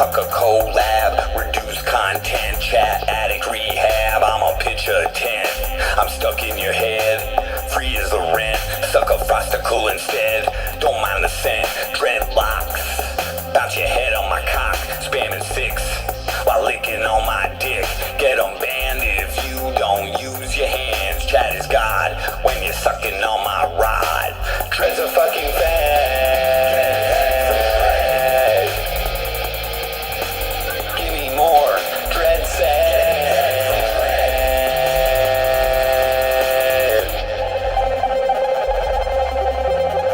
Cucka collab, reduced content, chat addict rehab. I'ma pitch a tent. I'm stuck in your head, free as the rent. Suck a Frosticle instead. Don't mind the scent. Dreadlocks, bounce your head on my cock. Spamming 6 while licking on my dick. Get 'em banned if you don't use your hands. Chat is God when you're sucking on my rod. Treads a fucking fad. Give me more dread sad.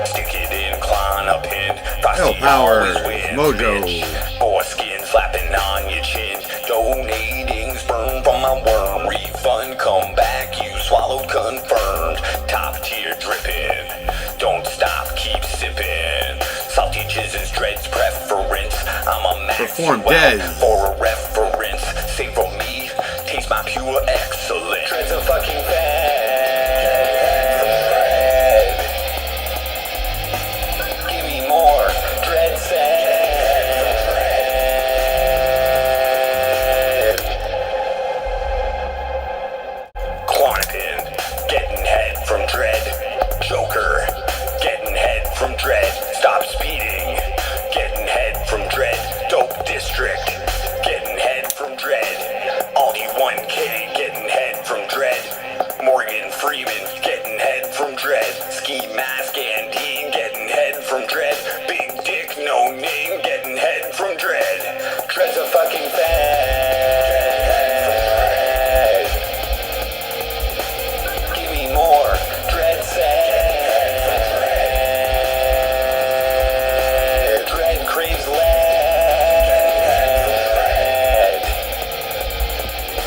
Stick it in, Clonopin. Frosty Power, always wins, Mojo. bitch. Foreskin slapping on your chin. Donating sperm from my worm. Refund, come back, you swallowed, confirmed. Top tier dripping. Don't stop, keep sipping. Salty jizzes, dreads preference. I'm a max Perform well dead. for a reference. Say for me, taste my pure excellence. Dreads a fucking fad. Give me more dread sad. Quantin, getting head from dread. Joker, getting head from dread. Stop speeding, getting head from dread. Dope district, getting head from dread. Aldi 1K, getting head from dread. Morgan Freeman, getting head from dread. Ski Mask and Dean, getting head from dread. Big Dick, no name, getting head from dread. Dread's a fucking fad. Give me more dread sad. Dread craves lead.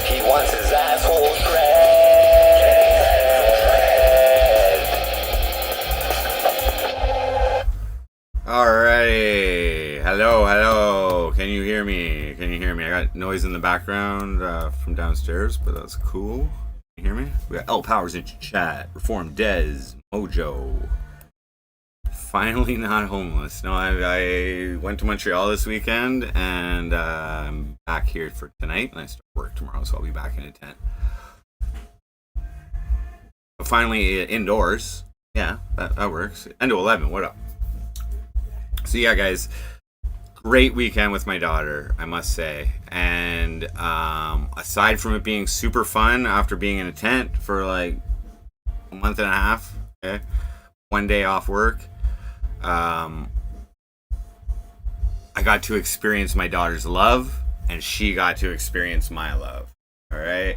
He wants his asshole shred. Alrighty. Hello. Can you hear me? I got noise in the background from downstairs, but that's cool. Can you hear me? We got L Powers in chat. Reform Dez. Mojo. Finally not homeless. No, I went to Montreal this weekend, and I'm back here for tonight, and I start work tomorrow, so I'll be back in a tent. But finally indoors. Yeah, that works. End of 11. What up? So yeah, guys, great weekend with my daughter, I must say. And aside from it being super fun after being in a tent for like a month and a half, okay, one day off work, I got to experience my daughter's love, and she got to experience my love. All right,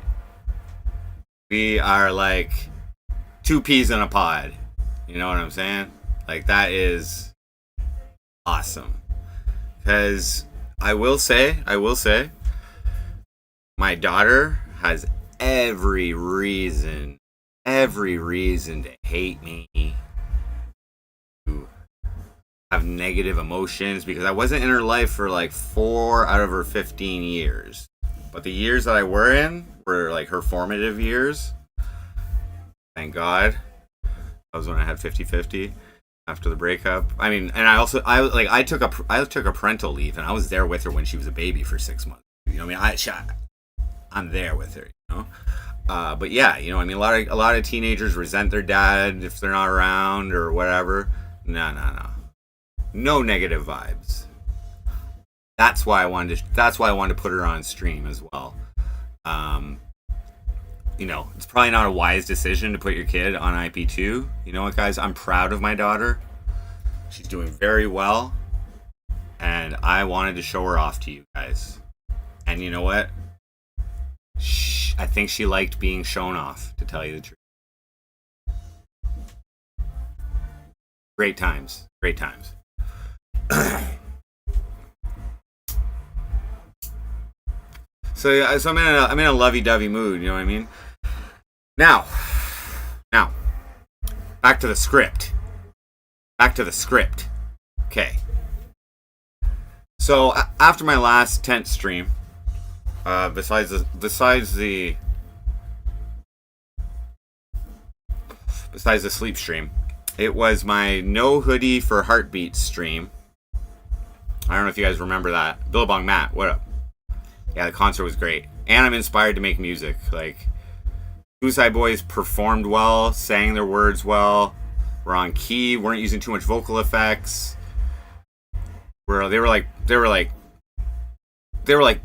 we are like two peas in a pod. You know what I'm saying? Like, that is awesome. Because I will say, my daughter has every reason to hate me, to have negative emotions, because I wasn't in her life for like 4 out of her 15 years. But the years that I were in were like her formative years. Thank God. That was when I had 50-50. After the breakup. I mean, and I took a parental leave, and I was there with her when she was a baby for 6 months. You know what I mean? I'm there with her, you know? But yeah, you know, I mean, a lot of teenagers resent their dad if they're not around or whatever. No. No negative vibes. That's why I wanted to put her on stream as well. You know, it's probably not a wise decision to put your kid on IP2. You know what, guys? I'm proud of my daughter. She's doing very well. And I wanted to show her off to you guys. And you know what? I think she liked being shown off, to tell you the truth. Great times. So I'm in a lovey-dovey mood, you know what I mean? Now, back to the script. Okay. So after my last tent stream, besides the sleep stream, it was my no hoodie for heartbeat stream. I don't know if you guys remember that. Billabong Matt, what up? Yeah, the concert was great. And I'm inspired to make music. Like, Suicide Boys performed well, sang their words well, were on key, weren't using too much vocal effects. They were like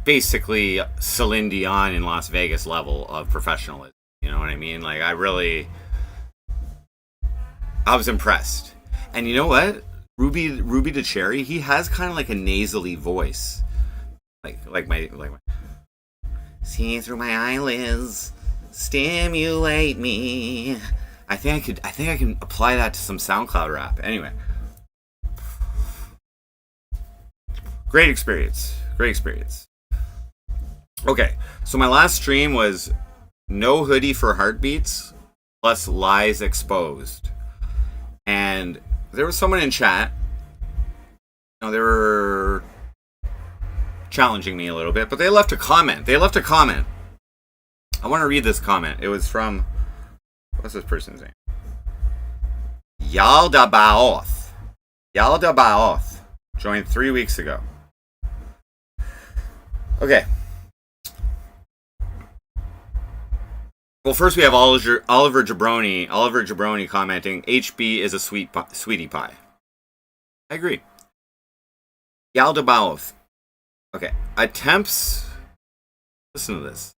basically Celine Dion in Las Vegas level of professionalism. You know what I mean? Like, I was impressed. And you know what? Ruby the Cherry, he has kind of like a nasally voice. Like my see through my eyelids, stimulate me. I think I can apply that to some SoundCloud rap. Anyway. Great experience. Okay, so my last stream was no hoodie for heartbeats plus lies exposed. And there was someone in chat. You know, they were challenging me a little bit, but they left a comment. I want to read this comment. It was from, what's this person's name? Yalda Baoth joined 3 weeks ago. Okay. Well, first we have Oliver Jabroni commenting, HB is a sweetie pie. I agree. Yalda Baoth. Okay. Attempts. Listen to this.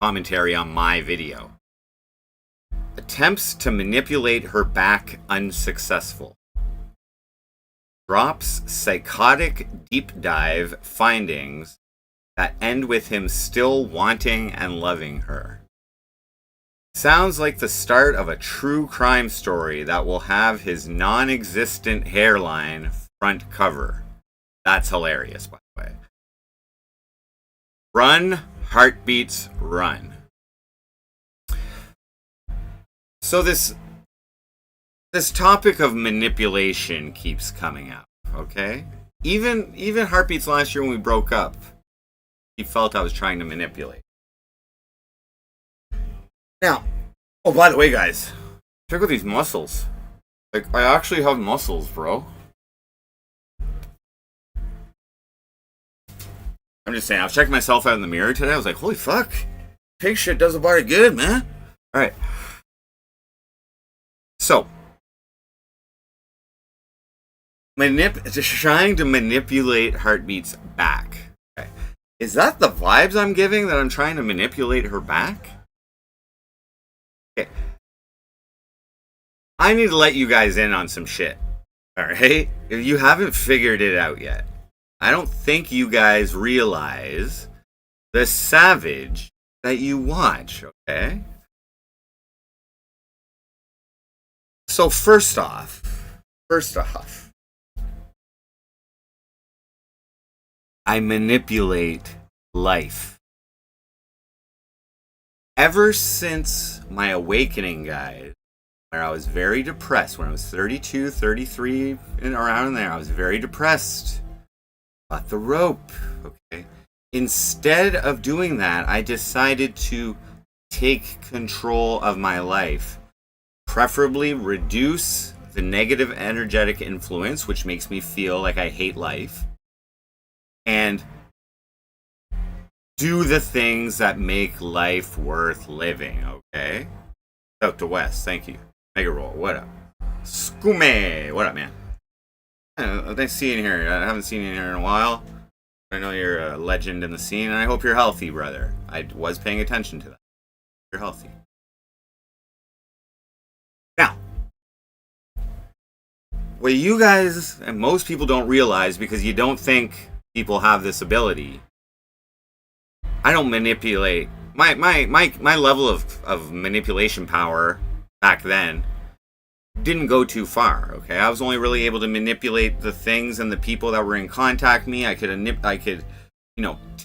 Commentary on my video. Attempts to manipulate her back unsuccessful. Drops psychotic deep dive findings that end with him still wanting and loving her. Sounds like the start of a true crime story that will have his non-existent hairline front cover. That's hilarious, by the way. Run, heartbeats, run. So this topic of manipulation keeps coming up, okay? Even Heartbeats last year when we broke up, he felt I was trying to manipulate. Now, oh, by the way, guys, check out these muscles. Like, I actually have muscles, bro. I'm just saying, I was checking myself out in the mirror today. I was like, holy fuck. Pig shit does a body good, man. Alright. So, trying to manipulate Heartbeat's back. Okay. Is that the vibes I'm giving, that I'm trying to manipulate her back? Okay. I need to let you guys in on some shit. Alright? If you haven't figured it out yet, I don't think you guys realize the savage that you watch, okay? So first off, I manipulate life. Ever since my awakening, guys, where I was very depressed, when I was 32, 33, and around there, I was very depressed. Got the rope, okay? Instead of doing that, I decided to take control of my life. Preferably reduce the negative energetic influence, which makes me feel like I hate life. And do the things that make life worth living, okay? Out to West, thank you. Mega Roll, what up? Skume, what up, man? Nice seeing you here. I haven't seen you here in a while. I know you're a legend in the scene, and I hope you're healthy, brother. I was paying attention to that. You're healthy. Now, what you guys and most people don't realize, because you don't think people have this ability, I don't manipulate. My level of manipulation power back then didn't go too far, okay? I was only really able to manipulate the things and the people that were in contact me. I could,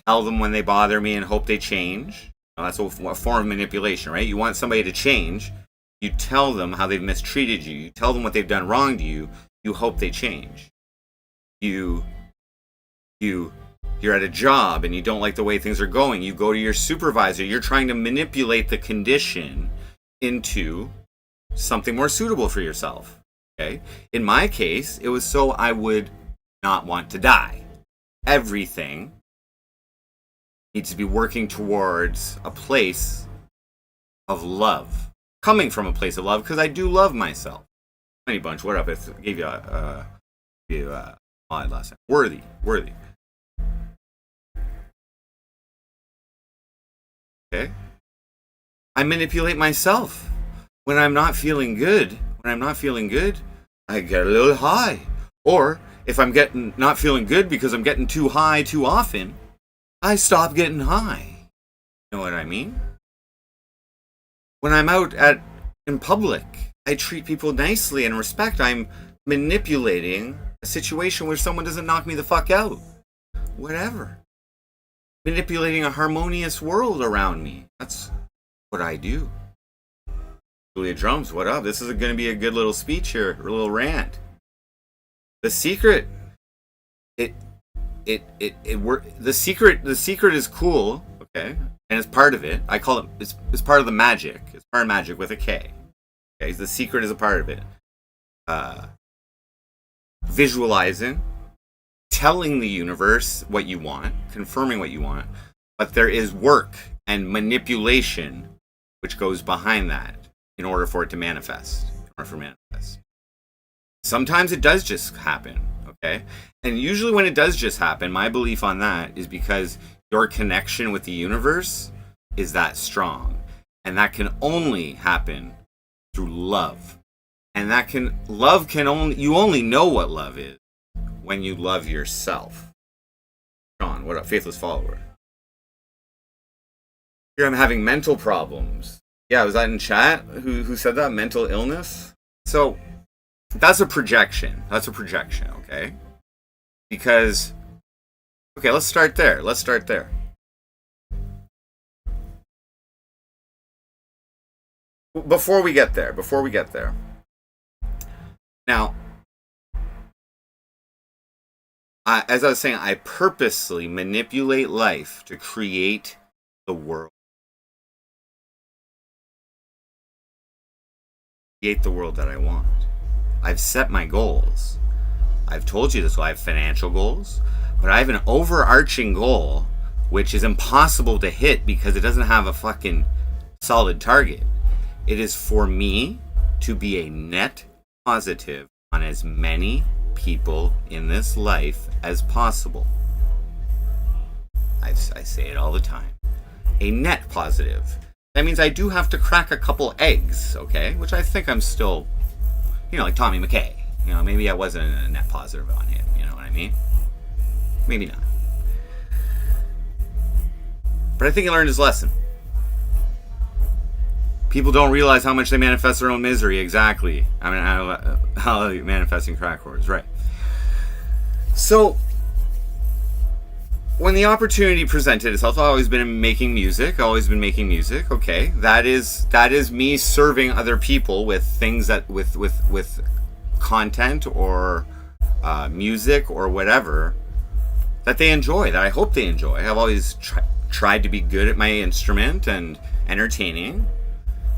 tell them when they bother me and hope they change. Now, that's a form of manipulation, right? You want somebody to change, you tell them how they've mistreated you. You tell them what they've done wrong to you. You hope they change. You're at a job and you don't like the way things are going. You go to your supervisor. You're trying to manipulate the condition into something more suitable for yourself. Okay? In my case, it was so I would not want to die. Everything needs to be working towards a place of love, coming from a place of love, because I do love myself. Honey Bunch, what up? I gave you a odd last time. Worthy. Okay. I manipulate myself when I'm not feeling good. I get a little high. Or if I'm not feeling good because I'm getting too high too often, I stop getting high. You know what I mean? When I'm out in public, I treat people nicely and respect. I'm manipulating a situation where someone doesn't knock me the fuck out. Whatever. Manipulating a harmonious world around me. That's what I do. Julia Drums, what up? This is going to be a good little speech here, a little rant. The secret, the secret is cool, okay, and it's part of it. I call it, it's part of the magic. It's part of magic with a K. Okay, the secret is a part of it. Visualizing, telling the universe what you want, confirming what you want, but there is work and manipulation which goes behind that in order for it to manifest. Sometimes it does just happen, okay? And usually when it does just happen, my belief on that is because your connection with the universe is that strong. And that can only happen through love. And you only know what love is when you love yourself. Sean, what up? Faithless follower. Here I'm having mental problems. Yeah, was that in chat? Who said that? Mental illness? So, that's a projection. Okay? Because, okay, let's start there. Before we get there. Now, as I was saying, I purposely manipulate life to create the world. Create the world that I want. I've set my goals. I've told you this. So I have financial goals, but I have an overarching goal which is impossible to hit because it doesn't have a fucking solid target. It is for me to be a net positive on as many people in this life as possible. I say it all the time. A net positive. That means I do have to crack a couple eggs, okay? Which I think I'm still, like Tommy McKay. Maybe I wasn't a net positive on him, you know what I mean? Maybe not. But I think he learned his lesson. People don't realize how much they manifest their own misery, exactly. I mean, how manifesting crack whores, right? So, when the opportunity presented itself, I've always been making music. Okay, that is me serving other people with things that with content or music or whatever that they enjoy. That I hope they enjoy. I've always tried to be good at my instrument and entertaining,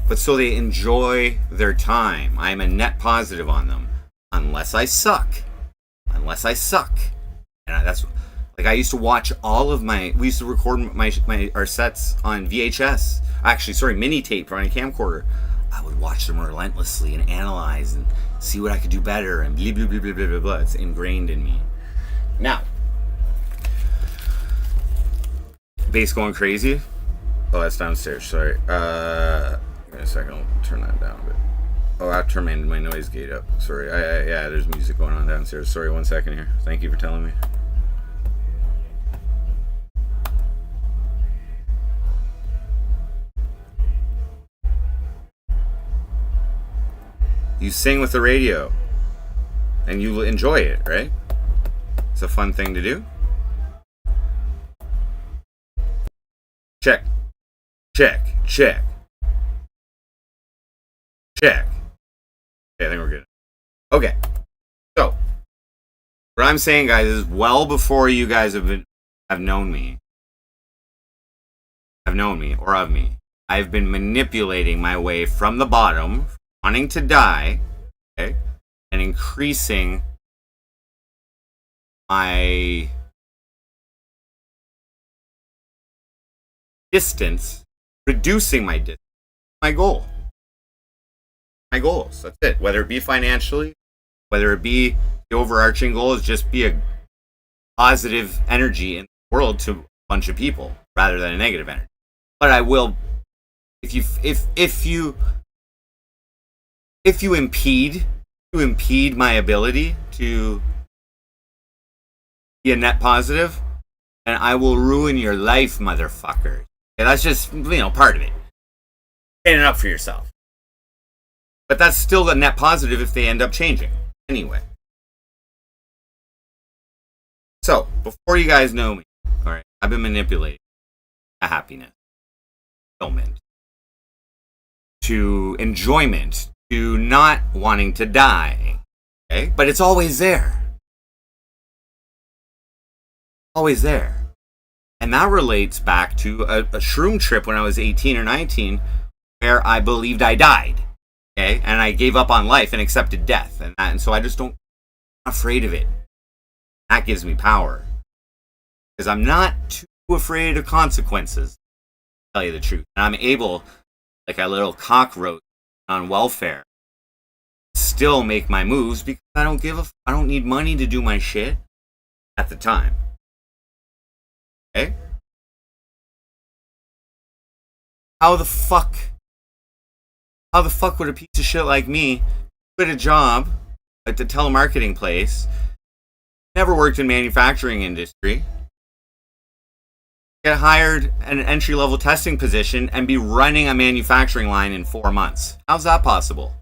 but so they enjoy their time. I'm a net positive on them, unless I suck. And that's. Like I used to watch all of we used to record our sets on VHS. Actually, sorry, mini tape on a camcorder. I would watch them relentlessly and analyze and see what I could do better and blah, blah, blah, blah, blah, blah, blah. It's ingrained in me. Now, bass going crazy. Oh, that's downstairs, sorry. Give me a second, I'll turn that down a bit. Oh, I'll turn my noise gate up. Sorry, yeah, there's music going on downstairs. Sorry, 1 second here. Thank you for telling me. You sing with the radio, and you enjoy it, right? It's a fun thing to do. Check. Okay, I think we're good. Okay, so what I'm saying, guys, is well before you guys have known me, or of me, I've been manipulating my way from the bottom, wanting to die, okay, and increasing my distance, reducing my distance, my goal. My goals. That's it. Whether it be financially, whether it be the overarching goal is just be a positive energy in the world to a bunch of people rather than a negative energy. But I will, if you impede my ability to be a net positive, then I will ruin your life, motherfucker. Okay, that's just, part of it. Stand up for yourself. But that's still a net positive if they end up changing. Anyway. So, before you guys know me, alright, I've been manipulating to happiness, fulfillment, to enjoyment, to not wanting to die. Okay? But it's always there. Always there. And that relates back to a shroom trip when I was 18 or 19 where I believed I died. Okay? And I gave up on life and accepted death. And so I just I'm afraid of it. That gives me power. Because I'm not too afraid of consequences, to tell you the truth. And I'm able, like a little cockroach on welfare, still make my moves because I don't need money to do my shit at the time. Okay? How the fuck would a piece of shit like me quit a job at the telemarketing place, never worked in manufacturing industry, get hired in an entry-level testing position, and be running a manufacturing line in 4 months? How's that possible?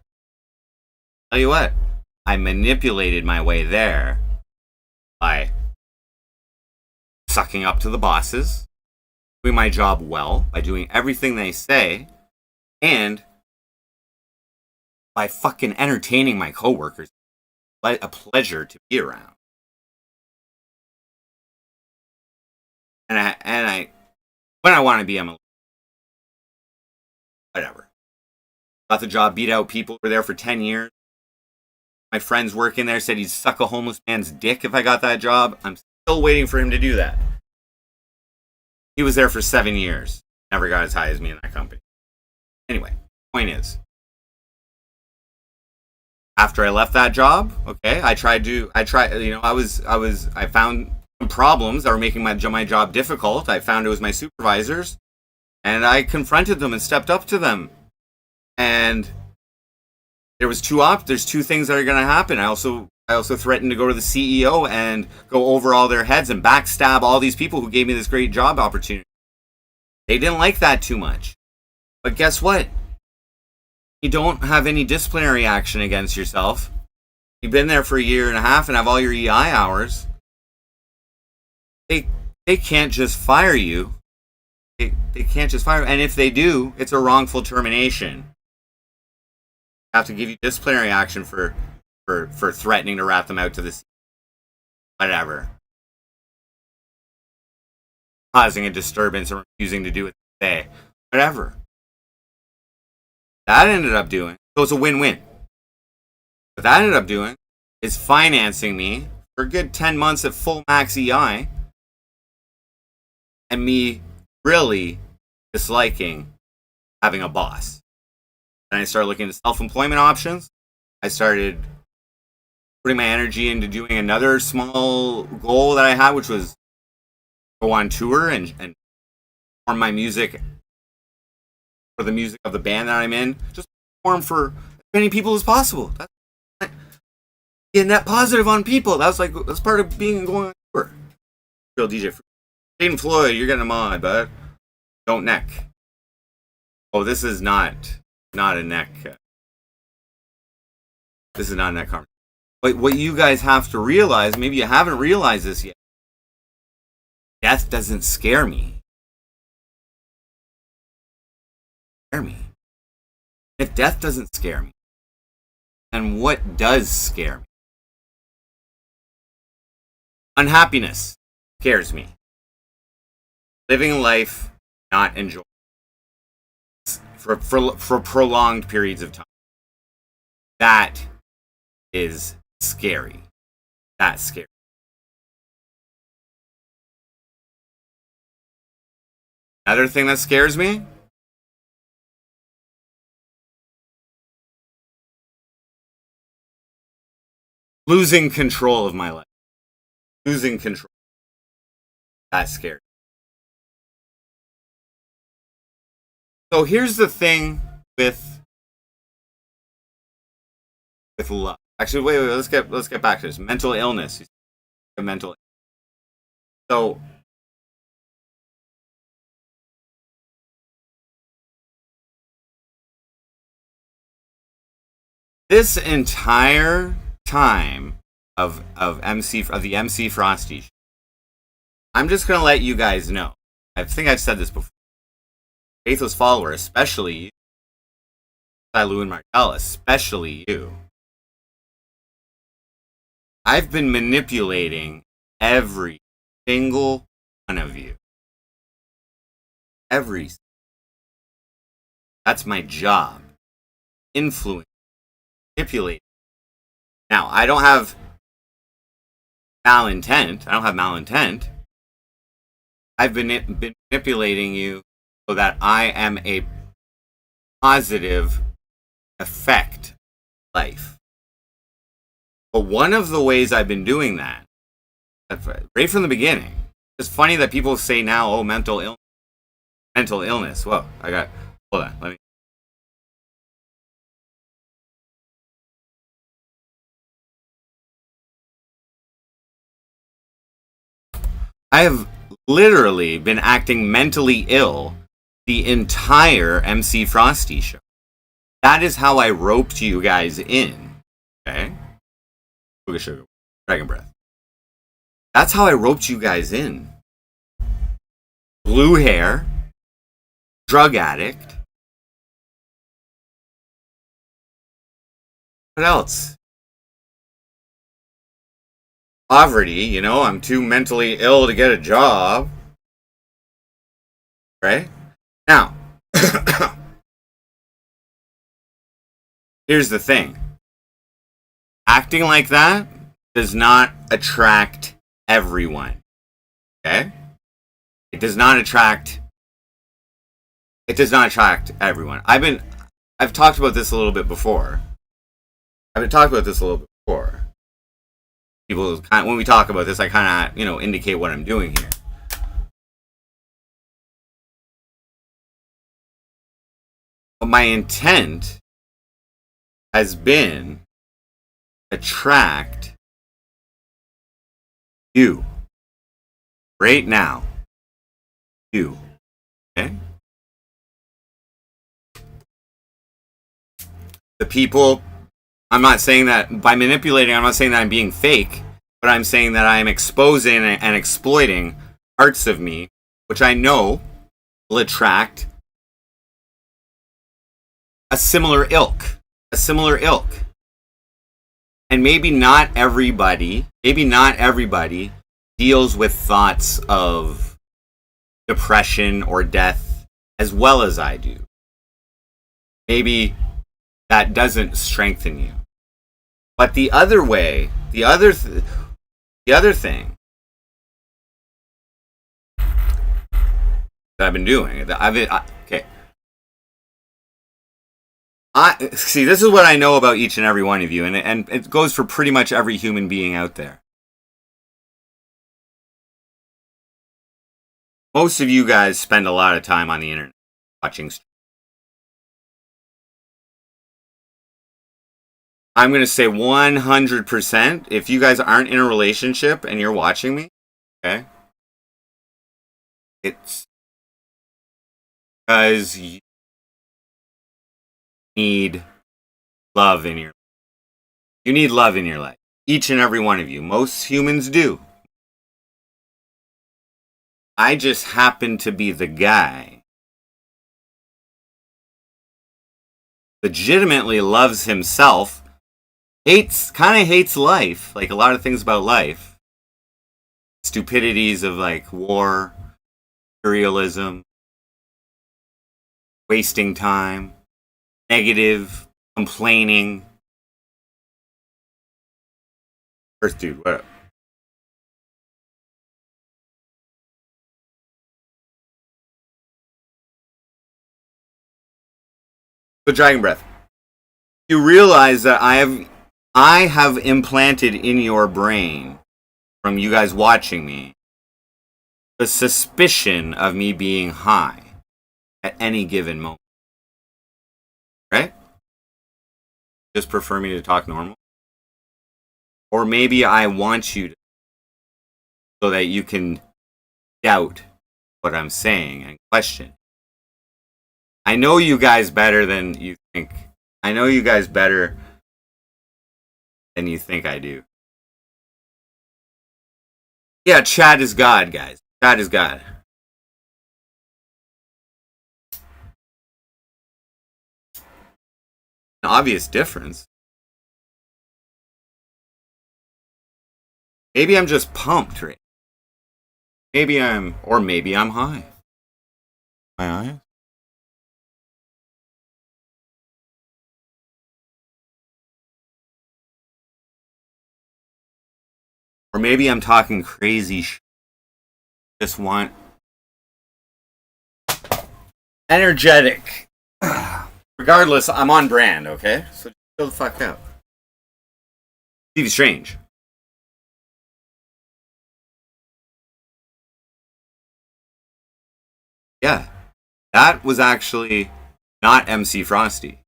Tell you what, I manipulated my way there by sucking up to the bosses, doing my job well, by doing everything they say, and by fucking entertaining my coworkers. A pleasure to be around. And I when I want to be, I'm whatever. Got the job, beat out people, were there for 10 years. My friends working there said he'd suck a homeless man's dick if I got that job. I'm still waiting for him to do that. He was there for 7 years. Never got as high as me in that company. Anyway, point is, after I left that job, okay, I found some problems that were making my job difficult. I found it was my supervisors, and I confronted them and stepped up to them. And there's two things that are going to happen. I also threatened to go to the CEO and go over all their heads and backstab all these people who gave me this great job opportunity. They didn't like that too much. But guess what? You don't have any disciplinary action against yourself. You've been there for a year and a half and have all your EI hours. They can't just fire you. They can't just fire you. And if they do, it's a wrongful termination. They have to give you disciplinary action for threatening to rat them out to the CEO. Whatever. Causing a disturbance or refusing to do what they say. Whatever. That ended up doing, so it's a win-win. What that ended up doing is financing me for a good 10 months at full max EI, and me really disliking having a boss. Then I started looking into self-employment options. I started putting my energy into doing another small goal that I had, which was go on tour and perform my music for the music of the band that I'm in. Just perform for as many people as possible. Be a net positive on people. That's part of being going on tour. Real DJ. Jaden Floyd, you're getting a mod, bud. Don't neck. Oh, this is not a neck. This is not a neck conversation. But what you guys have to realize, maybe you haven't realized this yet, death doesn't scare me. If death doesn't scare me, then what does scare me? Unhappiness scares me. Living life, not enjoying for prolonged periods of time. That is scary. That's scary. Another thing that scares me? Losing control of my life. Losing control. That's scary. So here's the thing with love. Actually, wait, let's get back to this. Mental illness. Mental. So this entire time of the MC Frosty show, I'm just gonna let you guys know. I think I've said this before. Faithless follower, especially you, Lou and Martel, especially you. I've been manipulating every single one of you. That's my job. Influence, manipulate. Now, I don't have malintent. I've been manipulating you so that I am a positive effect life. But one of the ways I've been doing that, right from the beginning, it's funny that people say now, oh, mental illness. Whoa, hold on, let me. I have literally been acting mentally ill the entire MC Frosty show. That is how I roped you guys in. Okay? Sugar, dragon breath. That's how I roped you guys in. Blue hair, drug addict. What else? Poverty, I'm too mentally ill to get a job. Right? Now, here's the thing. Acting like that does not attract everyone. Okay? It does not attract everyone. I've talked about this a little bit before. People, when we talk about this, I kind of, indicate what I'm doing here. But my intent has been attract you right now. You. Okay? The people, I'm not saying that by manipulating, I'm not saying that I'm being fake, but I'm saying that I'm exposing and exploiting parts of me, which I know will attract a similar ilk. And maybe not everybody deals with thoughts of depression or death as well as I do. Maybe that doesn't strengthen you. But the other way, the other thing that I've been doing, okay. See, this is what I know about each and every one of you, and it goes for pretty much every human being out there. Most of you guys spend a lot of time on the internet watching. I'm going to say 100%, if you guys aren't in a relationship and you're watching me, okay, it's because you need love in your life. You need love in your life. Each and every one of you. Most humans do. I just happen to be the guy legitimately loves himself, kind of hates life, like a lot of things about life. Stupidities of like war, imperialism, wasting time, negative, complaining. Earth dude, what up? So Dragon Breath, you realize that I have implanted in your brain, from you guys watching me, the suspicion of me being high at any given moment. Right? Just prefer me to talk normal? Or maybe I want you to, so that you can doubt what I'm saying and question. I know you guys better than you think. I know you guys better than you think I do. Yeah, chat is God, guys. Chat is God. An obvious difference. Maybe I'm just pumped, right? Maybe I'm high. My eyes? Or maybe I'm talking crazy shit. Just want energetic. Regardless, I'm on brand, okay? So just chill the fuck out. Stevie Strange. Yeah. That was actually not MC Frosty.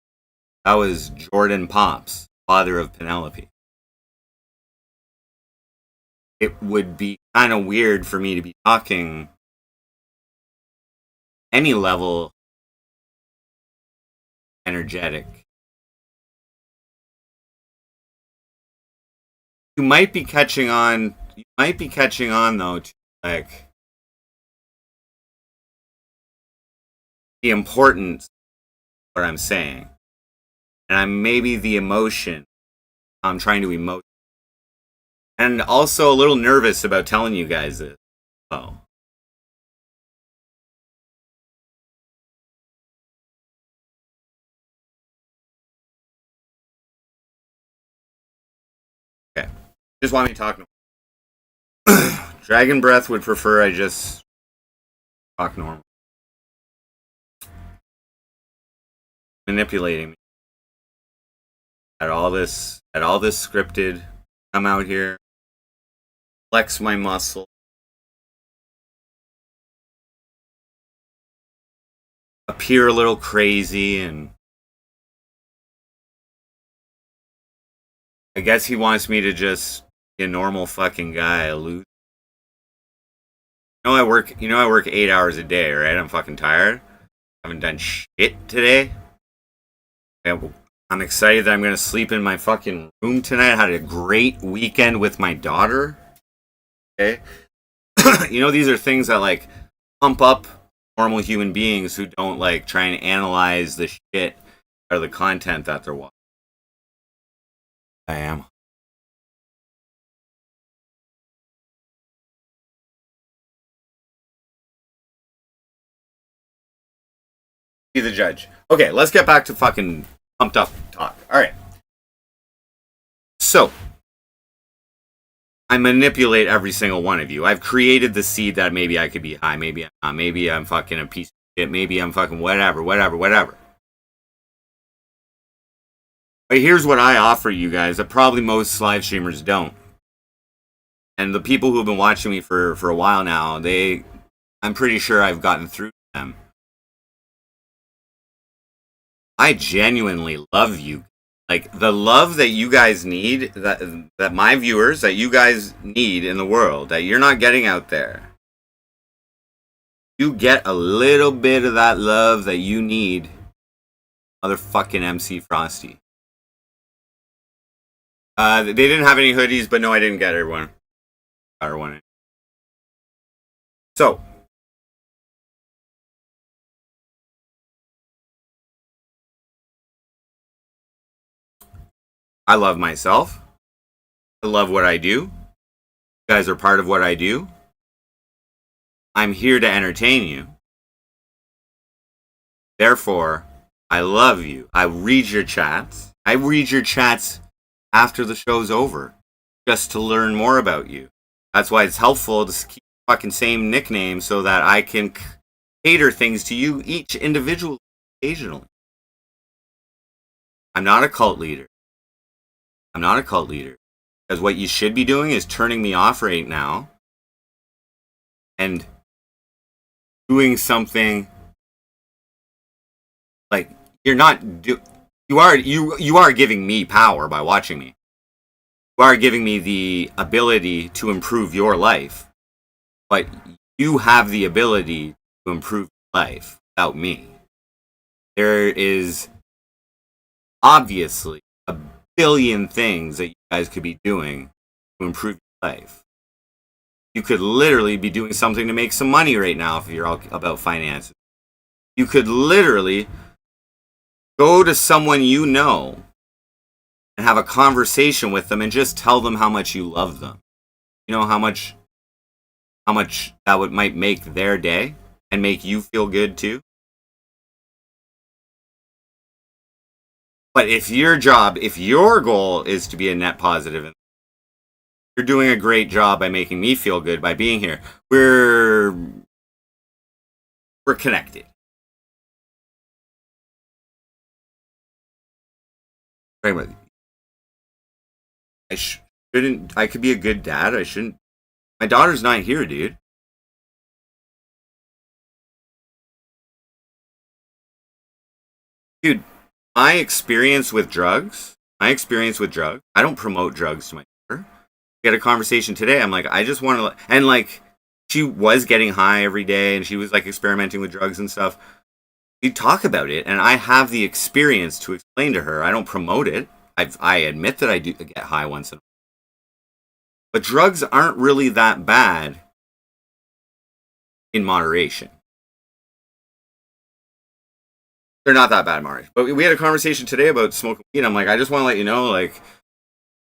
That was Jordan Pops, father of Penelope. It would be kind of weird for me to be talking any level energetic. You might be catching on though to like the importance of what I'm saying. And I'm maybe the emotion I'm trying to emote. And also a little nervous about telling you guys this. Oh. Okay. Just want me to talk. Dragon Breath would prefer I just talk normal. Manipulating me. At all this scripted. I'm out here. Flex my muscle. Appear a little crazy, and I guess he wants me to just be a normal fucking guy, a loser. I work 8 hours a day, right? I'm fucking tired. I haven't done shit today. I'm excited that I'm gonna sleep in my fucking room tonight. I had a great weekend with my daughter. Okay. These are things that like pump up normal human beings who don't like try and analyze the shit or the content that they're watching. I am. Be the judge. Okay, let's get back to fucking pumped up talk. Alright. So, I manipulate every single one of you. I've created the seed that maybe I could be high, maybe I'm not, maybe I'm fucking a piece of shit, maybe I'm fucking whatever. But here's what I offer you guys that probably most live streamers don't. And the people who have been watching me for a while now, I'm pretty sure I've gotten through to them. I genuinely love you. Like, the love that you guys need, that my viewers, that you guys need in the world, that you're not getting out there. You get a little bit of that love that you need, motherfucking MC Frosty. They didn't have any hoodies, but no, I didn't get everyone. So, I love myself. I love what I do. You guys are part of what I do. I'm here to entertain you. Therefore, I love you. I read your chats. I read your chats after the show's over, just to learn more about you. That's why it's helpful to keep the fucking same nickname so that I can cater things to you each individually occasionally. I'm not a cult leader. I'm not a cult leader. Because what you should be doing is turning me off right now and doing something like you're not do you are giving me power by watching me. You are giving me the ability to improve your life, but you have the ability to improve life without me. There is obviously a billion things that you guys could be doing to improve your life. You could literally be doing something to make some money right now if you're all about finances. You could literally go to someone you know and have a conversation with them and just tell them how much you love them. You know how much that might make their day and make you feel good too. But if your goal is to be a net positive, you're doing a great job by making me feel good by being here. We're connected. Right, I could be a good dad. I shouldn't. My daughter's not here, dude. Dude, my experience with drugs, I don't promote drugs to my daughter. We had a conversation today. I'm like, I just want to, and like, she was getting high every day and she was like experimenting with drugs and stuff. We talk about it and I have the experience to explain to her. I don't promote it. I admit that I do get high once in a while. But drugs aren't really that bad in moderation. They're not that bad in moderation. But we had a conversation today about smoking weed. I'm like, I just want to let you know, like, you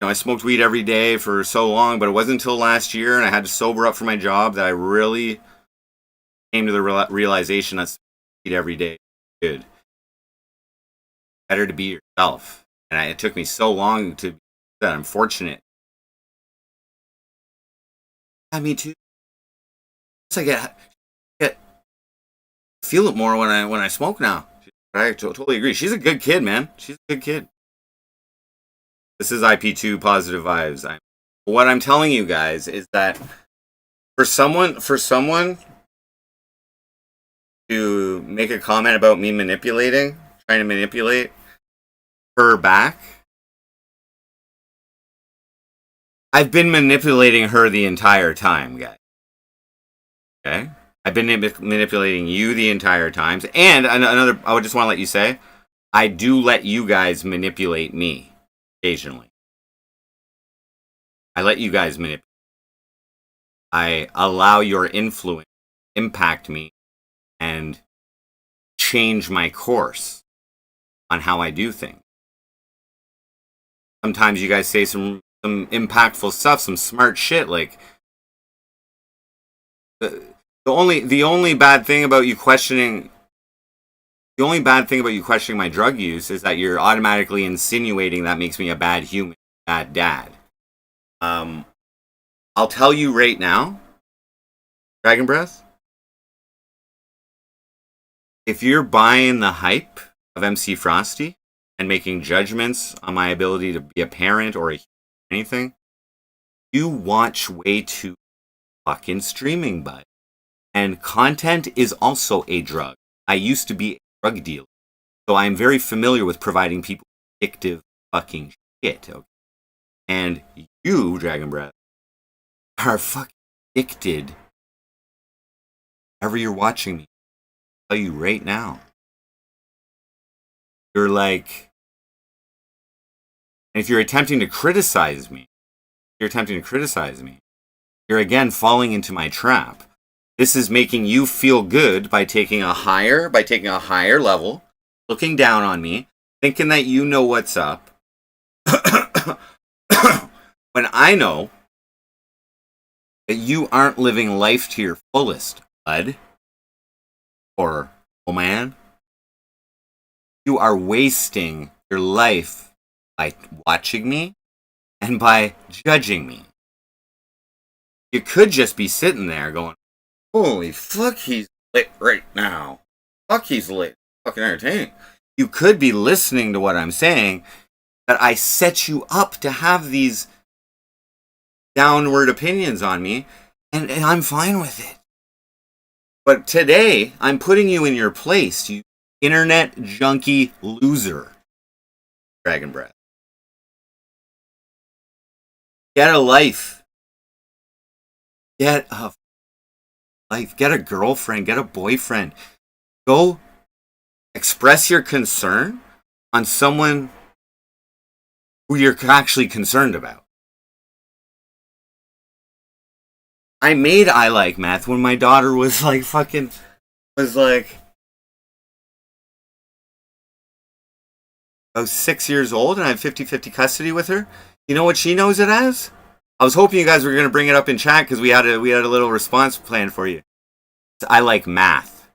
know, I smoked weed every day for so long, but it wasn't until last year and I had to sober up for my job that I really came to the realization that weed every day is good. Better to be yourself. And it took me so long to be that. I'm fortunate. Yeah, me too. I get feel it more when I smoke now. I totally agree. She's a good kid, man. She's a good kid. This is IP2 positive vibes. What I'm telling you guys is that for someone to make a comment about me trying to manipulate her back, I've been manipulating her the entire time, guys. Okay? I've been manipulating you the entire time. And another, I would just want to let you say, I do let you guys manipulate me occasionally. I let you guys manipulate. I allow your influence impact me and change my course on how I do things. Sometimes you guys say some impactful stuff, some smart shit. Like the only bad thing about you questioning my drug use is that you're automatically insinuating that makes me a bad human, bad dad. I'll tell you right now, Dragon Breath, if you're buying the hype of MC Frosty and making judgments on my ability to be a parent or anything, you watch way too fucking streaming, bud. And content is also a drug. I used to be a drug dealer, so I'm very familiar with providing people addictive fucking shit. Okay? And you, Dragon Breath, are fucking addicted. Whenever you're watching me, I'll tell you right now. You're like, and if you're attempting to criticize me, you're again falling into my trap. This is making you feel good by taking a higher level, looking down on me, thinking that you know what's up. When I know that you aren't living life to your fullest, bud, or oh man, you are wasting your life by watching me and by judging me. You could just be sitting there going, holy fuck, he's lit right now. Fuck, he's lit. Fucking entertaining. you could be listening to what I'm saying, that I set you up to have these downward opinions on me, and I'm fine with it. But today, I'm putting you in your place, you internet junkie loser. Dragon breath. Get a life. Get a life. Get a girlfriend. Get a boyfriend. Go express your concern on someone who you're actually concerned about. I made I Like Math when my daughter was like I was 6 years old and I have 50-50 custody with her. You know what she knows it as? I was hoping you guys were going to bring it up in chat because we had a little response plan for you. I like math.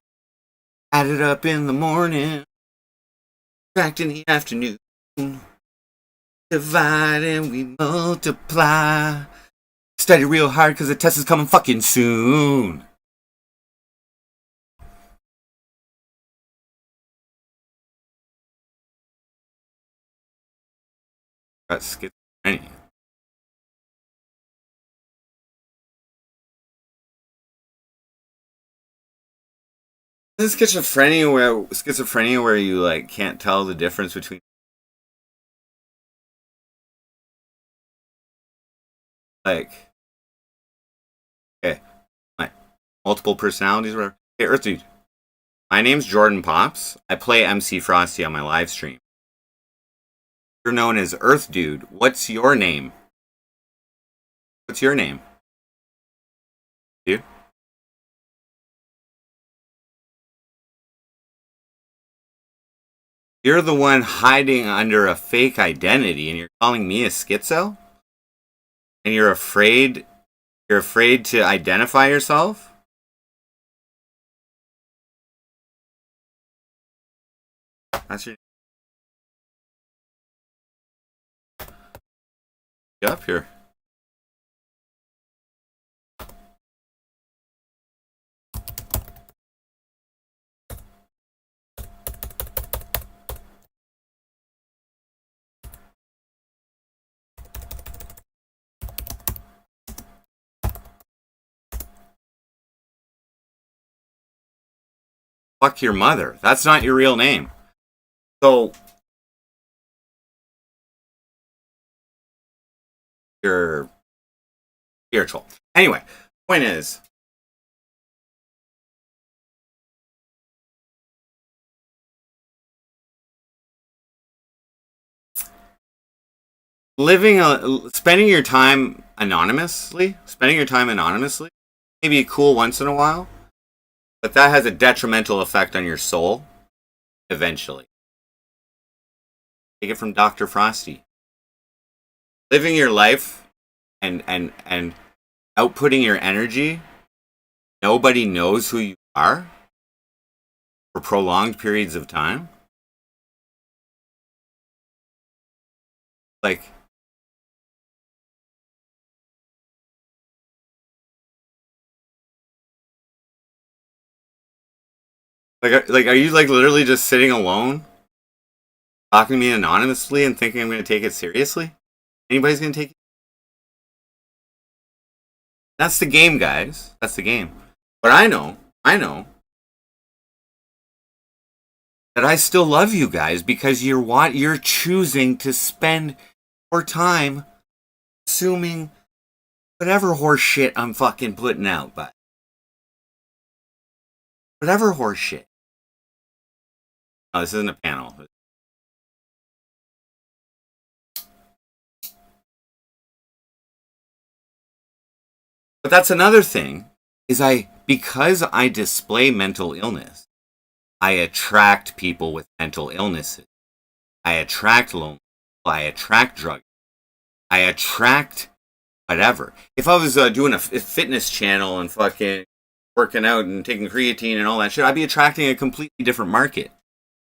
Add it up in the morning, subtract in the afternoon, divide and we multiply. Study real hard because the test is coming fucking soon. Got schizophrenia. Is schizophrenia where you like can't tell the difference between like okay, like multiple personalities or whatever. Hey, Earth Dude. My name's Jordan Pops. I play MC Frosty on my live stream. You're known as Earth Dude. What's your name? What's your name? Dude? You're the one hiding under a fake identity and you're calling me a schizo? And you're afraid to identify yourself? That's your Get up here. Fuck your mother. That's not your real name. So you're spiritual. Anyway, point is, spending your time anonymously, may be cool once in a while, but that has a detrimental effect on your soul eventually. Take it from Dr. Frosty. Living your life and outputting your energy, nobody knows who you are for prolonged periods of time. Like are you like literally just sitting alone, talking to me anonymously and thinking I'm going to take it seriously? Anybody's going to take it? That's the game, guys. That's the game. But I know that I still love you guys because you're choosing to spend your time consuming whatever horse shit I'm fucking putting out, but whatever horse shit. Oh, this isn't a panel. But that's another thing, is because I display mental illness, I attract people with mental illnesses. I attract loneliness. I attract drugs. I attract whatever. If I was doing a fitness channel and fucking working out and taking creatine and all that shit, I'd be attracting a completely different market.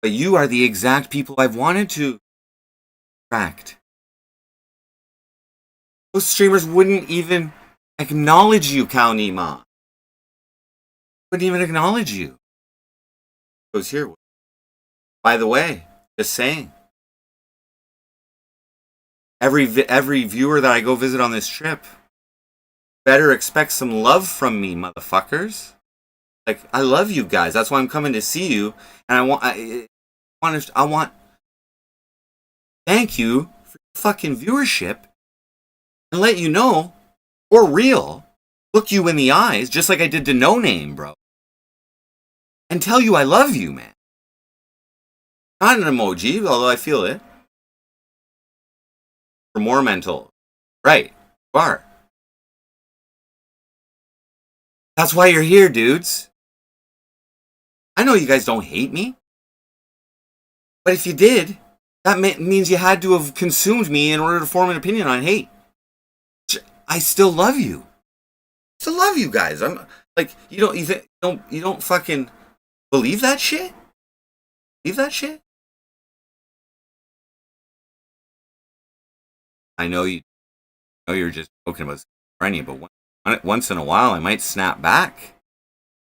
But you are the exact people I've wanted to attract. Those streamers wouldn't even acknowledge you, Cal Nima. Wouldn't even acknowledge you. Goes here. By the way, Just saying. Every viewer that I go visit on this trip better expect some love from me, motherfuckers. Like, I love you guys. That's why I'm coming to see you, and I want. Thank you for your fucking viewership, and let you know, for real, look you in the eyes, just like I did to No Name, bro, and tell you I love you, man. Not an emoji, although I feel it. For more mental, right? You are. That's why you're here, dudes. I know you guys don't hate me. But if you did, that means you had to have consumed me in order to form an opinion on hate. I still love you. Still love you guys. I'm like, you don't fucking believe that shit? Believe that shit? I know you're just joking about schizophrenia, but once in a while I might snap back.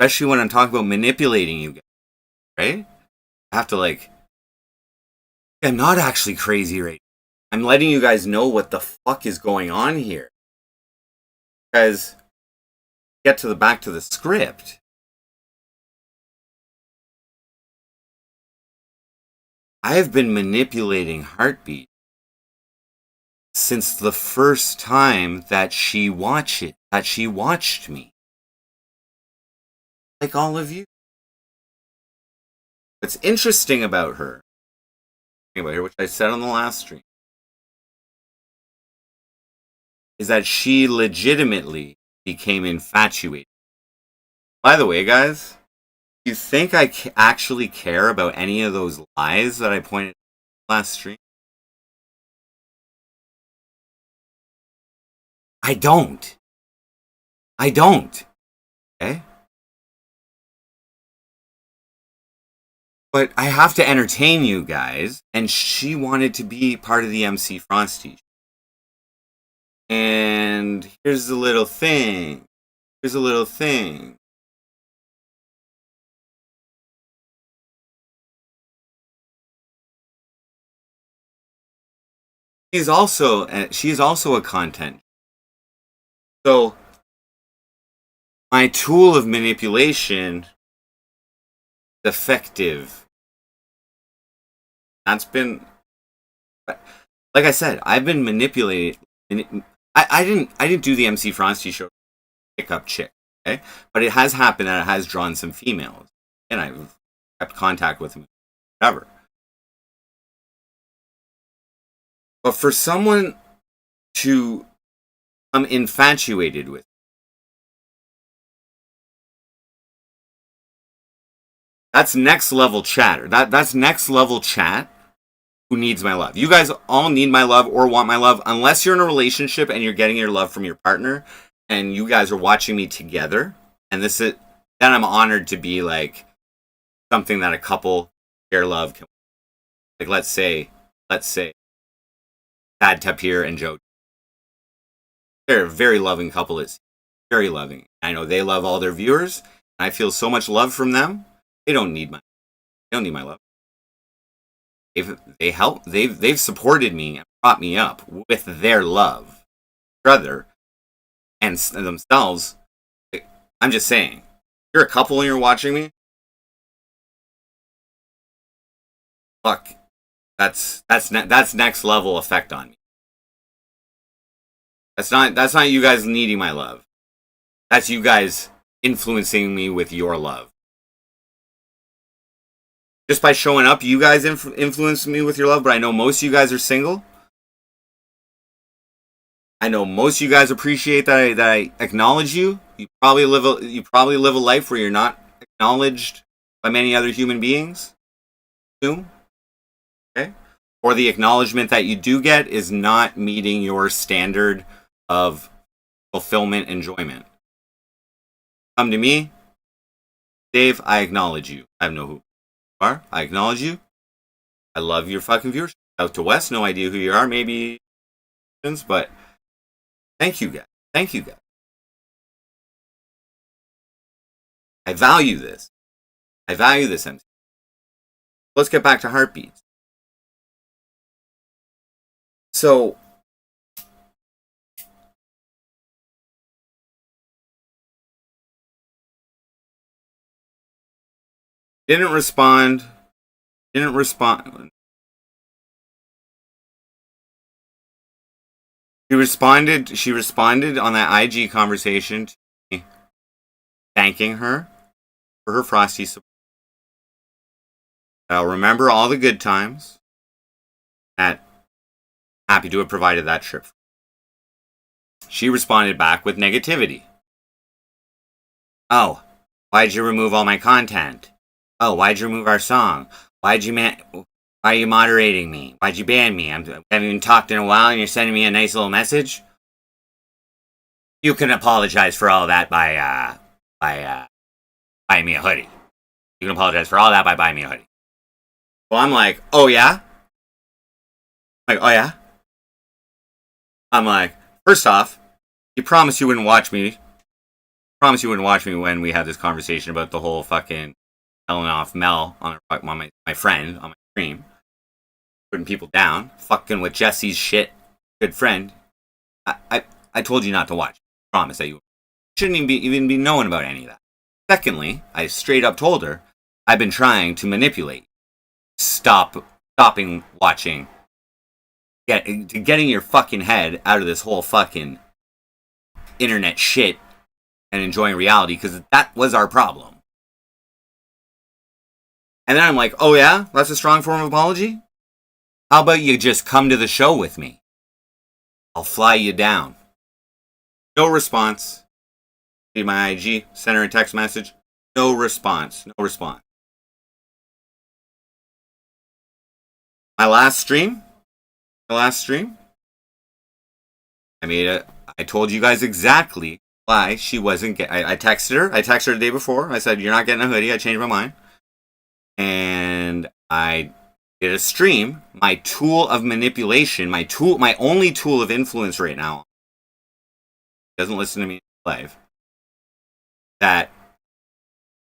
Especially when I'm talking about manipulating you guys, right? I have to I'm not actually crazy right now. I'm letting you guys know what the fuck is going on here. Because get to back to the script. I have been manipulating Heartbeat since the first time that she watched me. Like all of you. What's interesting about her, which I said on the last stream, is that she legitimately became infatuated. By the way, guys, you think I actually care about any of those lies that I pointed out last stream? I don't. Okay? But I have to entertain you guys, and she wanted to be part of the MC Frosty. And here's a little thing. She's also a content. So my tool of manipulation is effective. That's been, like I said, I've been manipulated. I didn't do the MC Frosty show pick up chick, okay? But it has happened that it has drawn some females, and I've kept contact with them, whatever. But for someone to become infatuated with, that's next level chatter. That's next level chat. Who needs my love? You guys all need my love or want my love, unless you're in a relationship and you're getting your love from your partner, and you guys are watching me together. And then I'm honored to be like something that a couple share love can. Like let's say, Tad Tapir and Joe. They're a very loving couple. It's very loving. I know they love all their viewers. I feel so much love from them. They don't need my love. They've supported me and brought me up with their love, brother, and themselves. I'm just saying, you're a couple and you're watching me. Fuck, that's next level effect on me. That's not you guys needing my love. That's you guys influencing me with your love. Just by showing up, you guys influence me with your love, but I know most of you guys are single. I know most of you guys appreciate that I acknowledge you. You probably live a life where you're not acknowledged by many other human beings. Okay? Or the acknowledgement that you do get is not meeting your standard of fulfillment, enjoyment. Come to me, Dave, I acknowledge you. I have no who you are. I acknowledge you. I love your fucking viewers. Out to West, no idea who you are, maybe, but thank you guys. I value this. MC. Let's get back to Heartbeats. So didn't respond. She responded on that IG conversation to me, thanking her for her Frosty support. I'll remember all the good times. That happy to have provided that trip. She responded back with negativity. Oh, why'd you remove all my content? Oh, why'd you remove our song? Why are you moderating me? Why'd you ban me? I haven't even talked in a while and you're sending me a nice little message? You can apologize for all that by buying me a hoodie. You can apologize for all that by buying me a hoodie. Well, I'm like, oh yeah? Oh yeah? I'm like, first off, you promised you wouldn't watch me. When we had this conversation about the whole fucking telling off Mel on my friend on my stream. Putting people down. Fucking with Jesse's shit. Good friend. I told you not to watch. I promise that you shouldn't even be knowing about any of that. Secondly, I straight up told her I've been trying to manipulate. Stopping watching. Getting your fucking head out of this whole fucking internet shit and enjoying reality, because that was our problem. And then I'm like, oh yeah? That's a strong form of apology? How about you just come to the show with me? I'll fly you down. No response. See my IG, send her a text message. No response. My last stream, I told you guys exactly why she wasn't I texted her the day before. I said, you're not getting a hoodie. I changed my mind. And I did a stream. My tool of manipulation, my only tool of influence right now, doesn't listen to me live. That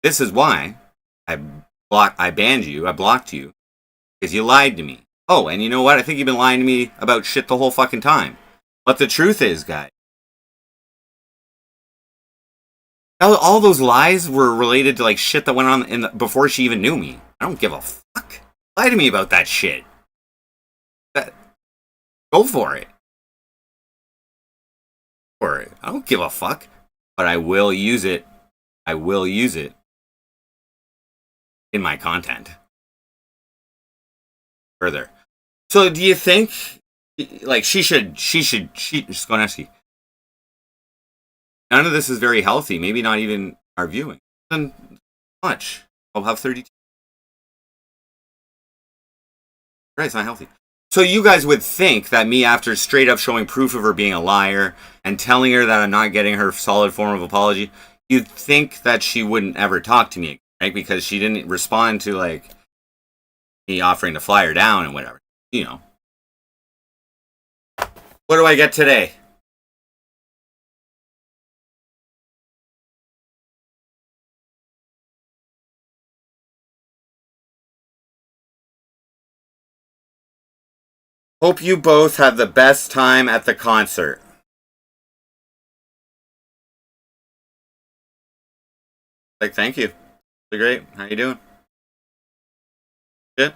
this is why I banned you, I blocked you, because you lied to me. Oh, and you know what? I think you've been lying to me about shit the whole fucking time. But the truth is, guys, all those lies were related to like shit that went on before she even knew me. I don't give a fuck. Lie to me about that shit. Go for it. I don't give a fuck. But I will use it. In my content. Further. So do you think like she should just go and ask you. None of this is very healthy. Maybe not even our viewing. Then much. I'll have 32. Right, it's not healthy. So you guys would think that me, after straight up showing proof of her being a liar and telling her that I'm not getting her solid form of apology, you'd think that she wouldn't ever talk to me, right? Because she didn't respond to like me offering to fly her down and whatever. You know. What do I get today? Hope you both have the best time at the concert. Like, thank you. Great. How you doing? Good.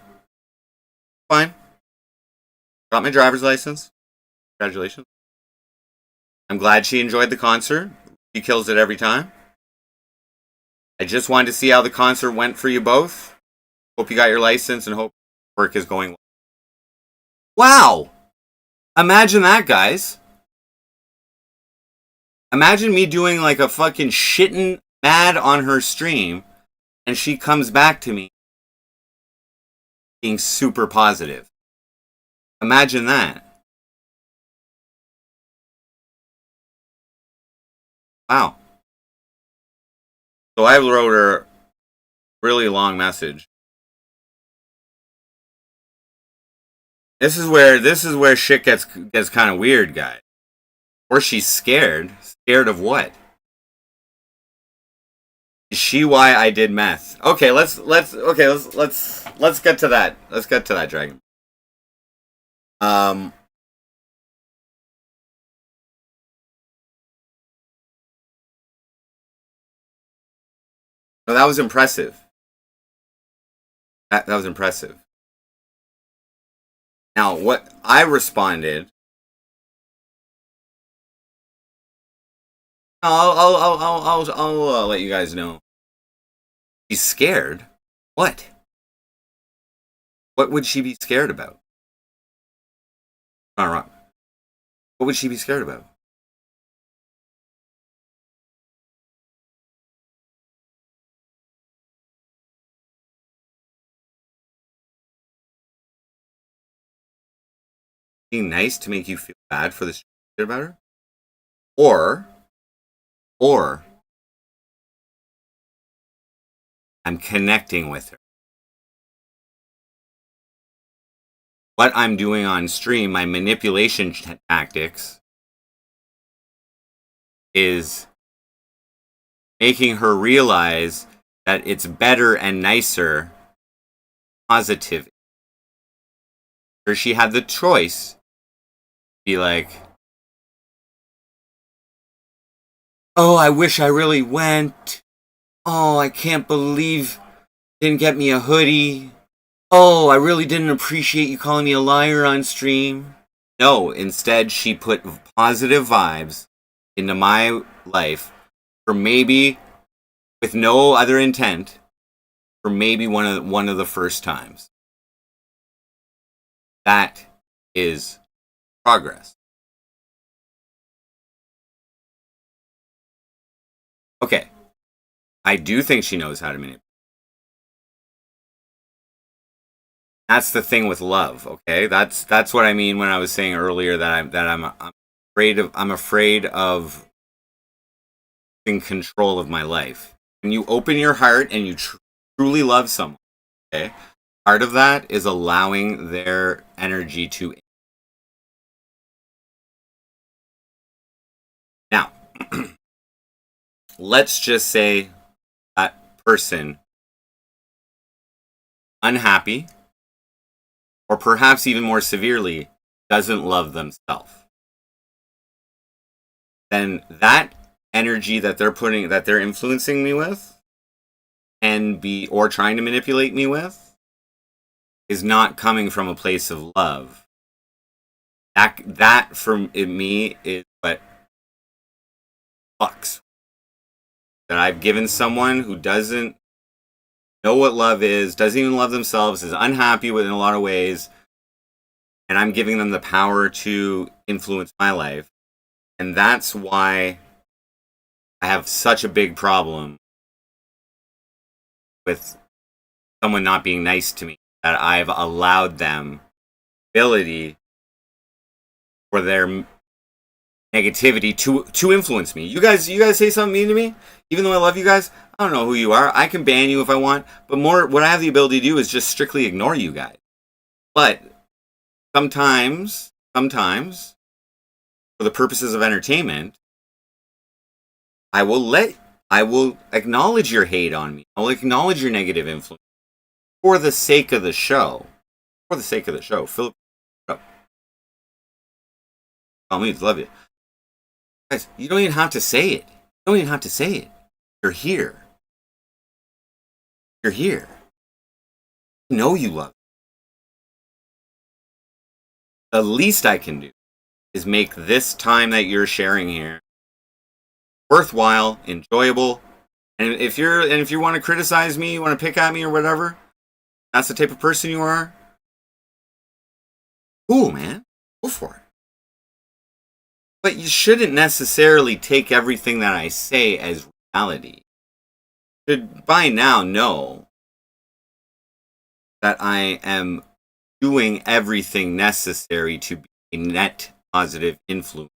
Fine. Got my driver's license. Congratulations. I'm glad she enjoyed the concert. She kills it every time. I just wanted to see how the concert went for you both. Hope you got your license and hope work is going well. Wow! Imagine that, guys. Imagine me doing like a fucking shitting mad on her stream and she comes back to me being super positive. Imagine that. Wow. So I wrote her a really long message. This is where shit gets kind of weird, guys. Or she's scared. Scared of what? Is she why I did meth? Okay, let's get to that. Let's get to that, Dragon. that was impressive. That was impressive. Now, what I responded, I'll let you guys know. She's scared. What? What would she be scared about? All right. What would she be scared about? Being nice to make you feel bad for the shit about her? Or I'm connecting with her. What I'm doing on stream, my manipulation tactics, is making her realize that it's better and nicer, positive. Or she had the choice to be like, oh, I wish I really went. Oh, I can't believe you didn't get me a hoodie. Oh, I really didn't appreciate you calling me a liar on stream. No, instead she put positive vibes into my life for maybe, with no other intent, for maybe one of the first times. That is progress. Okay. I do think she knows how to manipulate. That's the thing with love, okay? That's what I mean when I was saying earlier that I'm afraid of in control of my life. When you open your heart and you truly love someone, okay? Part of that is allowing their energy to. Now, let's just say that person unhappy, or perhaps even more severely, doesn't love themselves. Then that energy that they're influencing me with, or trying to manipulate me with, is not coming from a place of love. That for me is what fucks. That I've given someone who doesn't know what love is, doesn't even love themselves, is unhappy with in a lot of ways, and I'm giving them the power to influence my life. And that's why I have such a big problem with someone not being nice to me, that I've allowed them ability for their negativity to influence me. You guys say something mean to me, even though I love you guys. I don't know who you are. I can ban you if I want, but more what I have the ability to do is just strictly ignore you guys. But sometimes, for the purposes of entertainment, I will acknowledge your hate on me. I will acknowledge your negative influence for the sake of the show. For the sake of the show. Philip, call me, love you. Guys, you don't even have to say it. You don't even have to say it. You're here. You're here. You know you love me. The least I can do is make this time that you're sharing here worthwhile, enjoyable. And if you want to criticize me, you want to pick at me or whatever, that's the type of person you are. Cool, man. Go for it. But you shouldn't necessarily take everything that I say as reality. You should by now know that I am doing everything necessary to be a net positive influence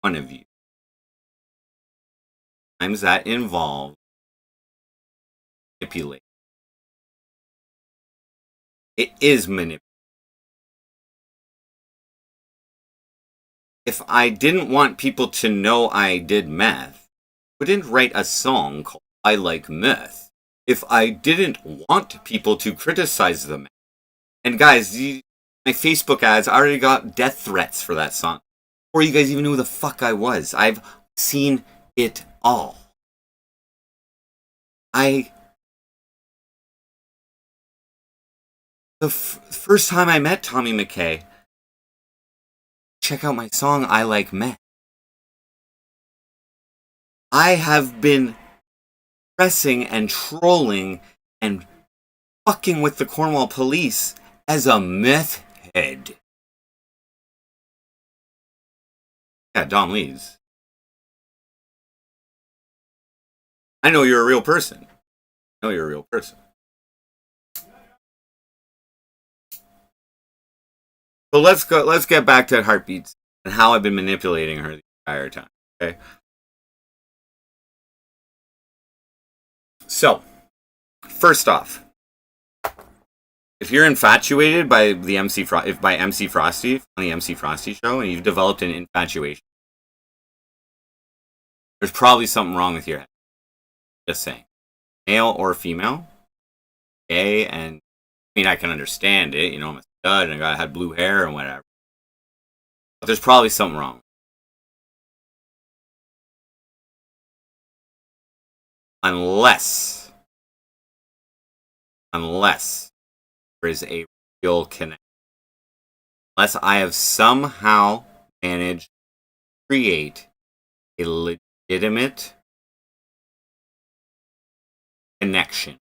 on one of you. Sometimes that involves manipulation. It is manipulation. If I didn't want people to know I did meth, I wouldn't write a song called I Like Meth. If I didn't want people to criticize the meth. And guys, my Facebook ads, I already got death threats for that song. Before you guys even knew who the fuck I was. I've seen it all. The first time I met Tommy McKay, check out my song I Like Men. I have been pressing and trolling and fucking with the Cornwall police as a meth head. Yeah, Dom Lees. I know you're a real person. I know you're a real person. So let's get back to Heartbeats and how I've been manipulating her the entire time. Okay. So, first off, if you're infatuated by the by MC Frosty on the MC Frosty show, and you've developed an infatuation, there's probably something wrong with your head. Just saying, male or female, gay, and I mean I can understand it. You know, I'm a stud and I had blue hair and whatever. But there's probably something wrong. Unless there is a real connection. Unless I have somehow managed to create a legitimate connection.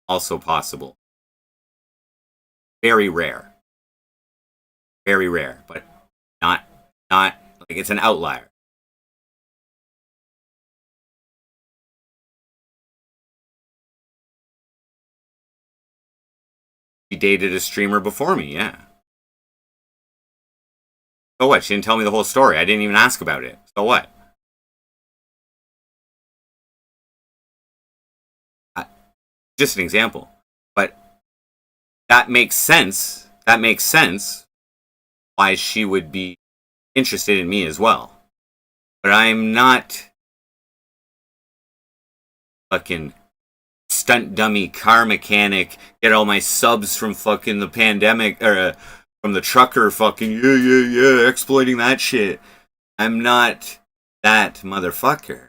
Also possible. Very rare. Very rare, but not like it's an outlier. She dated a streamer before me, yeah. So what? She didn't tell me the whole story. I didn't even ask about it. So what? Just an example. But that makes sense. That makes sense why she would be interested in me as well. But I'm not fucking stunt dummy, car mechanic, get all my subs from fucking the pandemic, or from the trucker fucking, yeah, exploiting that shit. I'm not that motherfucker.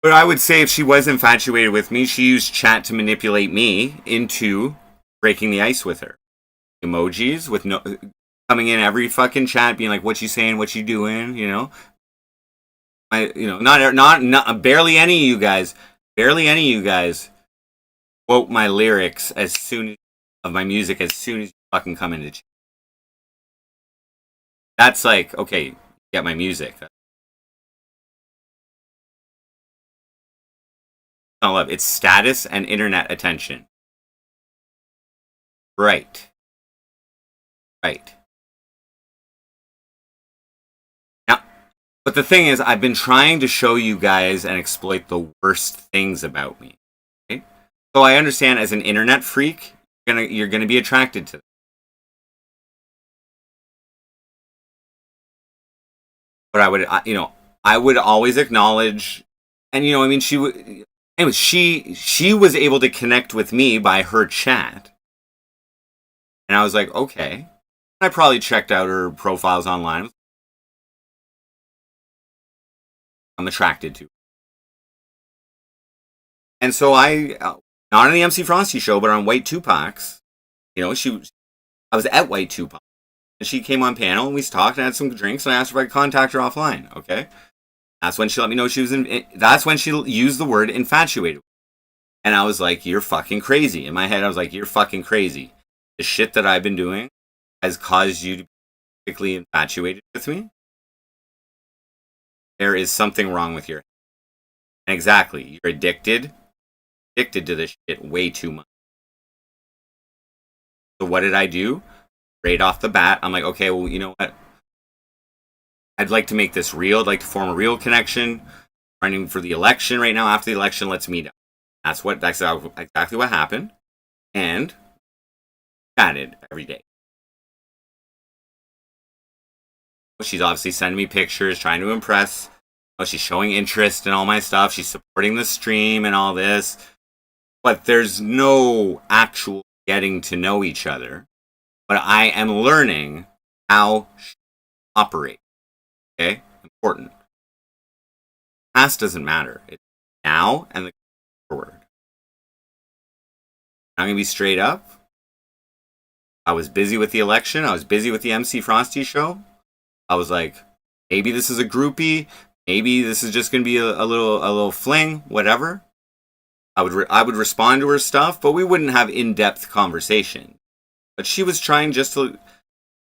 But I would say if she was infatuated with me, she used chat to manipulate me into breaking the ice with her. Emojis with no coming in every fucking chat, being like, "What you saying? What you doing?" You know, not barely any of you guys quote my lyrics as soon of my music as soon as you fucking come into chat. That's like, okay, get my music. Not love. It's status and internet attention. Right. Now, but the thing is, I've been trying to show you guys and exploit the worst things about me. Okay? So I understand as an internet freak, you're gonna be attracted to them. But I would always acknowledge, and I mean, she would. Anyway, she was able to connect with me by her chat, and I was like, okay. I probably checked out her profiles online. I'm attracted to. And so not on the MC Frosty show, but on White Tupac's, I was at White Tupac, and she came on panel, and we talked and had some drinks, and I asked her if I could contact her offline. Okay, that's when she let me know she was that's when she used the word infatuated, and I was like, "You're fucking crazy." In my head, I was like, "You're fucking crazy. The shit that I've been doing has caused you to be physically infatuated with me. There is something wrong with your head. And exactly, you're addicted to this shit way too much." So what did I do? Right off the bat, I'm like, okay, well, you know what? I'd like to make this real. I'd like to form a real connection. Running for the election right now. After the election, let's meet up. That's exactly what happened. And chatted every day. She's obviously sending me pictures, trying to impress. she's showing interest in all my stuff. She's supporting the stream and all this. But there's no actual getting to know each other. But I am learning how she operates. Okay? Important. Past doesn't matter. It's now and the forward. I'm going to be straight up. I was busy with the election. I was busy with the MC Frosty show. I was like, maybe this is a groupie. Maybe this is just going to be a little fling, whatever. I would respond to her stuff, but we wouldn't have in-depth conversation. But she was trying just to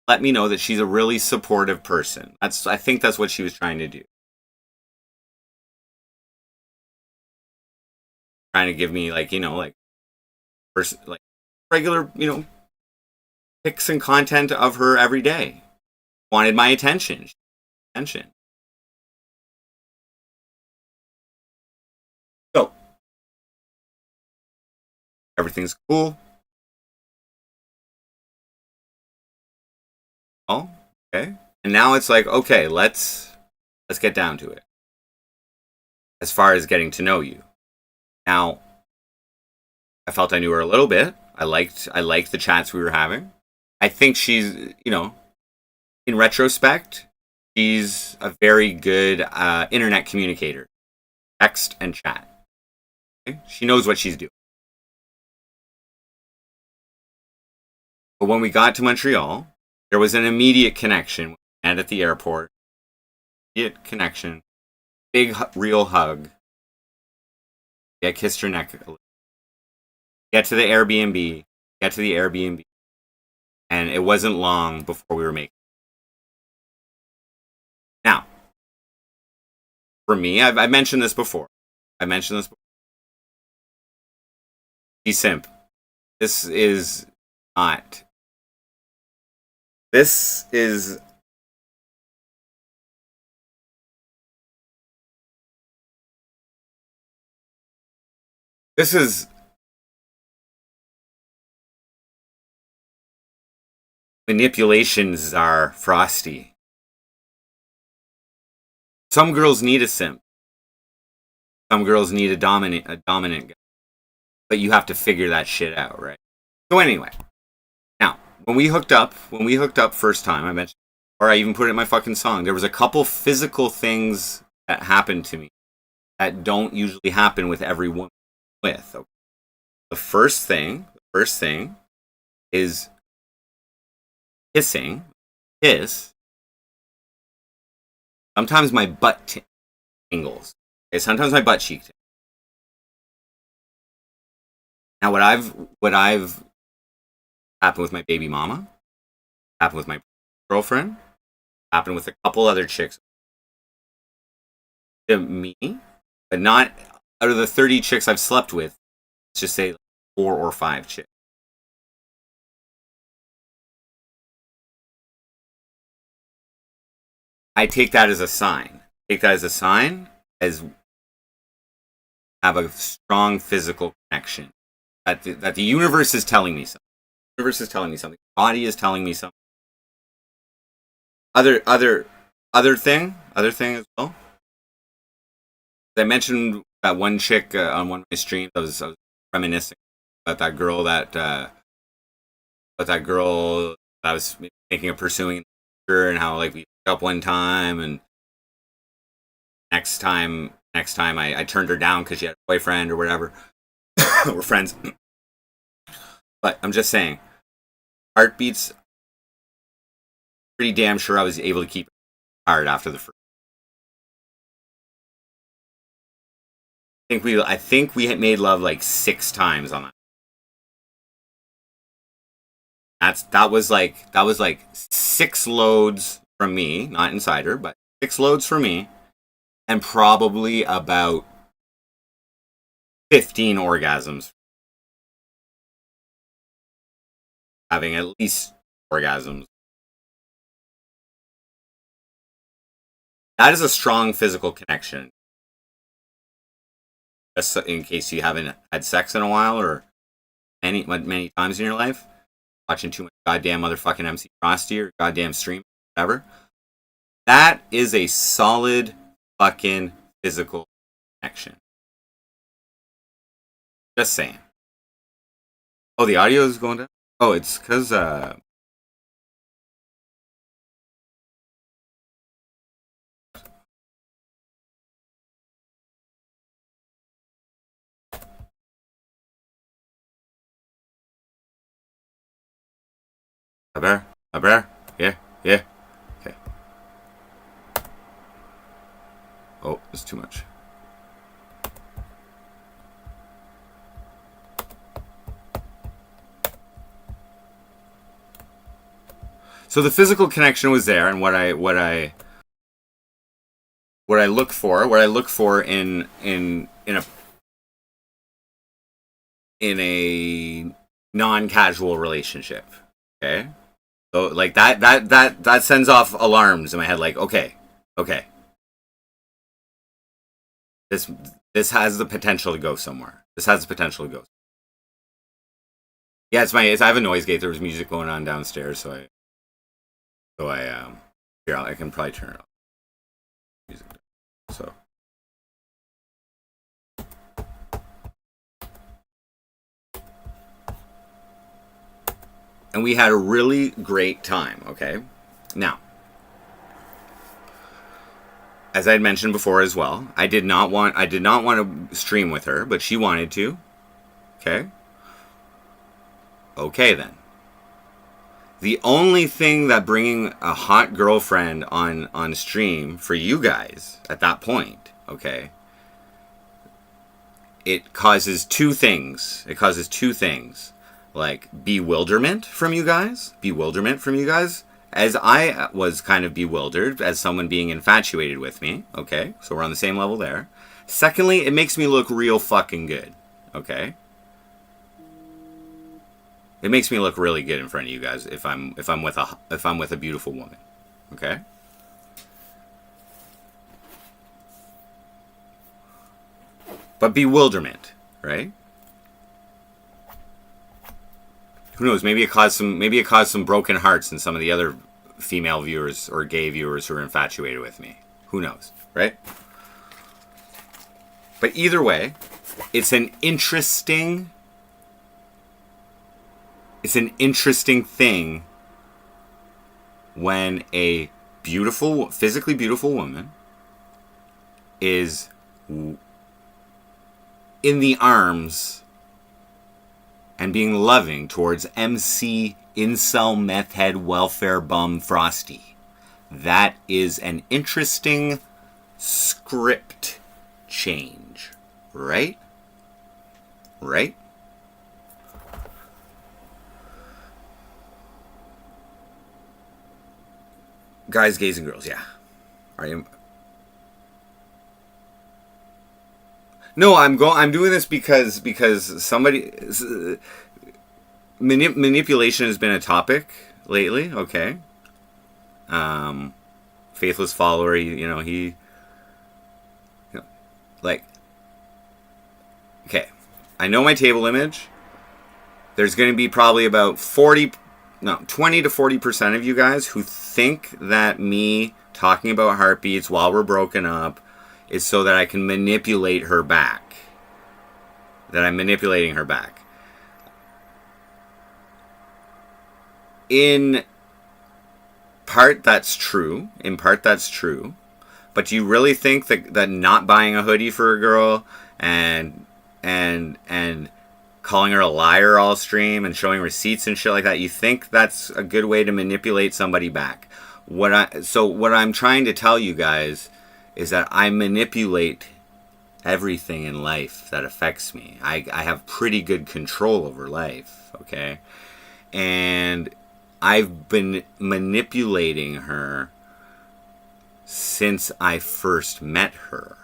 let me know that she's a really supportive person. I think that's what she was trying to do. Trying to give me regular, pics and content of her every day. Wanted my attention. So everything's cool. Oh, okay. And now it's like, okay, let's get down to it. As far as getting to know you. Now, I felt I knew her a little bit. I liked the chats we were having. I think she's, in retrospect, she's a very good internet communicator. Text and chat. Okay? She knows what she's doing. But when we got to Montreal, there was an immediate connection. And at the airport, immediate connection. Big, real hug. I kissed her neck. Get to the Airbnb. And it wasn't long before we were making. Now, for me, I've mentioned this before. Be simp. This is not. This is. This is. Manipulations are Frosty. Some girls need a simp. Some girls need a dominant guy. But you have to figure that shit out, right? So anyway, now when we hooked up first time, I mentioned, or I even put it in my fucking song. There was a couple physical things that happened to me that don't usually happen with every woman I'm with. Okay? The first thing is kissing. Kiss. Sometimes my butt tingles. Okay, sometimes my butt cheek tingles. Now, what I've happened with my baby mama, happened with my girlfriend, happened with a couple other chicks. To me, but not out of the 30 chicks I've slept with. Let's just say 4 or 5 chicks. I take that as a sign. As have a strong physical connection. That the universe is telling me something. The universe is telling me something. The body is telling me something. Other thing as well. I mentioned that one chick on one of my streams. I was reminiscing about that girl that I was thinking of pursuing, and how like we hooked up one time, and next time I turned her down because she had a boyfriend or whatever. We're friends. But I'm just saying, heartbeats. Pretty damn sure I was able to keep it hard after the first. I think we had made love like 6 times on that. That was like 6 loads from me, not inside her, but 6 loads for me, and probably about 15 orgasms. Having at least orgasms. That is a strong physical connection. Just in case you haven't had sex in a while or many times in your life, watching too much goddamn motherfucking MC Frosty or goddamn stream, whatever. That is a solid fucking physical connection. Just saying. Oh, the audio is going down? Oh, it's because, a bear? Yeah, yeah. Okay. Oh, it's too much. So the physical connection was there, and what I look for in a non-casual relationship. Okay? So like that sends off alarms in my head, like, okay. This has the potential to go somewhere. Yeah, I have a noise gate. There was music going on downstairs, so here, I can probably turn it off. Music. So. And we had a really great time, okay? Now, as I had mentioned before as well, I did not want to stream with her, but she wanted to. Okay? Okay then. The only thing that bringing a hot girlfriend on stream for you guys at that point, okay, it causes two things. Like bewilderment from you guys, as I was kind of bewildered as someone being infatuated with me. Okay, so we're on the same level there. Secondly, it makes me look real fucking good. Okay, it makes me look really good in front of you guys if I'm with a beautiful woman. Okay. But bewilderment, right? Who knows? Maybe it caused some broken hearts in some of the other female viewers or gay viewers who are infatuated with me. Who knows, right? But either way, it's an interesting thing when a physically beautiful woman is in the arms and being loving towards MC incel meth head welfare bum Frosty. That is an interesting script change, right? Right? Guys, gays, and girls, yeah. Are you? No, I'm doing this because somebody manipulation has been a topic lately. Okay, faithless follower. Like, okay, I know my table image. There's going to be probably about 20 to 40% of you guys who think that me talking about heartbeats while we're broken up is so that I can manipulate her back. That I'm manipulating her back. In part, that's true. But do you really think that not buying a hoodie for a girl and calling her a liar all stream and showing receipts and shit like that, you think that's a good way to manipulate somebody back? What I'm trying to tell you guys is that I manipulate everything in life that affects me. I have pretty good control over life, okay? And I've been manipulating her since I first met her.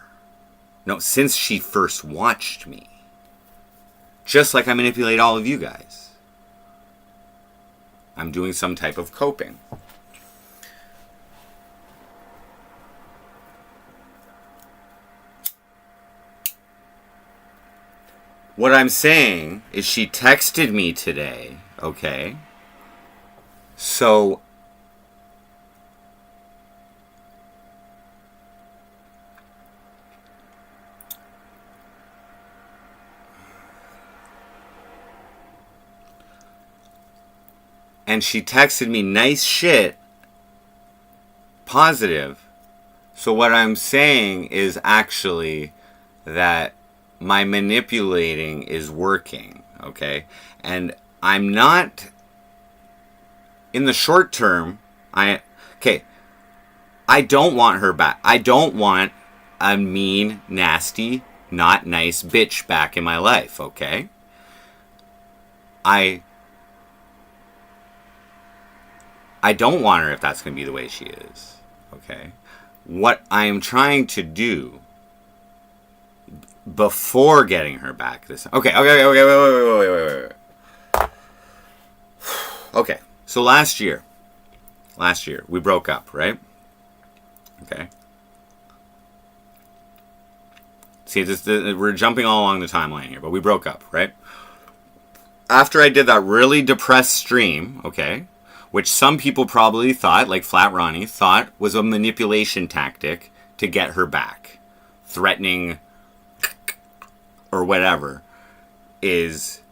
No, since she first watched me. Just like I manipulate all of you guys. I'm doing some type of coping. What I'm saying is she texted me today, okay? So And she texted me nice shit, positive. So what I'm saying is actually that my manipulating is working, okay? And I'm not, in the short term, I don't want her back. I don't want a mean, nasty, not nice bitch back in my life, okay? I don't want her if that's going to be the way she is, okay? What I am trying to do before getting her back this... Okay, wait. Okay, so last year, we broke up, right? Okay. See, we're jumping all along the timeline here, but we broke up, right? After I did that really depressed stream, okay, which some people probably thought, like Flat Ronnie, thought was a manipulation tactic to get her back. Threatening or whatever is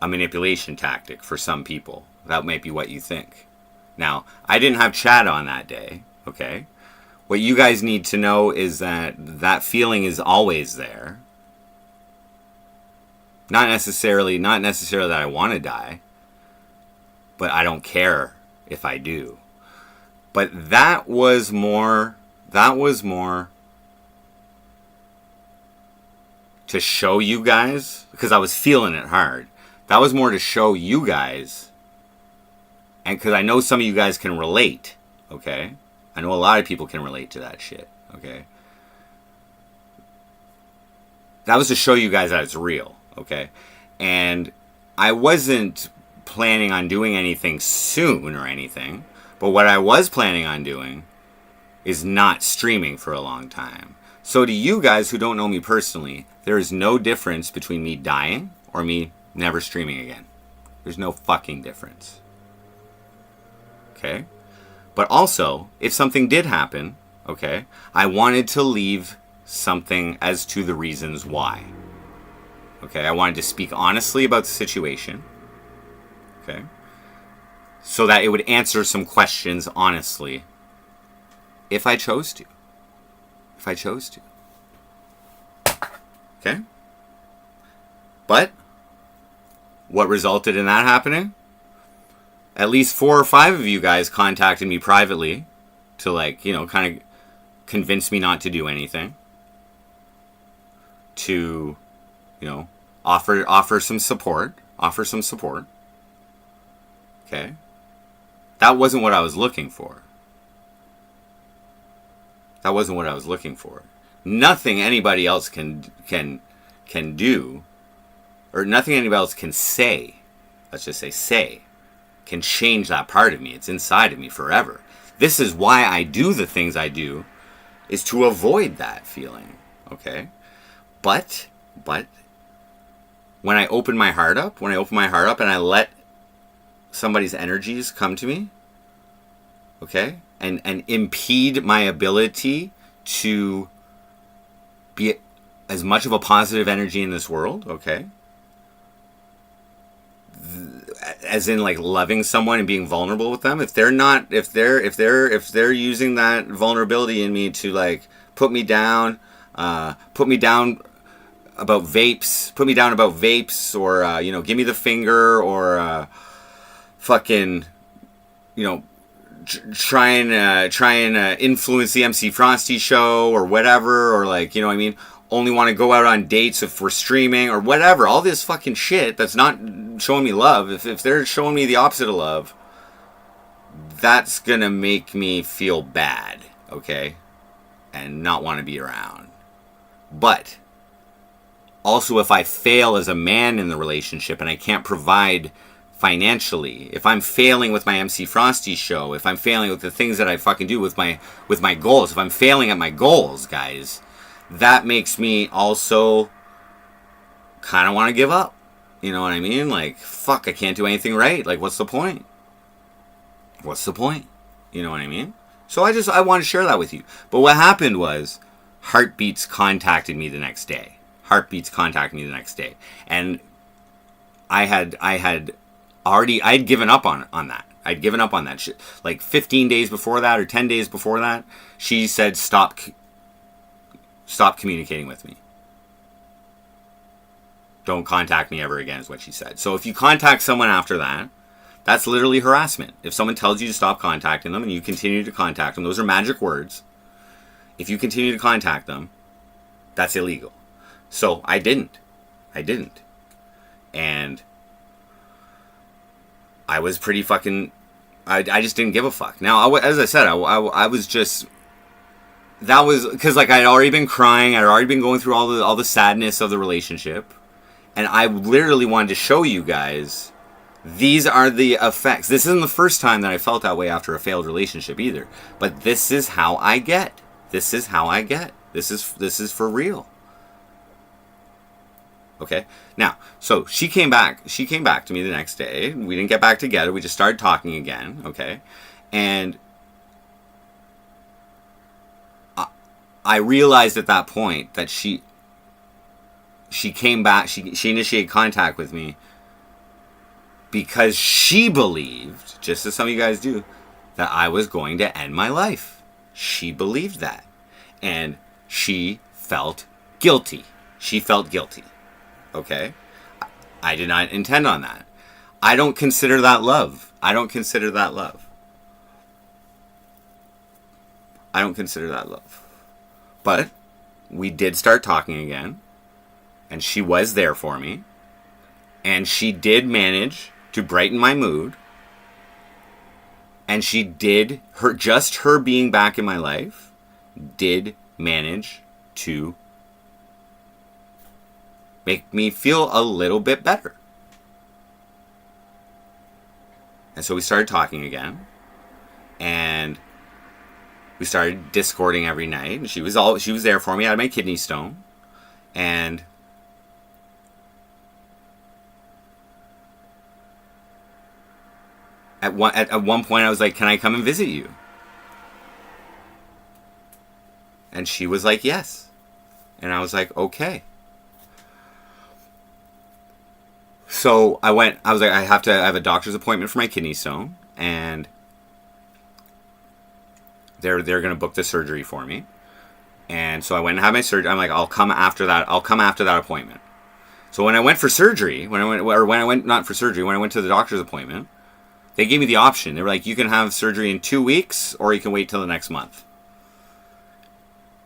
a manipulation tactic for some people. That might be what you think. Now, I didn't have chat on that day, okay? What you guys need to know is that that feeling is always there. Not necessarily that I want to die, but I don't care if I do. But that was more to show you guys, because I was feeling it hard. That was more to show you guys, and because I know some of you guys can relate, okay? I know a lot of people can relate to that shit, okay? That was to show you guys that it's real, okay? And I wasn't planning on doing anything soon or anything, but what I was planning on doing is not streaming for a long time. So to you guys who don't know me personally, there is no difference between me dying or me never streaming again. There's no fucking difference. Okay? But also, if something did happen, okay, I wanted to leave something as to the reasons why. Okay, I wanted to speak honestly about the situation. Okay? So that it would answer some questions honestly. If I chose to. Okay? But what resulted in that happening? At least 4 or 5 of you guys contacted me privately to, like, kind of convince me not to do anything. To, offer some support. Okay? That wasn't what I was looking for. Nothing anybody else can do, or nothing anybody else can say, let's just say, can change that part of me. It's inside of me forever. This is why I do the things I do, is to avoid that feeling, okay? But when I open my heart up, and I let somebody's energies come to me, okay, and impede my ability to be as much of a positive energy in this world, okay, as in like loving someone and being vulnerable with them, if they're using that vulnerability in me to like put me down about vapes, or give me the finger, or fucking try and influence the MC Frosty show or whatever, or like, only want to go out on dates if we're streaming or whatever, all this fucking shit that's not showing me love, if they're showing me the opposite of love, that's gonna make me feel bad, okay, and not want to be around. But also, if I fail as a man in the relationship and I can't provide financially, if I'm failing with my MC Frosty show, if I'm failing with the things that I fucking do with my goals, if I'm failing at my goals, guys, that makes me also kind of want to give up. You know what I mean? Like, fuck, I can't do anything right. Like, what's the point? You know what I mean? So I want to share that with you. But what happened was, Heartbeats contacted me the next day. And I'd given up on that. I'd given up on that shit. Like 15 days before that or 10 days before that, she said, stop communicating with me. Don't contact me ever again is what she said. So if you contact someone after that, that's literally harassment. If someone tells you to stop contacting them and you continue to contact them, those are magic words. If you continue to contact them, that's illegal. So I didn't. And I was pretty fucking... I just didn't give a fuck. Now, as I said, I was just... That was... Because, like, I'd already been crying. I'd already been going through all the sadness of the relationship. And I literally wanted to show you guys... These are the effects. This isn't the first time that I felt that way after a failed relationship either. But this is how I get. This is for real. Okay? Now, so she came back to me the next day. We didn't get back together. We just started talking again. Okay? And I realized at that point that she came back. She initiated contact with me because she believed, just as some of you guys do, that I was going to end my life. She believed that. And she felt guilty. Okay? I did not intend on that. I don't consider that love. But we did start talking again. And she was there for me. And she did manage to brighten my mood. And she did, her being back in my life did manage to make me feel a little bit better. And so we started talking again. And we started discording every night. And she was there for me. I had my kidney stone. And at one point I was like, can I come and visit you? And she was like, yes. And I was like, okay. So I was like, I have a doctor's appointment for my kidney stone, and they're going to book the surgery for me. And so I went and had my surgery. I'm like, I'll come after that appointment. So when I went to the doctor's appointment, they gave me the option. They were like, you can have surgery in 2 weeks, or you can wait till the next month.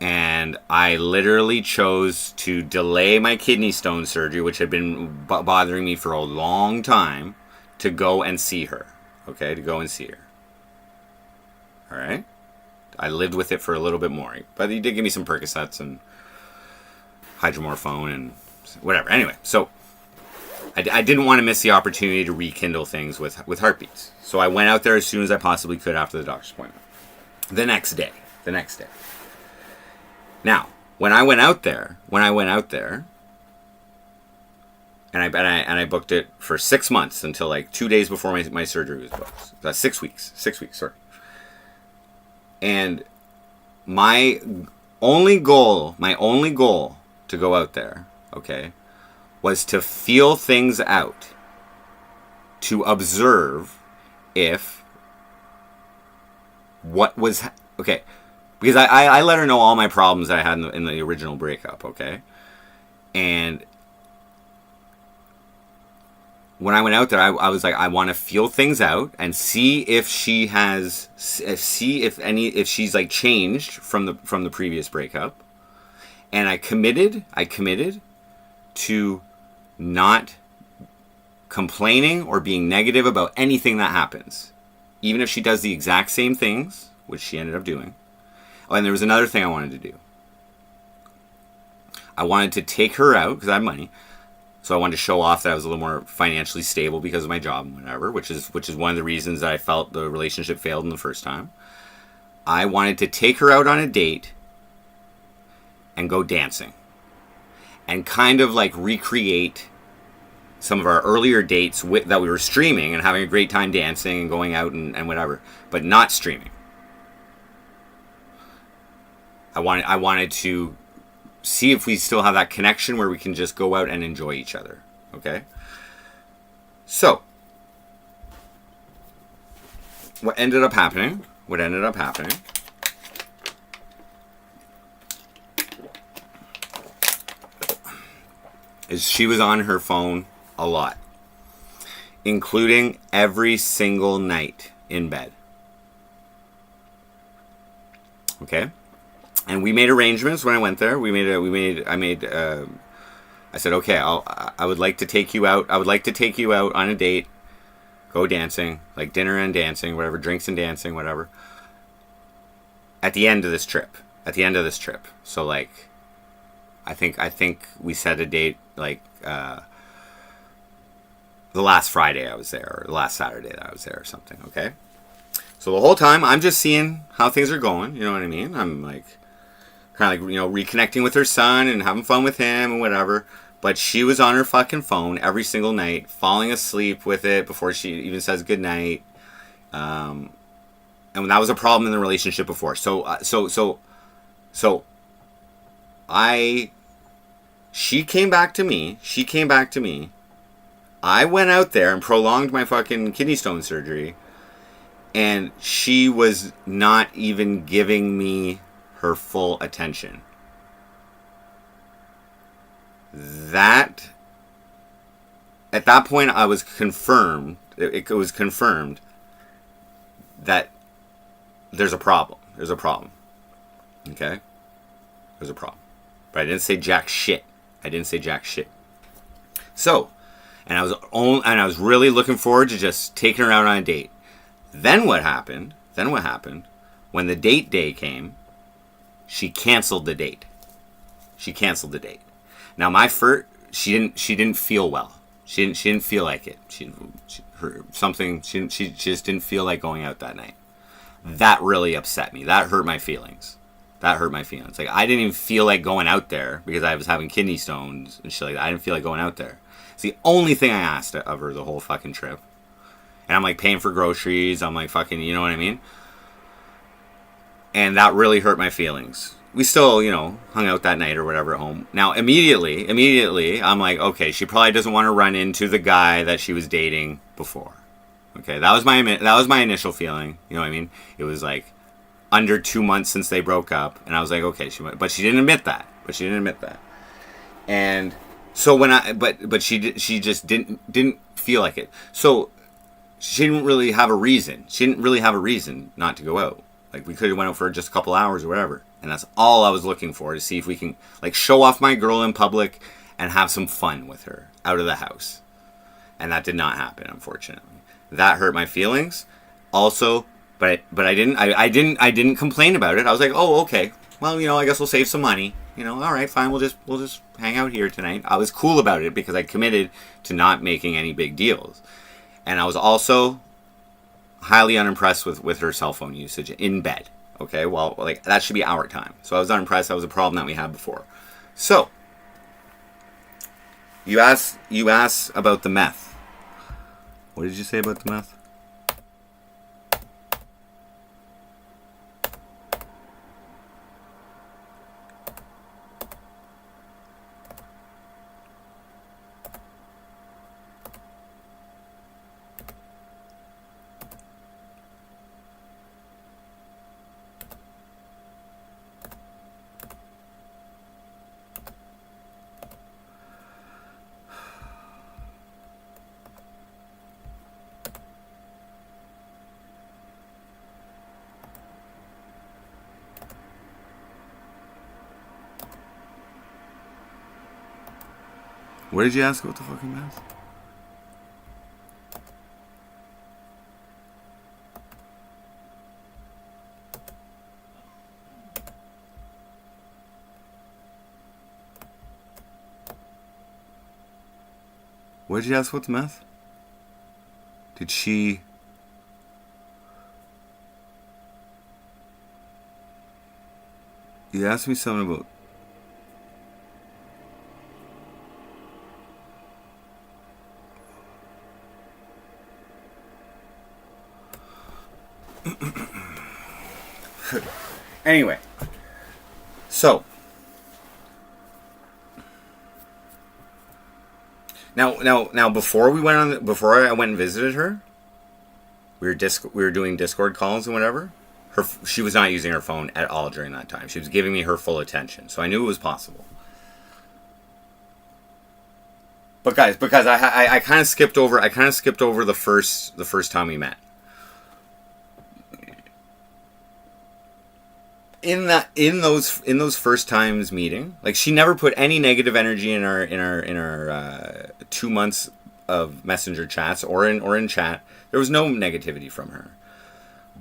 And I literally chose to delay my kidney stone surgery, which had been bothering me for a long time, to go and see her. Okay, to go and see her. All right? I lived with it for a little bit more. But he did give me some Percocets and hydromorphone and whatever. Anyway, so I didn't want to miss the opportunity to rekindle things with heartbeats. So I went out there as soon as I possibly could after the doctor's appointment. The next day. Now, when I went out there, and I booked it for 6 months until like 2 days before my surgery was booked. That's 6 weeks. 6 weeks, sorry. And my only goal to go out there, okay, was to feel things out, to observe if what was okay. Because I let her know all my problems that I had in the original breakup, okay? And when I went out there, I was like, I want to feel things out and see if she's like changed from the previous breakup. And I committed to not complaining or being negative about anything that happens. Even if she does the exact same things, which she ended up doing. Oh, and there was another thing I wanted to do. I wanted to take her out, because I have money. So I wanted to show off that I was a little more financially stable because of my job and whatever, which is one of the reasons that I felt the relationship failed in the first time. I wanted to take her out on a date and go dancing. And kind of like recreate some of our earlier dates that we were streaming and having a great time dancing and going out and whatever, but not streaming. I wanted to see if we still have that connection where we can just go out and enjoy each other. Okay? So, what ended up happening is she was on her phone a lot, including every single night in bed. Okay? And we made arrangements when I went there. I said, okay, I would like to take you out. I would like to take you out on a date, go dancing, like dinner and dancing, whatever, drinks and dancing, whatever. At the end of this trip. So like, I think we set a date like the last Friday I was there, or the last Saturday that I was there, or something. Okay. So the whole time I'm just seeing how things are going. You know what I mean? I'm like, kind of like, reconnecting with her son and having fun with him and whatever. But she was on her fucking phone every single night, falling asleep with it before she even says goodnight. And that was a problem in the relationship before. She came back to me. I went out there and prolonged my fucking kidney stone surgery. And she was not even giving me her full attention. That, at that point, I was confirmed. It was confirmed that there's a problem. Okay? There's a problem. But I didn't say jack shit. So, and I was really looking forward to just taking her out on a date. Then what happened? When the date day came, she canceled the date. Now she didn't feel well. She didn't feel like it. She just didn't feel like going out that night. That really upset me. That hurt my feelings. Like, I didn't even feel like going out there because I was having kidney stones and shit like that. I didn't feel like going out there. It's the only thing I asked of her the whole fucking trip. And I'm like paying for groceries. I'm like fucking, you know what I mean? And that really hurt my feelings. We still, hung out that night or whatever at home. Now, immediately, I'm like, okay, she probably doesn't want to run into the guy that she was dating before. Okay, that was my initial feeling. You know what I mean? It was like under 2 months since they broke up, and I was like, okay, but she didn't admit that. And so but she just didn't feel like it. So she didn't really have a reason. Not to go out. Like, we could have went out for just a couple hours or whatever. And that's all I was looking for, to see if we can, like, show off my girl in public and have some fun with her out of the house. And that did not happen, unfortunately. That hurt my feelings. Also, but I didn't complain about it. I was like, oh, okay. Well, I guess we'll save some money. All right, fine. We'll just hang out here tonight. I was cool about it because I committed to not making any big deals. And I was also highly unimpressed with her cell phone usage in bed. Okay, well, like, that should be our time. So I was unimpressed. That was a problem that we had before. So, you asked about the meth. What did you say about the meth? What did you ask about the fucking meth? What did you ask about the meth? Did she... You asked me something about... Anyway, so now before I went and visited her, we were doing Discord calls and whatever. She was not using her phone at all during that time. She was giving me her full attention, so I knew it was possible. But guys, because I kind of skipped over the first time we met. In those first times meeting, like, she never put any negative energy in our 2 months of messenger chats or in chat. There was no negativity from her.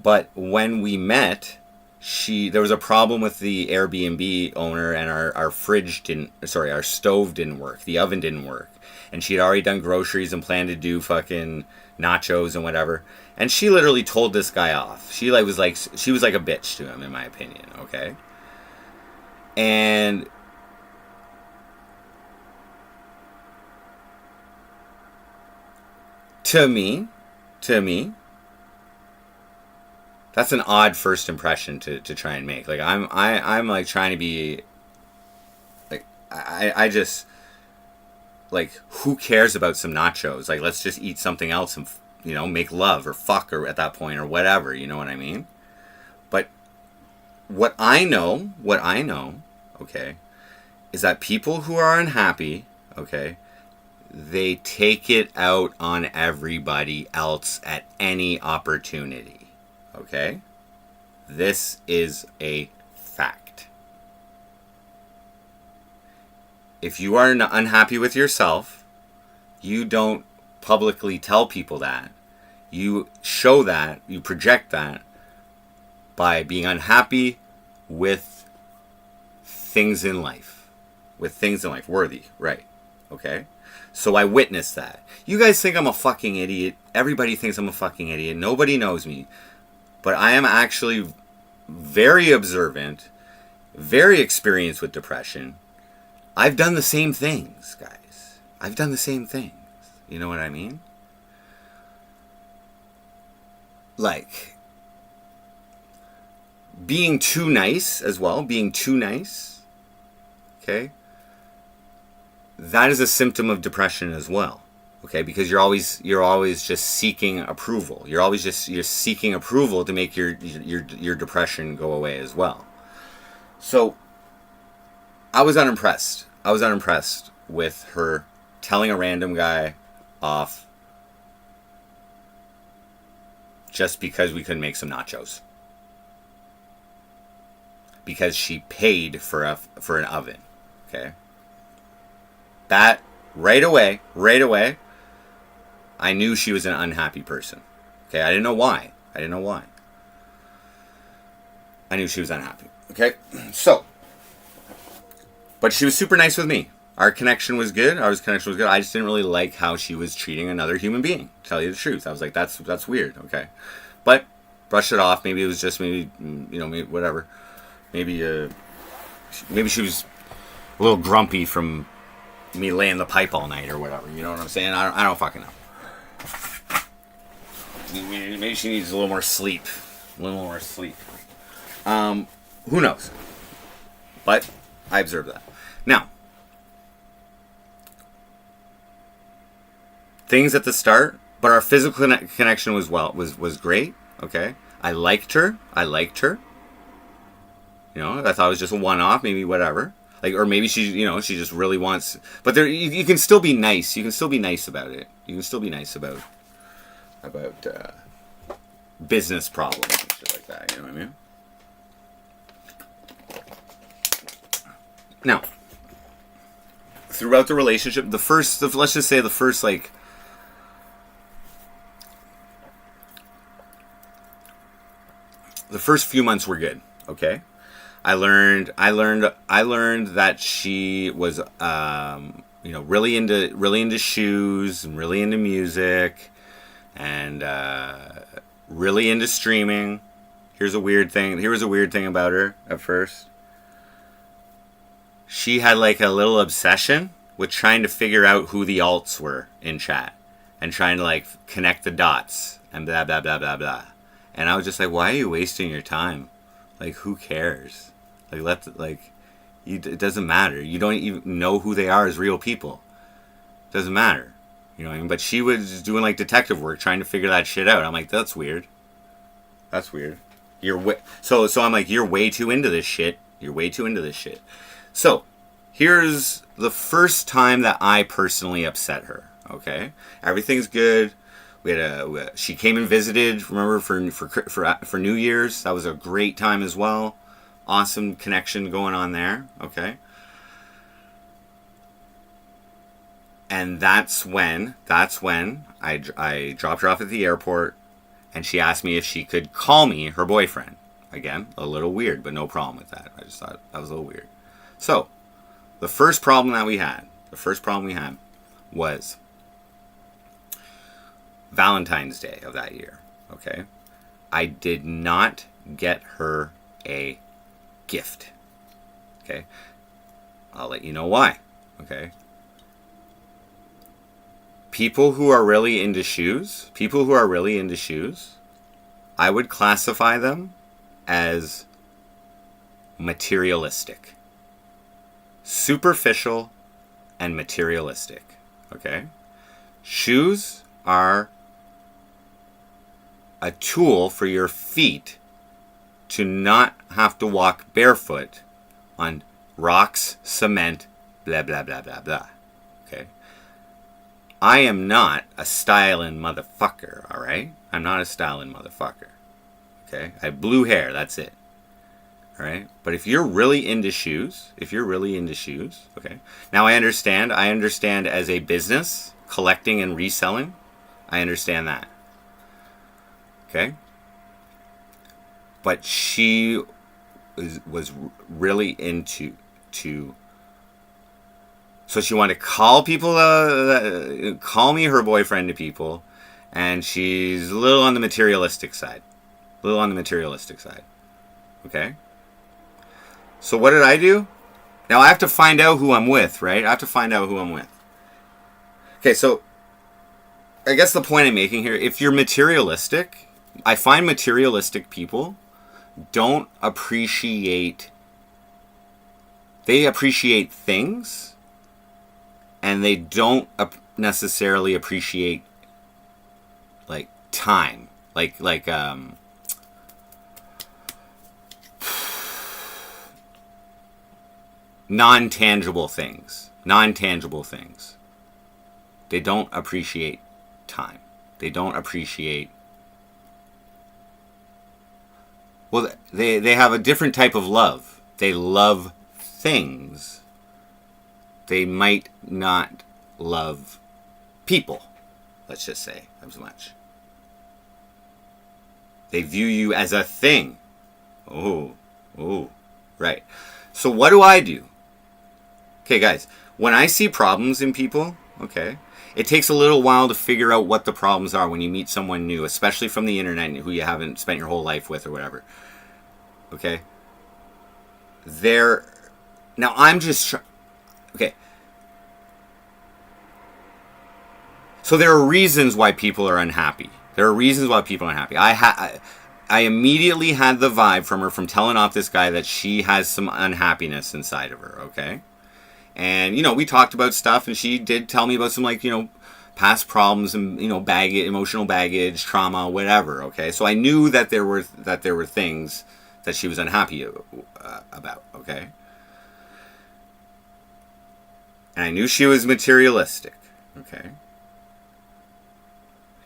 But when we met, there was a problem with the Airbnb owner, and our stove didn't work. The oven didn't work. And she had already done groceries and planned to do fucking nachos and whatever. And she literally told this guy off. She was like a bitch to him, in my opinion, okay? And to me, that's an odd first impression to try and make. Like, I'm like trying to be like, I just, like, who cares about some nachos? Like, let's just eat something else and, make love or fuck or at that point or whatever, you know what I mean? But what I know, okay, is that people who are unhappy, okay, they take it out on everybody else at any opportunity, okay? This is a fact. If you are unhappy with yourself, you don't publicly tell people that. You show that, you project that by being unhappy with things in life. Worthy, right? Okay? So I witnessed that. You guys think I'm a fucking idiot. Everybody thinks I'm a fucking idiot. Nobody knows me. But I am actually very observant, very experienced with depression. I've done the same things, guys. I've done the same things. You know what I mean? Like, being too nice as well. Being too nice. Okay? That is a symptom of depression as well. Okay? Because you're always just seeking approval. You're seeking approval to make your depression go away as well. So, I was unimpressed. With her telling a random guy off just because we couldn't make some nachos. Because she paid for an oven. Okay? That, right away, I knew she was an unhappy person. Okay? I didn't know why. I knew she was unhappy. Okay? So, but she was super nice with me. Our connection was good. I just didn't really like how she was treating another human being. To tell you the truth, I was like, that's weird. Okay, but brush it off. Maybe it was just maybe whatever. Maybe she was a little grumpy from me laying the pipe all night or whatever. You know what I'm saying? I don't fucking know. Maybe she needs a little more sleep. Who knows? But I observed that. Now, things at the start, but our physical connection was great. Okay, I liked her. I thought it was just a one-off, maybe whatever. Like, or maybe she just really wants. But there, you can still be nice. You can still be nice about it. You can still be nice about business problems and shit like that. You know what I mean? Now, throughout the relationship, let's just say the first, like, the first few months were good. Okay, I learned that she was really into shoes and really into music and really into streaming. Here was a weird thing about her at first. She had like a little obsession with trying to figure out who the alts were in chat and trying to like connect the dots and blah blah blah blah blah. And I was just like, why are you wasting your time? Like, who cares? Like, it doesn't matter. You don't even know who they are as real people. It doesn't matter. You know what I mean? But she was doing like detective work, trying to figure that shit out. I'm like, that's weird. That's weird. So I'm like, you're way too into this shit. You're way too into this shit. So here's the first time that I personally upset her. Okay, everything's good. She came and visited. Remember for New Year's, that was a great time as well. Awesome connection going on there. Okay. And that's when I dropped her off at the airport, and she asked me if she could call me her boyfriend. Again, a little weird, but no problem with that. I just thought that was a little weird. So, the first problem we had was Valentine's Day of that year. Okay, I did not get her a gift. Okay, I'll let you know why. Okay. People who are really into shoes, I would classify them as materialistic. Superficial and materialistic. Okay? Shoes are a tool for your feet to not have to walk barefoot on rocks, cement, blah, blah, blah, blah, blah. Okay? I am not a styling motherfucker, alright? I'm not a styling motherfucker. Okay? I have blue hair, that's it. Alright? But if you're really into shoes, okay? Now I understand as a business, collecting and reselling, I understand that. Okay? But she was really into so she wanted to call people, call me her boyfriend to people, and she's a little on the materialistic side. Okay? So what did I do? Now I have to find out who I'm with, right? Okay, so I guess the point I'm making here, if you're materialistic, I find materialistic people don't appreciate, they appreciate things, and they don't necessarily appreciate like time, like non-tangible things. They don't appreciate time. They don't appreciate. Well, they have a different type of love. They love things. They might not love people, let's just say, as much. They view you as a thing. Oh, right. So what do I do? Okay, guys, when I see problems in people, okay, it takes a little while to figure out what the problems are when you meet someone new, especially from the internet who you haven't spent your whole life with or whatever. Okay? Now I'm just... Okay. So there are reasons why people are unhappy. I immediately had the vibe from her, from telling off this guy, that she has some unhappiness inside of her, okay? And, we talked about stuff, and she did tell me about some, past problems and, emotional baggage, trauma, whatever, okay? So I knew that there were things that she was unhappy about, okay? And I knew she was materialistic, okay?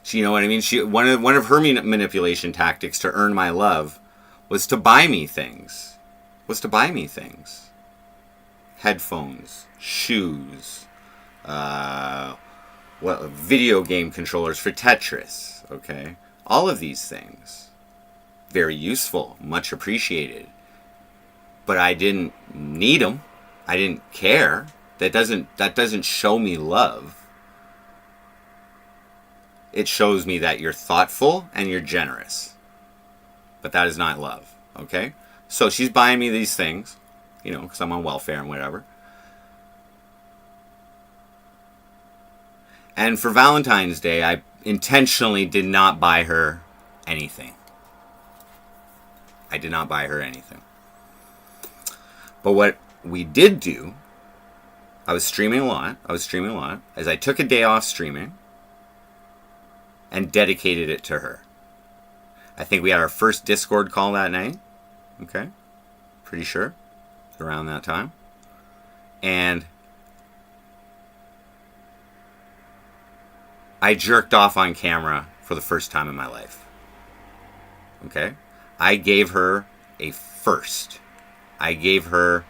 You know what I mean? One of her manipulation tactics to earn my love was to buy me things. Headphones, shoes, video game controllers for Tetris, okay? All of these things. Very useful, much appreciated. But I didn't need them. I didn't care. That doesn't show me love. It shows me that you're thoughtful and you're generous. But that is not love, okay? So she's buying me these things, because I'm on welfare and whatever. And for Valentine's Day, I intentionally did not buy her anything. But what we did do, I was streaming a lot, as I took a day off streaming, and dedicated it to her. I think we had our first Discord call that night. Okay. Pretty sure. Around that time. And I jerked off on camera for the first time in my life. Okay? I gave her a first. I gave her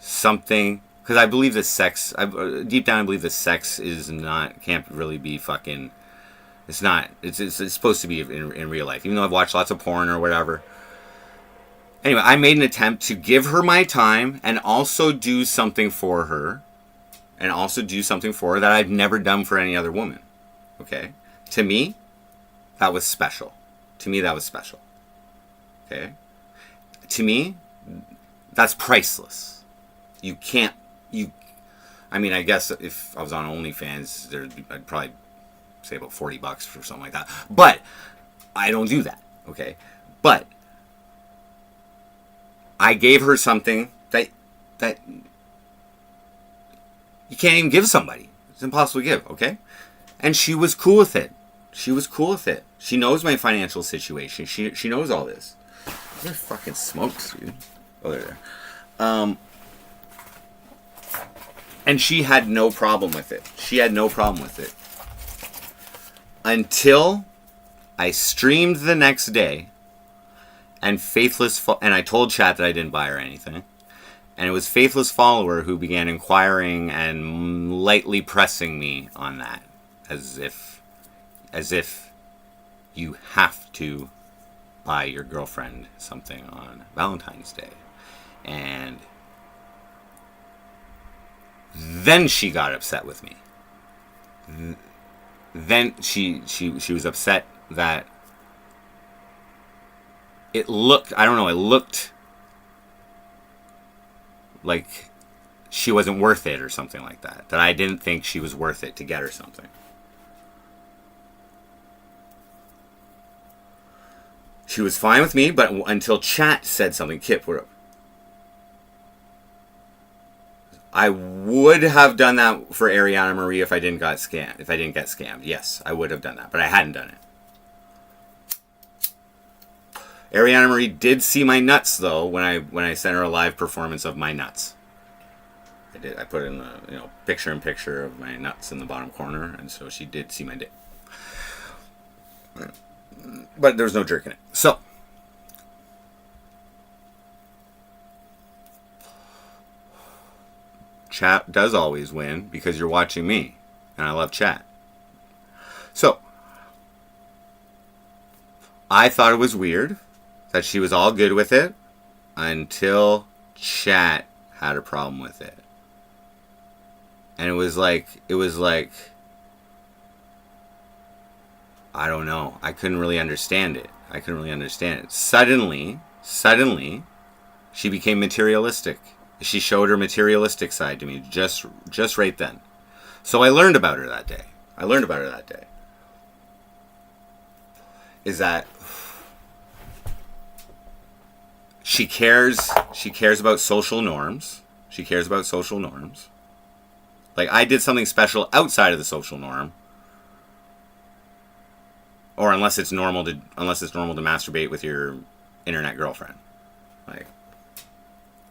something, because I believe that sex, deep down I believe that sex can't really be fucking, it's supposed to be in real life, even though I've watched lots of porn or whatever. Anyway, I made an attempt to give her my time and also do something for her. That I've never done for any other woman. Okay? To me, that was special. Okay? To me, that's priceless. I mean, I guess if I was on OnlyFans, I'd probably say about $40 for something like that. But I don't do that. Okay? But I gave her something that you can't even give somebody. It's impossible to give, okay? And she was cool with it. She knows my financial situation. She knows all this. They're fucking smokes, dude. Oh, they're there. And she had no problem with it. Until I streamed the next day, and I told chat that I didn't buy her anything. And it was Faithless Follower who began inquiring and lightly pressing me on that. As if you have to buy your girlfriend something on Valentine's Day. And then she got upset with me. Then she was upset that it looked like she wasn't worth it or something like that. That I didn't think she was worth it to get her something. She was fine with me, but until chat said something. Kip, what up? I would have done that for Ariana Marie if I didn't get scammed. Yes, I would have done that, but I hadn't done it. Ariana Marie did see my nuts though when I sent her a live performance of my nuts. I put in the picture of my nuts in the bottom corner, and so she did see my dick. But there was no jerk in it. So chat does always win because you're watching me, and I love chat. So I thought it was weird that she was all good with it until chat had a problem with it. And it was like I don't know. I couldn't really understand it. Suddenly, she became materialistic. She showed her materialistic side to me just right then. So I learned about her that day. Is that she cares about social norms. Like, I did something special outside of the social norm. Or unless it's normal to masturbate with your internet girlfriend. Like,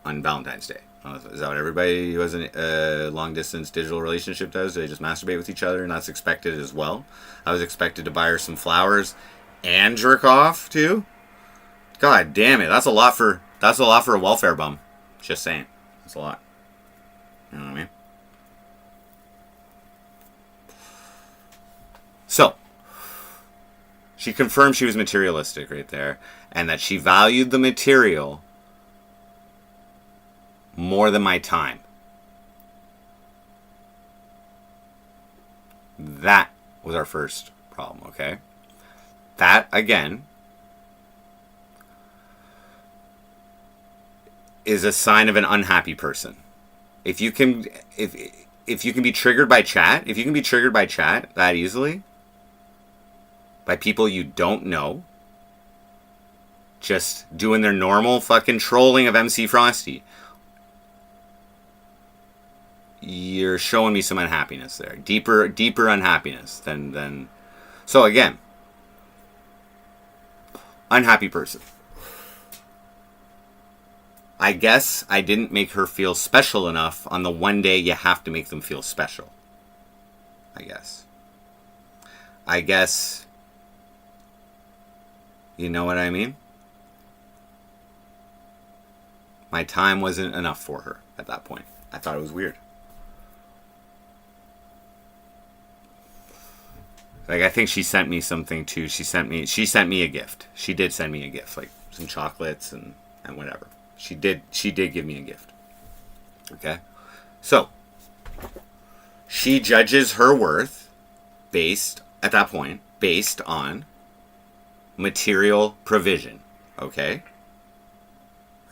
on Valentine's Day. Is that what everybody who has a long-distance digital relationship does? Do they just masturbate with each other, and that's expected as well? I was expected to buy her some flowers and jerk off, too? God damn it, that's a lot for a welfare bum. Just saying. That's a lot. You know what I mean? So, she confirmed she was materialistic right there, and that she valued the material more than my time. That was our first problem, okay? That, again, is a sign of an unhappy person. If you can be triggered by chat, that easily, by people you don't know, just doing their normal fucking trolling of MC Frosty, you're showing me some unhappiness there. Deeper unhappiness than. So again, unhappy person. I guess I didn't make her feel special enough on the one day you have to make them feel special. I guess. You know what I mean? My time wasn't enough for her at that point. I thought it was weird. Like, I think she sent me something too. She sent me a gift. She did send me a gift, like some chocolates and whatever. She did give me a gift. Okay? So, she judges her worth based on material provision. Okay?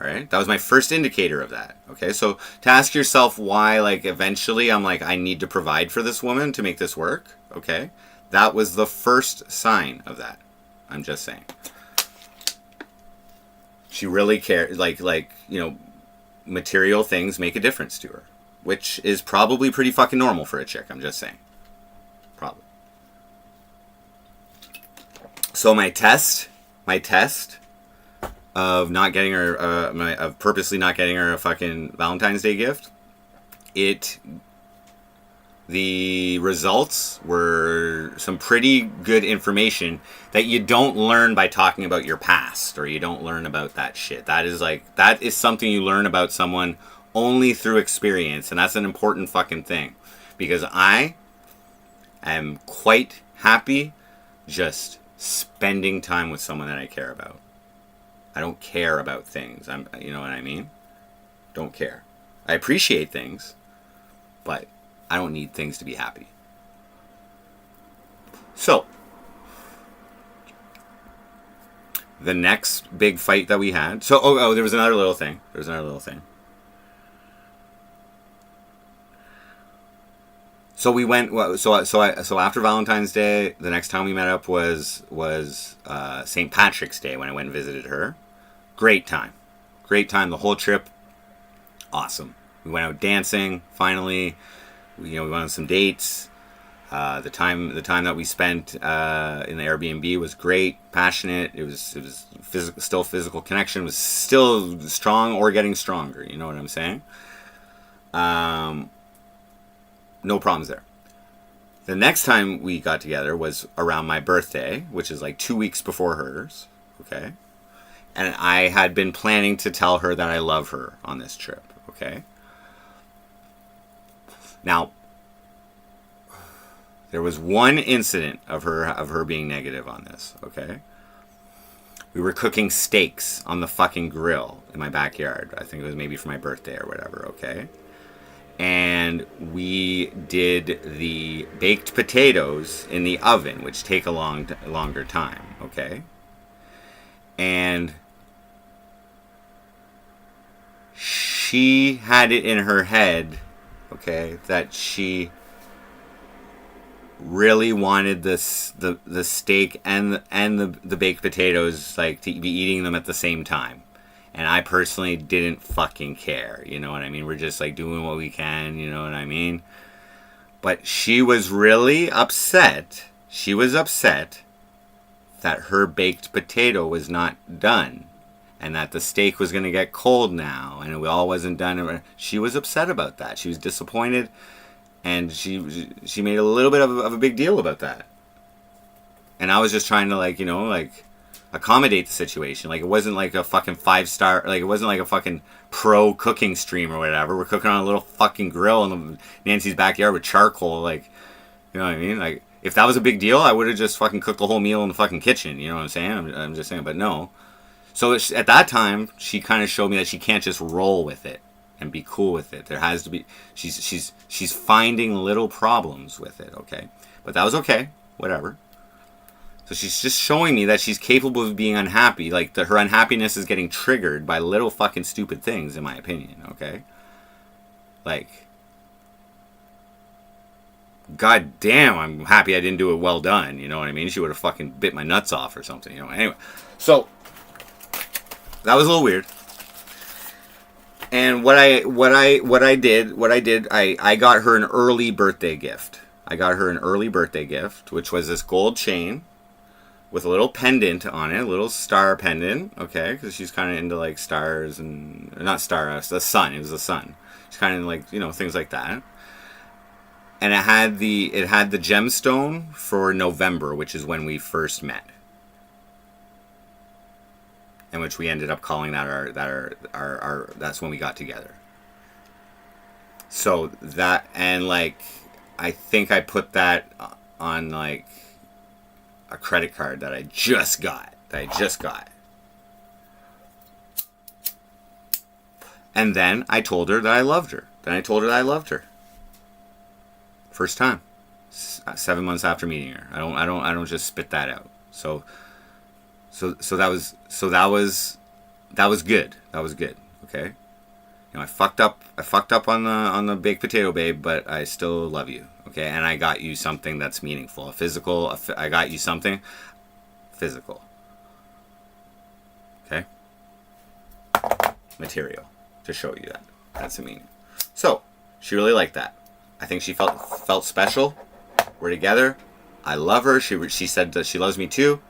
Alright? That was my first indicator of that. Okay? So, to ask yourself why, like, eventually I'm like, I need to provide for this woman to make this work. Okay? That was the first sign of that. I'm just saying. She really cares, like, you know, material things make a difference to her. Which is probably pretty fucking normal for a chick, I'm just saying. Probably. So my test of not getting her, of purposely not getting her a fucking Valentine's Day gift, the results were some pretty good information that you don't learn by talking about your past, or you don't learn about that shit. That is something you learn about someone only through experience, and that's an important fucking thing. Because I am quite happy just spending time with someone that I care about. I don't care about things. You know what I mean? Don't care. I appreciate things, but I don't need things to be happy. So, the next big fight that we had. So, there was another little thing. So we went. So after Valentine's Day, the next time we met up was St. Patrick's Day when I went and visited her. Great time. The whole trip, awesome. We went out dancing. Finally. We went on some dates. The time that we spent in the Airbnb was great, passionate. It was still physical connection. It was still strong or getting stronger. You know what I'm saying? No problems there. The next time we got together was around my birthday, which is like 2 weeks before hers. Okay, and I had been planning to tell her that I love her on this trip. Okay. Now, there was one incident of her being negative on this, okay? We were cooking steaks on the fucking grill in my backyard. I think it was maybe for my birthday or whatever, okay? And we did the baked potatoes in the oven, which take a longer time, okay? And she had it in her head, okay, that she really wanted the steak and the baked potatoes, like, to be eating them at the same time. And I personally didn't fucking care, you know what I mean? We're just, like, doing what we can, you know what I mean? But she was really upset. She was upset that her baked potato was not done. And that the steak was going to get cold now. And it all wasn't done. She was upset about that. She was disappointed. And she made a little bit of a big deal about that. And I was just trying to, like, you know, like, accommodate the situation. Like, it wasn't like a fucking 5-star, like, it wasn't like a fucking pro cooking stream or whatever. We're cooking on a little fucking grill in Nancy's backyard with charcoal. Like, you know what I mean? Like, if that was a big deal, I would have just fucking cooked the whole meal in the fucking kitchen. You know what I'm saying? I'm just saying, but no. So at that time, she kind of showed me that she can't just roll with it and be cool with it. There has to be, she's finding little problems with it, okay? But that was okay, whatever. So she's just showing me that she's capable of being unhappy. Like, her unhappiness is getting triggered by little fucking stupid things, in my opinion, okay? Like, god damn, I'm happy I didn't do it well done, you know what I mean? She would have fucking bit my nuts off or something, you know? Anyway, so that was a little weird. And I got her an early birthday gift. Which was this gold chain with a little pendant on it, a little star pendant, okay, because she's kind of into like stars and not stars, the sun. It was the sun. She's kind of like, you know, things like that. And it had the gemstone for November, which is when we first met, and which we ended up calling that our that's when we got together. So that, and like, I think I put that on like a credit card that I just got. And then I told her that I loved her. First time. 7 months after meeting her. I don't just spit that out. So that was good. Okay? You know, I fucked up on the baked potato babe, but I still love you. Okay? And I got you something that's meaningful. I got you something physical. Okay? Material. To show you that. That's the meaning. So, she really liked that. I think she felt special. We're together. I love her. She said that she loves me too.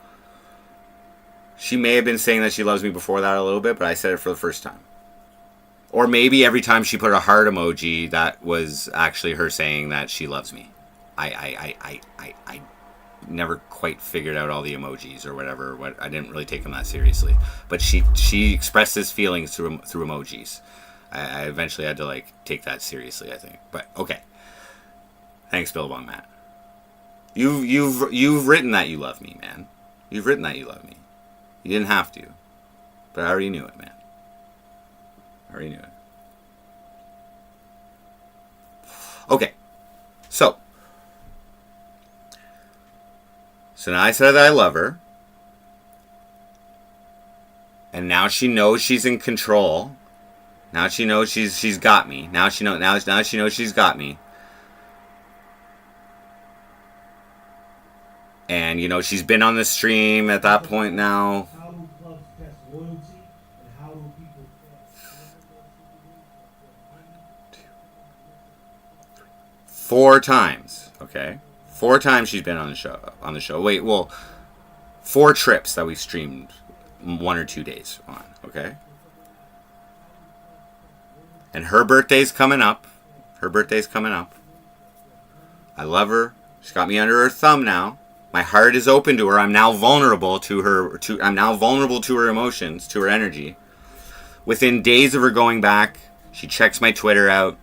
She may have been saying that she loves me before that a little bit, but I said it for the first time. Or maybe every time she put a heart emoji, that was actually her saying that she loves me. I never quite figured out all the emojis or whatever. I didn't really take them that seriously. But she expresses feelings through emojis. I eventually had to like take that seriously, I think. But okay. Thanks, Billabong Matt. You've written that you love me, man. You've written that you love me. You didn't have to, but I already knew it, man. Okay, so now I said that I love her, and now she knows she's in control. Now she knows she's got me. Now she knows she's got me. And, you know, she's been on the stream at that point now. How do clubs test loyalty, and how do people test 4 times, okay? 4 times she's been on the show. Wait, well, 4 trips that we've streamed 1 or 2 days on, okay? And her birthday's coming up. I love her. She's got me under her thumb now. My heart is open to her. I'm now vulnerable to her. I'm now vulnerable to her emotions, to her energy. Within days of her going back, she checks my Twitter out,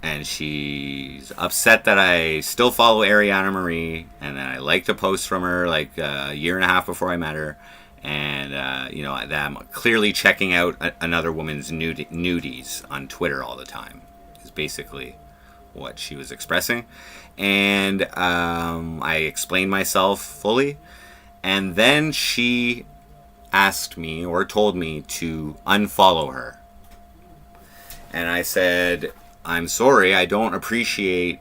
and she's upset that I still follow Ariana Marie, and that I like to post from her like a year and a half before I met her, and you know, that I'm clearly checking out another woman's nudies on Twitter all the time. Is basically what she was expressing. And I explained myself fully, and then she asked me or told me to unfollow her. And I said, I'm sorry, I don't appreciate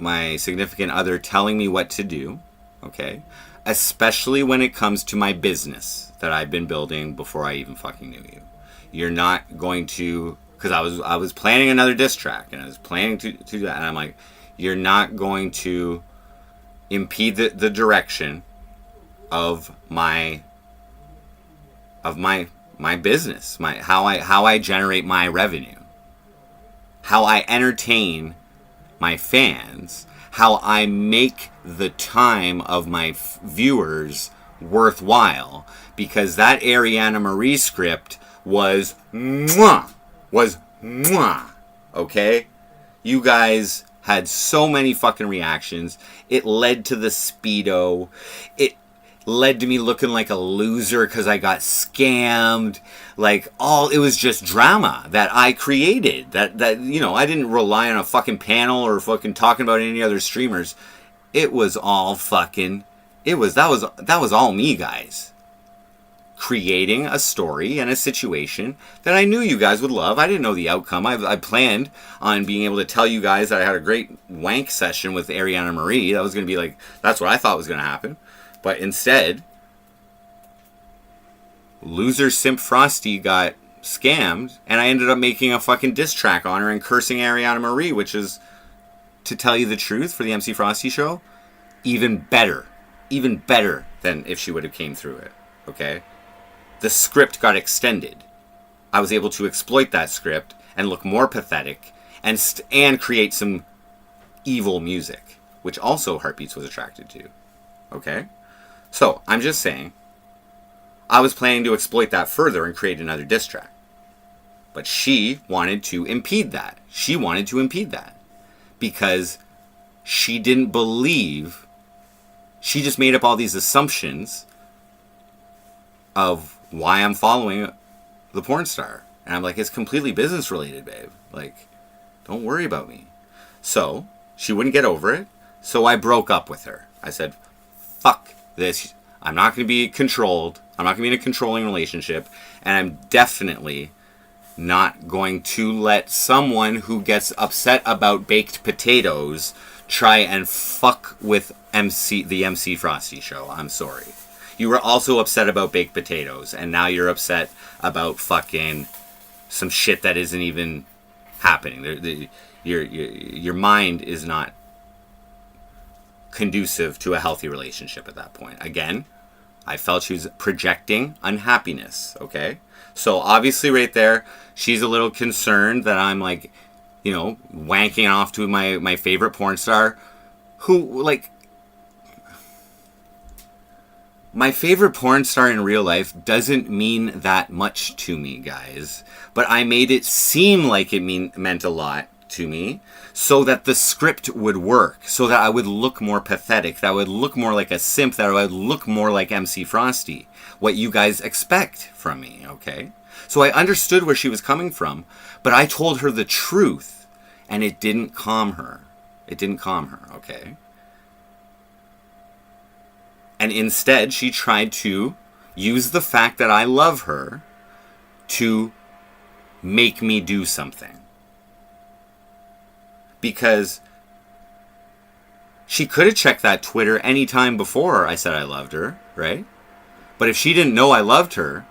my significant other telling me what to do, okay? Especially when it comes to my business that I've been building before I even fucking knew you. You're not going to, because I was planning another diss track, and I was planning to do that, and I'm like, you're not going to impede the direction of my business, how I generate my revenue, how I entertain my fans, how I make the time of my viewers worthwhile, because that Ariana Marie script was mwah, okay? You guys had so many fucking reactions. It led to the Speedo. It led to me looking like a loser because I got scammed. Like, it was just drama that I created. That you know, I didn't rely on a fucking panel or fucking talking about any other streamers. It was all fucking, that was all me, guys. Creating a story and a situation that I knew you guys would love. I didn't know the outcome. I planned on being able to tell you guys that I had a great wank session with Ariana Marie. That was going to be like, that's what I thought was going to happen. But instead, loser simp Frosty got scammed, and I ended up making a fucking diss track on her and cursing Ariana Marie, which is, to tell you the truth, for the MC Frosty show, even better than if she would have came through it. Okay, the script got extended. I was able to exploit that script and look more pathetic and create some evil music, which also Heartbeats was attracted to. Okay, so I'm just saying, I was planning to exploit that further and create another diss track. But she wanted to impede that. Because she didn't believe, she just made up all these assumptions of why I'm following the porn star. And I'm like, it's completely business related, babe. Like, don't worry about me. So, she wouldn't get over it. So I broke up with her. I said, fuck this. I'm not going to be controlled. I'm not going to be in a controlling relationship. And I'm definitely not going to let someone who gets upset about baked potatoes try and fuck with the MC Frosty show. I'm sorry. You were also upset about baked potatoes, and now you're upset about fucking some shit that isn't even happening. Your mind is not conducive to a healthy relationship at that point. Again, I felt she was projecting unhappiness, okay? So obviously right there, she's a little concerned that I'm like, you know, wanking off to my favorite porn star who, like, my favorite porn star in real life doesn't mean that much to me, guys. But I made it seem like it meant a lot to me so that the script would work, so that I would look more pathetic, that I would look more like a simp, that I would look more like MC Frosty, what you guys expect from me, okay? So I understood where she was coming from, but I told her the truth, and it didn't calm her. Okay? And instead, she tried to use the fact that I love her to make me do something. Because she could have checked that Twitter any time before I said I loved her, right? But if she didn't know I loved her,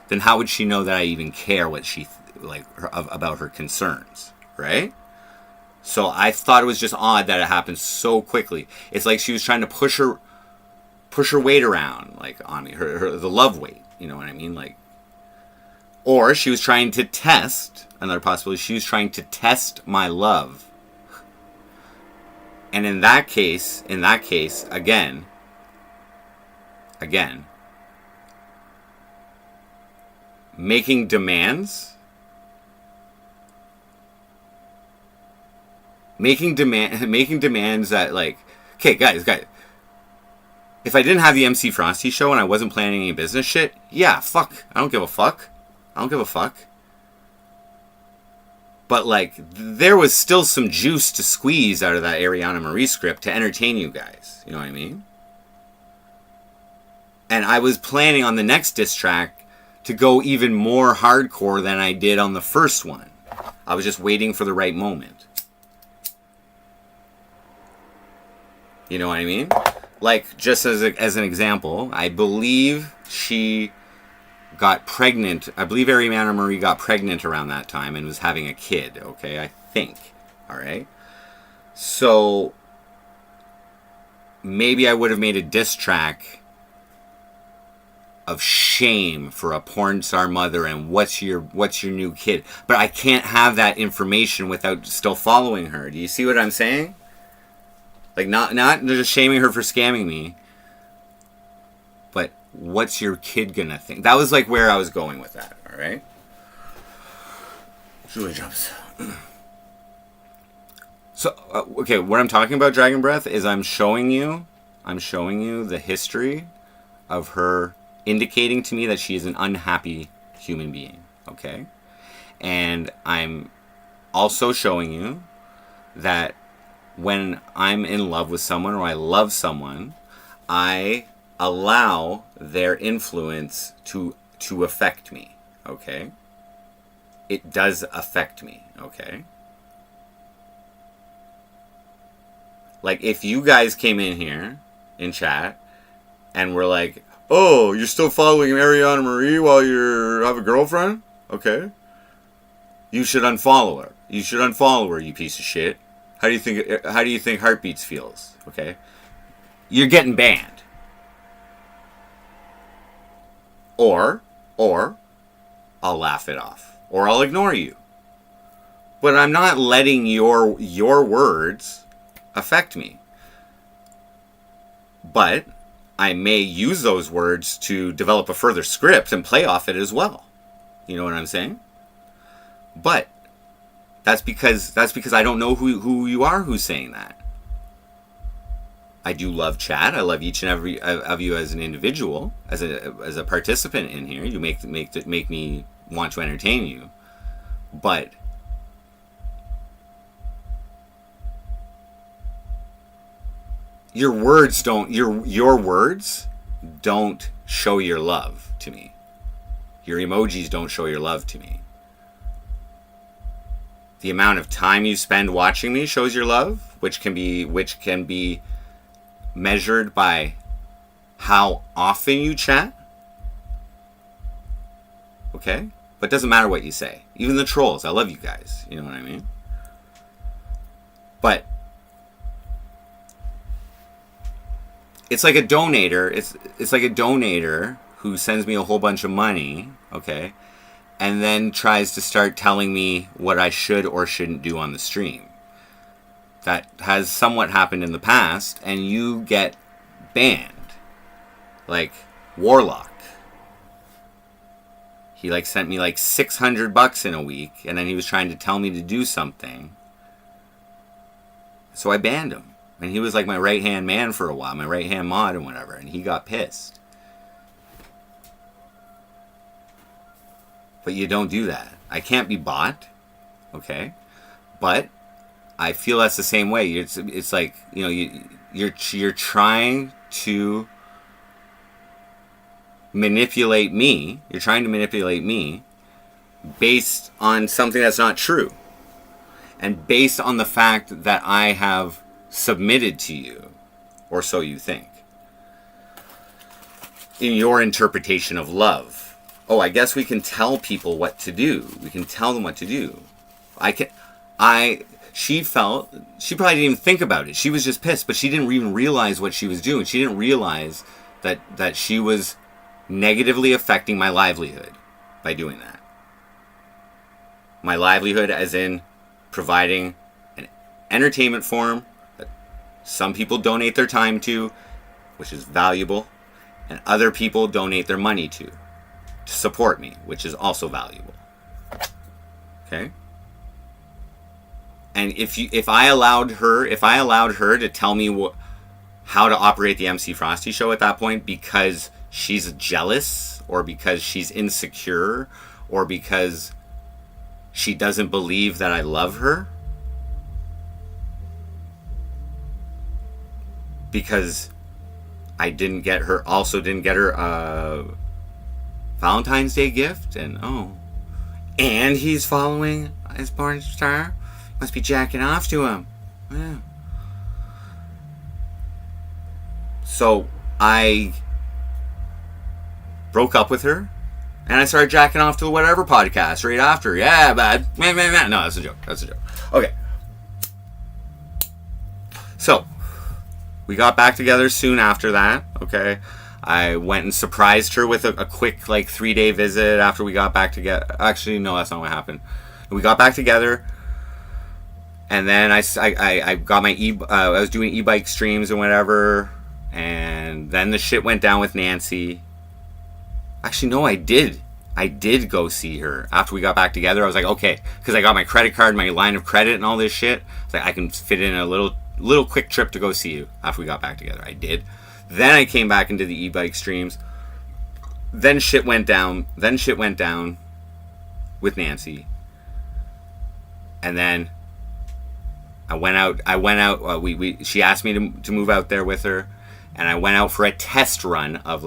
then how would she know that I even care what she about her concerns, right? So I thought it was just odd that it happened so quickly. It's like she was trying to push her weight around, like, on me, the love weight, you know what I mean? Like, or she was trying to test, another possibility, she was trying to test my love. And in that case, again, making demands that, like, okay, guys, if I didn't have the MC Frosty show and I wasn't planning any business shit, yeah, fuck, I don't give a fuck. But, like, there was still some juice to squeeze out of that Ariana Marie script to entertain you guys. You know what I mean? And I was planning on the next diss track to go even more hardcore than I did on the first one. I was just waiting for the right moment. You know what I mean? Like, just as an example, I believe she got pregnant. I believe Ariana Marie got pregnant around that time and was having a kid, okay? I think. All right? So, maybe I would have made a diss track of shame for a porn star mother and what's your new kid. But I can't have that information without still following her. Do you see what I'm saying? Like, not just shaming her for scamming me, but what's your kid gonna think? That was, like, where I was going with that, alright? Julie jumps. So, okay, what I'm talking about, Dragon Breath, is I'm showing you the history of her indicating to me that she is an unhappy human being, okay? And I'm also showing you that when I'm in love with someone or I love someone, I allow their influence to affect me, okay? It does affect me, okay? Like, if you guys came in here in chat and were like, Oh, you're still following Mariana Marie while you have a girlfriend? Okay. You should unfollow her. You should unfollow her, you piece of shit. How do you think Heartbeats feels? Okay. You're getting banned. Or I'll laugh it off. Or I'll ignore you. But I'm not letting your words affect me. But I may use those words to develop a further script and play off it as well. You know what I'm saying? But that's because I don't know who you are who's saying that. I do love chat. I love each and every of you as an individual, as a participant in here. You make me want to entertain you. But your words don't show your love to me. Your emojis don't show your love to me. The amount of time you spend watching me shows your love, which can be measured by how often you chat. Okay? But it doesn't matter what you say. Even the trolls, I love you guys. You know what I mean? But it's like a donator. It's like a donator who sends me a whole bunch of money, okay, and then tries to start telling me what I should or shouldn't do on the stream. That has somewhat happened in the past, and you get banned. Like Warlock. He sent me $600 in a week, and then he was trying to tell me to do something. So I banned him. And he was like my right-hand man for a while, my right-hand mod and whatever, and he got pissed. But you don't do that. I can't be bought, okay? But I feel that's the same way. It's like, you know, you're trying to manipulate me. You're trying to manipulate me based on something that's not true. And based on the fact that I have submitted to you, or so you think, in your interpretation of love. Oh, I guess we can tell people what to do. We can tell them what to do. She probably didn't even think about it. She was just pissed, but she didn't even realize what she was doing. She didn't realize that she was negatively affecting my livelihood by doing that. My livelihood as in providing an entertainment form that some people donate their time to, which is valuable, and other people donate their money to support me, which is also valuable. Okay? And if I allowed her to tell me how to operate the MC Frosty show at that point because she's jealous or because she's insecure or because she doesn't believe that I love her, because I didn't get her Valentine's Day gift, and he's following his porn star, must be jacking off to him. Yeah. So I broke up with her, and I started jacking off to whatever podcast right after. Yeah, bad. Man. No, that's a joke. Okay. So we got back together soon after that. Okay. I went and surprised her with a quick 3-day visit after we got back together. Actually, no, that's not what happened. We got back together, and then I got my I was doing e-bike streams and whatever, and then the shit went down with Nancy. Actually, no, I did go see her after we got back together. I was like, okay, because I got my credit card, my line of credit, and all this shit. It's like I can fit in a little quick trip to go see you after we got back together. I did. Then I came back into the e-bike streams. Then shit went down with Nancy. And then I went out. She asked me to move out there with her, and I went out for a test run of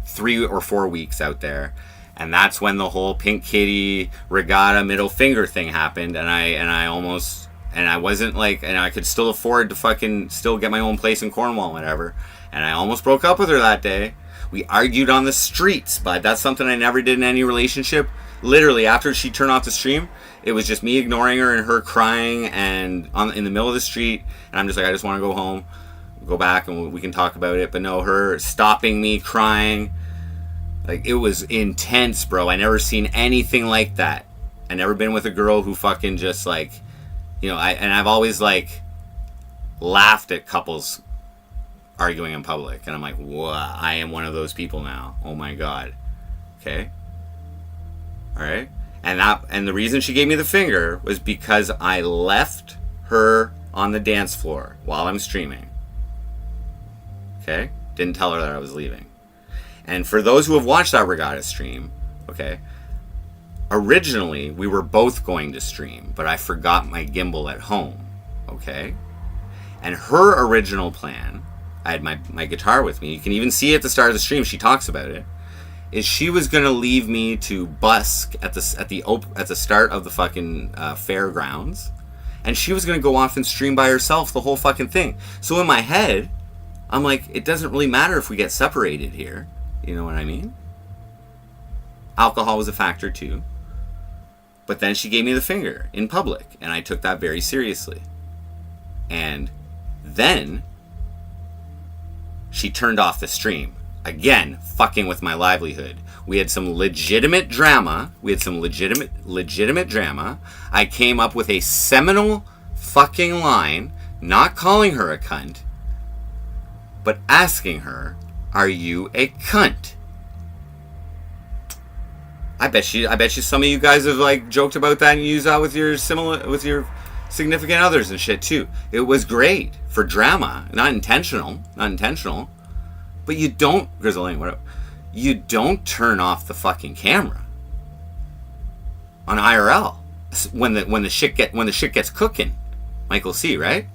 3 or 4 weeks out there. And that's when the whole pink kitty regatta middle finger thing happened, and I almost, and I wasn't and I could still afford to fucking still get my own place in Cornwall and whatever. And I almost broke up with her that day. We argued on the streets, but that's something I never did in any relationship. Literally, after she turned off the stream, it was just me ignoring her and her crying and in the middle of the street. And I'm just like, I just want to go home, go back, and we can talk about it. But no, her stopping me, crying. Like, it was intense, bro. I never seen anything like that. I never been with a girl who fucking just, like, you know, I've always, like, laughed at couples arguing in public. And I'm like, whoa, I am one of those people now. Oh my God. Okay? Alright? And the reason she gave me the finger was because I left her on the dance floor while I'm streaming. Okay? Didn't tell her that I was leaving. And for those who have watched that Regatta stream, okay, originally we were both going to stream, but I forgot my gimbal at home, okay? And her original plan, I had my guitar with me, you can even see at the start of the stream, she talks about it, is she was going to leave me to busk at the start of the fucking fairgrounds, and she was going to go off and stream by herself the whole fucking thing. So in my head, I'm like, it doesn't really matter if we get separated here. You know what I mean? Alcohol was a factor too. But then she gave me the finger in public, and I took that very seriously. And then she turned off the stream. Again, fucking with my livelihood. We had some legitimate drama. Legitimate drama. I came up with a seminal fucking line, not calling her a cunt, but asking her, are you a cunt? I bet you some of you guys have, like, joked about that and used that with your significant others and shit too. It was great for drama, not intentional. But you don't, Grizzling, whatever. You don't turn off the fucking camera on IRL when the shit gets cooking. Michael C, right?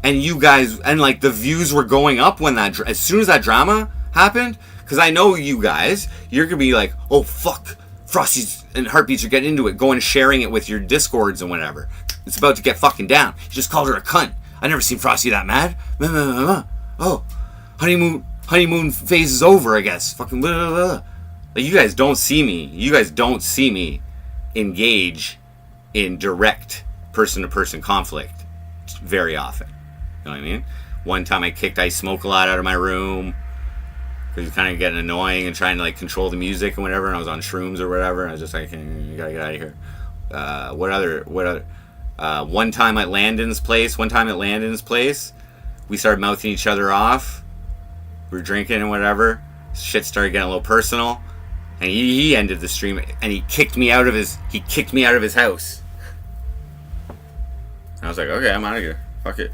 And you guys, and like the views were going up when as soon as that drama happened, because I know you guys, you're gonna be like, oh fuck, Frosty's and Heartbeats are getting into it, going and sharing it with your Discords and whatever. It's about to get fucking down. You just called her a cunt. I never seen Frosty that mad. Oh, honeymoon phase is over, I guess. Fucking blah, blah, blah. Like, you guys don't see me engage in direct person-to-person conflict very often. You know what I mean? One time I kicked Ice Smoke a lot out of my room because he's kind of getting annoying and trying to, like, control the music and whatever, and I was on shrooms or whatever, and I was just like, you gotta get out of here. What other? One time at Landon's place, we started mouthing each other off. We were drinking and whatever. Shit started getting a little personal, and he ended the stream and he kicked me out of his house. And I was like, okay, I'm out of here. Fuck it.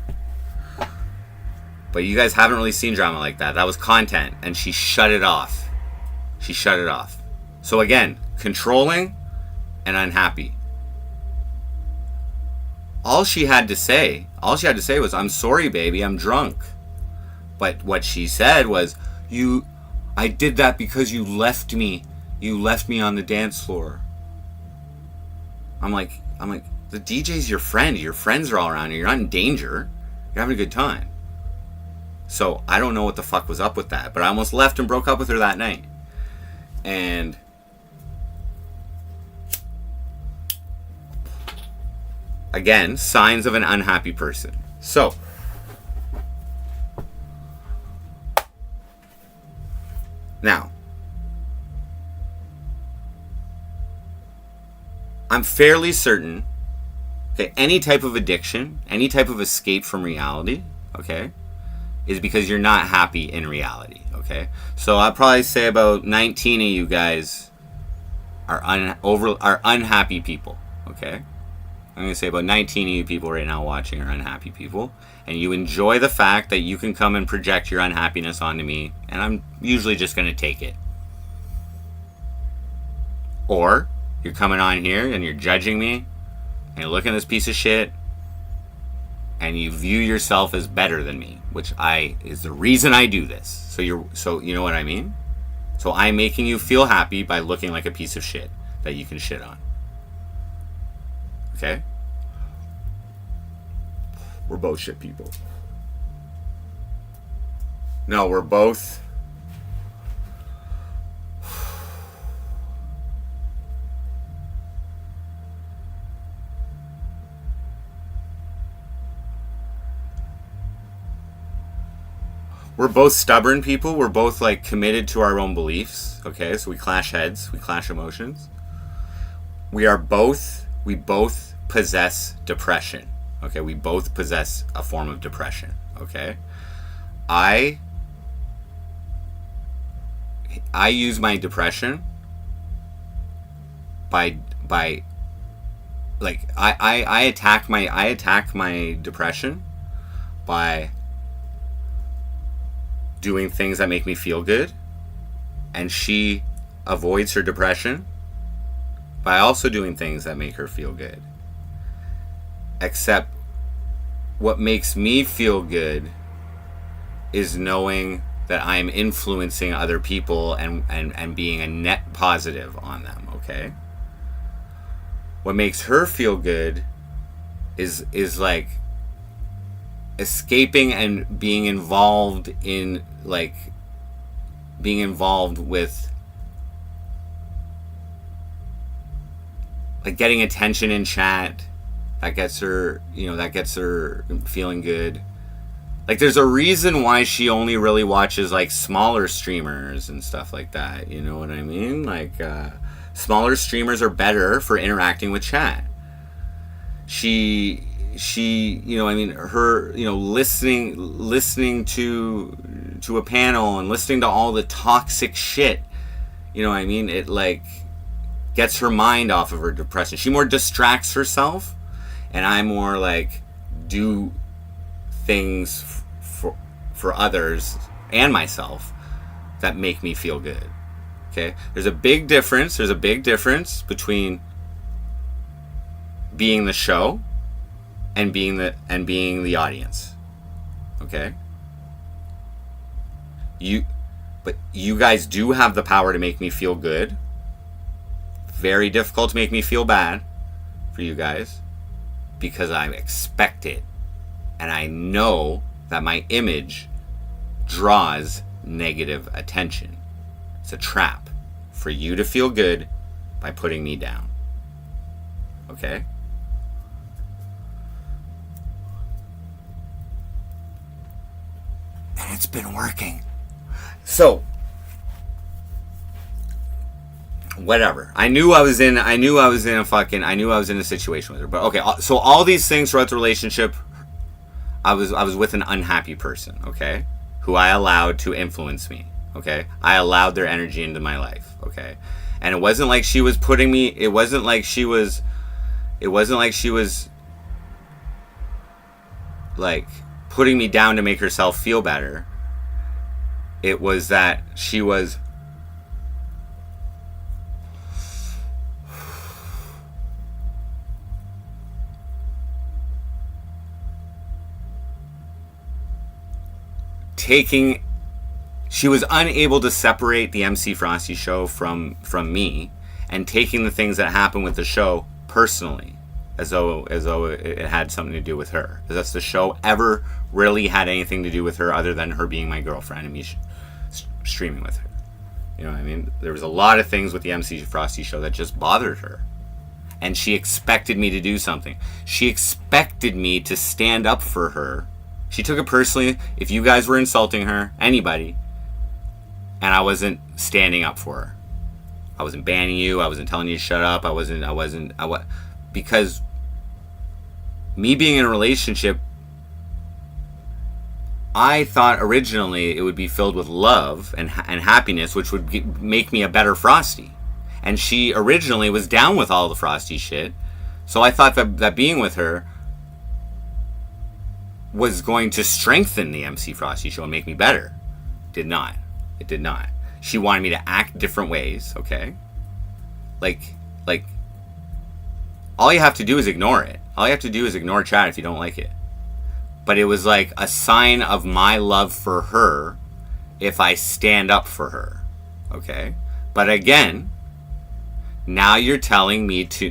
But you guys haven't really seen drama like that. That was content, and she shut it off. So again, controlling and unhappy. All she had to say was, I'm sorry, baby, I'm drunk. But what she said was, I did that because you left me on the dance floor. I'm like, the DJ's your friend. Your friends are all around you. You're not in danger. You're having a good time. So I don't know what the fuck was up with that, but I almost left and broke up with her that night. And again, signs of an unhappy person. So now, I'm fairly certain that any type of addiction, any type of escape from reality, okay, is because you're not happy in reality, okay? So I'd probably say about 19 of you guys are unhappy people, okay? I'm going to say about 19 of you people right now watching are unhappy people, and you enjoy the fact that you can come and project your unhappiness onto me, and I'm usually just going to take it. Or you're coming on here and you're judging me, and you're looking at this piece of shit, and you view yourself as better than me, which is the reason I do this. So you know what I mean? So I'm making you feel happy by looking like a piece of shit that you can shit on. Okay? We're both shit people. No, we're both. We're both stubborn people. We're both like committed to our own beliefs. Okay, so we clash heads, we clash emotions. We both possess depression. Okay, we both possess a form of depression. Okay, I use my depression by like I attack my depression by doing things that make me feel good, and she avoids her depression by also doing things that make her feel good. Except what makes me feel good is knowing that I'm influencing other people and being a net positive on them, okay? What makes her feel good is like escaping and being involved in like being involved with like getting attention in chat. That gets her, that gets her feeling good. Like there's a reason why she only really watches like smaller streamers and stuff like that, you know what I mean? Like smaller streamers are better for interacting with chat. She her, listening to a panel and listening to all the toxic shit, it like gets her mind off of her depression. She more distracts herself, and I more like do things for others and myself that make me feel good. Okay? There's a big difference between being the show and being the audience. Okay? But you guys do have the power to make me feel good. Very difficult to make me feel bad for you guys, because I expect it, and I know that my image draws negative attention. It's a trap for you to feel good by putting me down. Okay? And it's been working. So, whatever. I knew I was in a situation with her. But okay, so all these things throughout the relationship, I was with an unhappy person, okay? Who I allowed to influence me, okay? I allowed their energy into my life, okay? And it wasn't like she was like putting me down to make herself feel better. It was that she was she was unable to separate the MC Frosty show from me, and taking the things that happened with the show personally, as though it had something to do with her. Because the show ever really had anything to do with her other than her being my girlfriend and me streaming with her. You know what I mean? There was a lot of things with the MC Frosty show that just bothered her. And she expected me to do something. She expected me to stand up for her. She took it personally if you guys were insulting her, anybody, and I wasn't standing up for her. I wasn't banning you. I wasn't telling you to shut up. Because me being in a relationship, I thought originally it would be filled with love and happiness, which would make me a better Frosty. And she originally was down with all the Frosty shit. So I thought that being with her was going to strengthen the MC Frosty show and make me better. Did not. It did not. She wanted me to act different ways, okay? Like, all you have to do is ignore it. All you have to do is ignore chat if you don't like it. But it was like a sign of my love for her if I stand up for her, okay? But again, now you're telling me to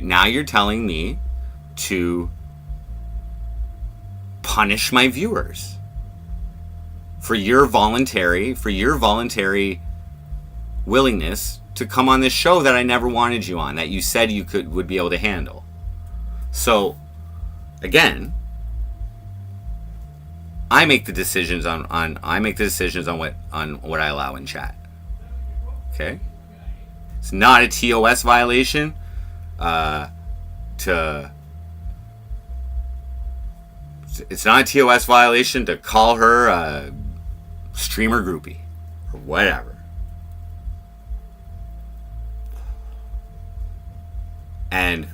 punish my viewers for your voluntary willingness to come on this show that I never wanted you on, that you said you would be able to handle. So, again, I make the decisions on what I allow in chat. Okay? It's not a TOS violation it's not a TOS violation to call her a streamer groupie or whatever. And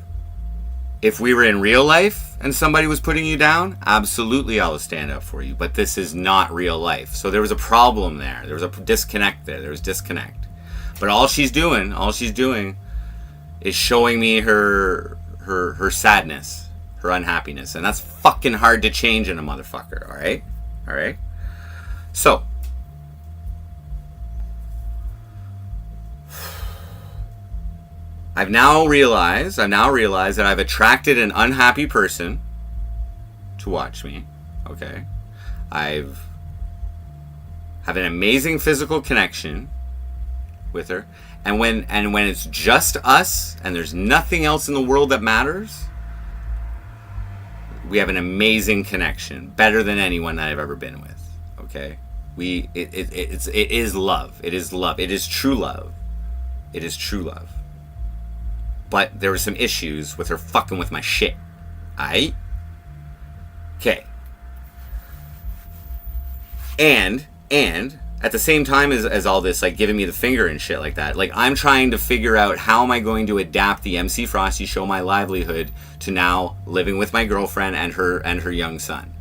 if we were in real life and somebody was putting you down, absolutely I will stand up for you. But this is not real life. So there was a problem there. There was a disconnect there. There was disconnect. But all she's doing is showing me her sadness, her unhappiness. And that's fucking hard to change in a motherfucker, alright? Alright? So, I've now realized that I've attracted an unhappy person to watch me. Okay. Have an amazing physical connection with her. And when it's just us and there's nothing else in the world that matters, we have an amazing connection, better than anyone that I've ever been with. Okay? It is love. It is love. It is true love. It is true love. But there were some issues with her fucking with my shit. Aight? Okay. And at the same time as all this, like, giving me the finger and shit like that, like, I'm trying to figure out how am I going to adapt the MC Frosty show, my livelihood, to now living with my girlfriend and her young son.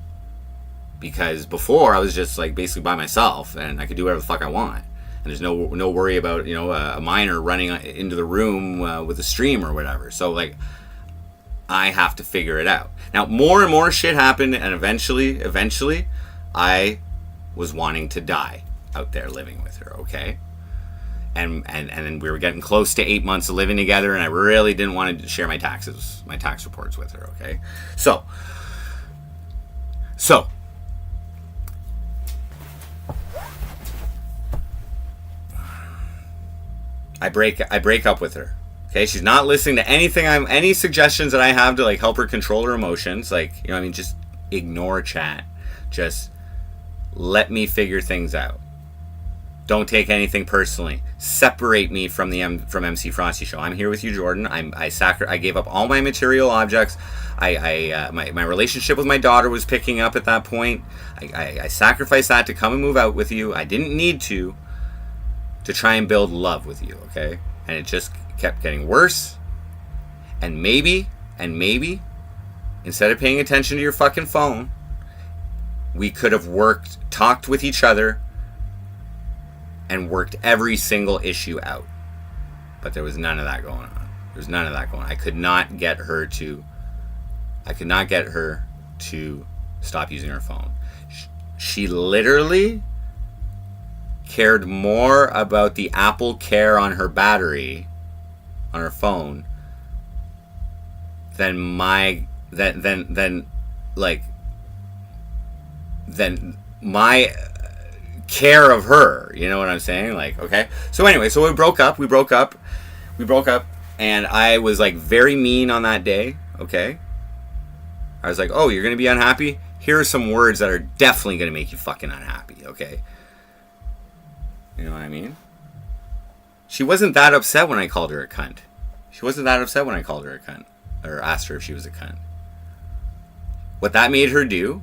Because before I was just, like, basically by myself and I could do whatever the fuck I want. And there's no worry about, you know, a minor running into the room with a stream or whatever. So, like, I have to figure it out. Now, more and more shit happened, and eventually, I was wanting to die out there living with her, okay? And then we were getting close to 8 months of living together, and I really didn't want to share my tax reports with her, okay? So, I break up with her. Okay, she's not listening to any suggestions that I have to, like, help her control her emotions. Like, you know what I mean, just ignore chat. Just let me figure things out. Don't take anything personally. Separate me from from MC Frosty Show. I'm here with you, Jordan. I gave up all my material objects. My relationship with my daughter was picking up at that point. I sacrificed that to come and move out with you. I didn't need to try and build love with you, okay? And it just kept getting worse. And maybe, instead of paying attention to your fucking phone, we could have talked with each other, and worked every single issue out. But there was none of that going on. I could not get her to stop using her phone. She literally cared more about the Apple Care on her battery, on her phone, than my care of her. You know what I'm saying? Like, okay. So anyway, so we broke up, and I was, like, very mean on that day, okay? I was like, oh, you're gonna be unhappy? Here are some words that are definitely gonna make you fucking unhappy, okay? You know what I mean? She wasn't that upset when I called her a cunt. Or asked her if she was a cunt. What that made her do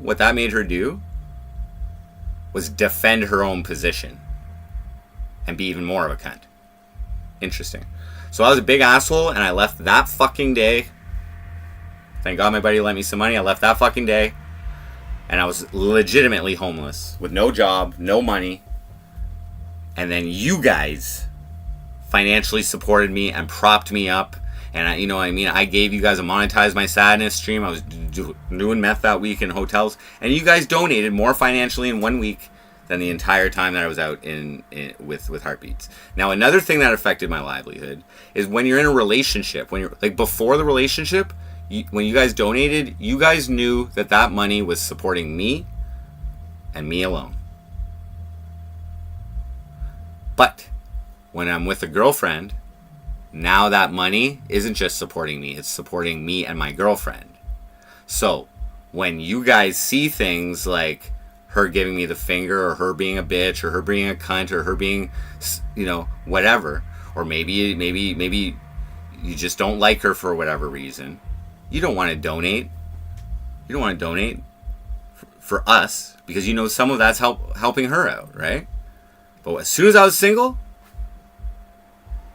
was defend her own position and be even more of a cunt. Interesting. So I was a big asshole, and I left that fucking day. Thank God my buddy lent me some money. I left that fucking day, and I was legitimately homeless with no job, no money. And then you guys financially supported me and propped me up. And I gave you guys a Monetize My Sadness stream. I was doing meth that week in hotels. And you guys donated more financially in 1 week than the entire time that I was out with Heartbeats. Now, another thing that affected my livelihood is when you're in a relationship, when you're, like, before the relationship, when you guys donated, you guys knew that money was supporting me and me alone. But when I'm with a girlfriend, now that money isn't just supporting me, it's supporting me and my girlfriend. So when you guys see things like her giving me the finger, or her being a bitch, or her being a cunt, or her being, whatever, or maybe you just don't like her for whatever reason, you don't want to donate. You don't want to donate for us, because some of that's helping her out, right? But as soon as I was single,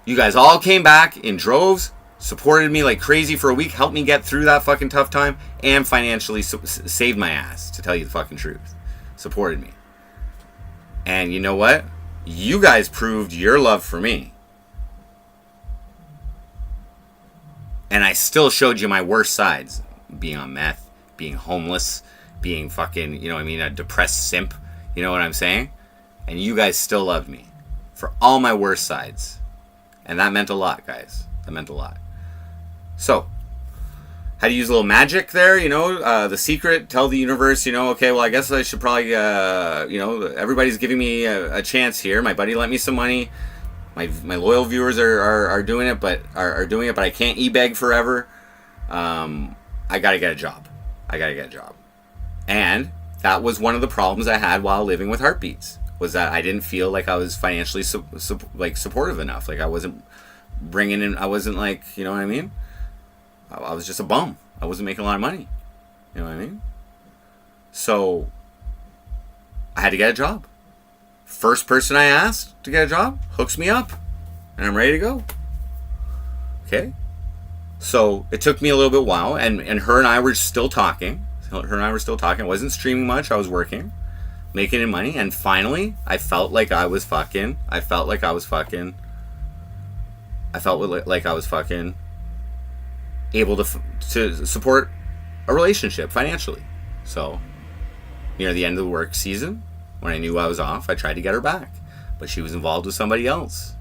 you guys all came back in droves, supported me like crazy for a week, helped me get through that fucking tough time, and financially saved my ass, to tell you the fucking truth. Supported me. And you know what? You guys proved your love for me. And I still showed you my worst sides. Being on meth, being homeless, being fucking, a depressed simp. You know what I'm saying? And you guys still loved me for all my worst sides. And that meant a lot, guys. That meant a lot. So, how to use a little magic there, the secret, tell the universe, okay, well, I guess I should probably, everybody's giving me a chance here. My buddy lent me some money. My loyal viewers are doing it, but I can't e-beg forever. I gotta get a job. And that was one of the problems I had while living with Heartbeats, was that I didn't feel like I was financially supportive enough. Like I wasn't bringing in, I wasn't like, you know what I mean? I was just a bum. I wasn't making a lot of money. You know what I mean? So I had to get a job. First person I asked to get a job hooks me up, and I'm ready to go. Okay? So it took me a little bit while, and her and I were still talking. I wasn't streaming much. I was working, making money, and finally I felt like I was fucking able to support a relationship financially. So near the end of the work season, when I knew I was off, I tried to get her back, but she was involved with somebody else,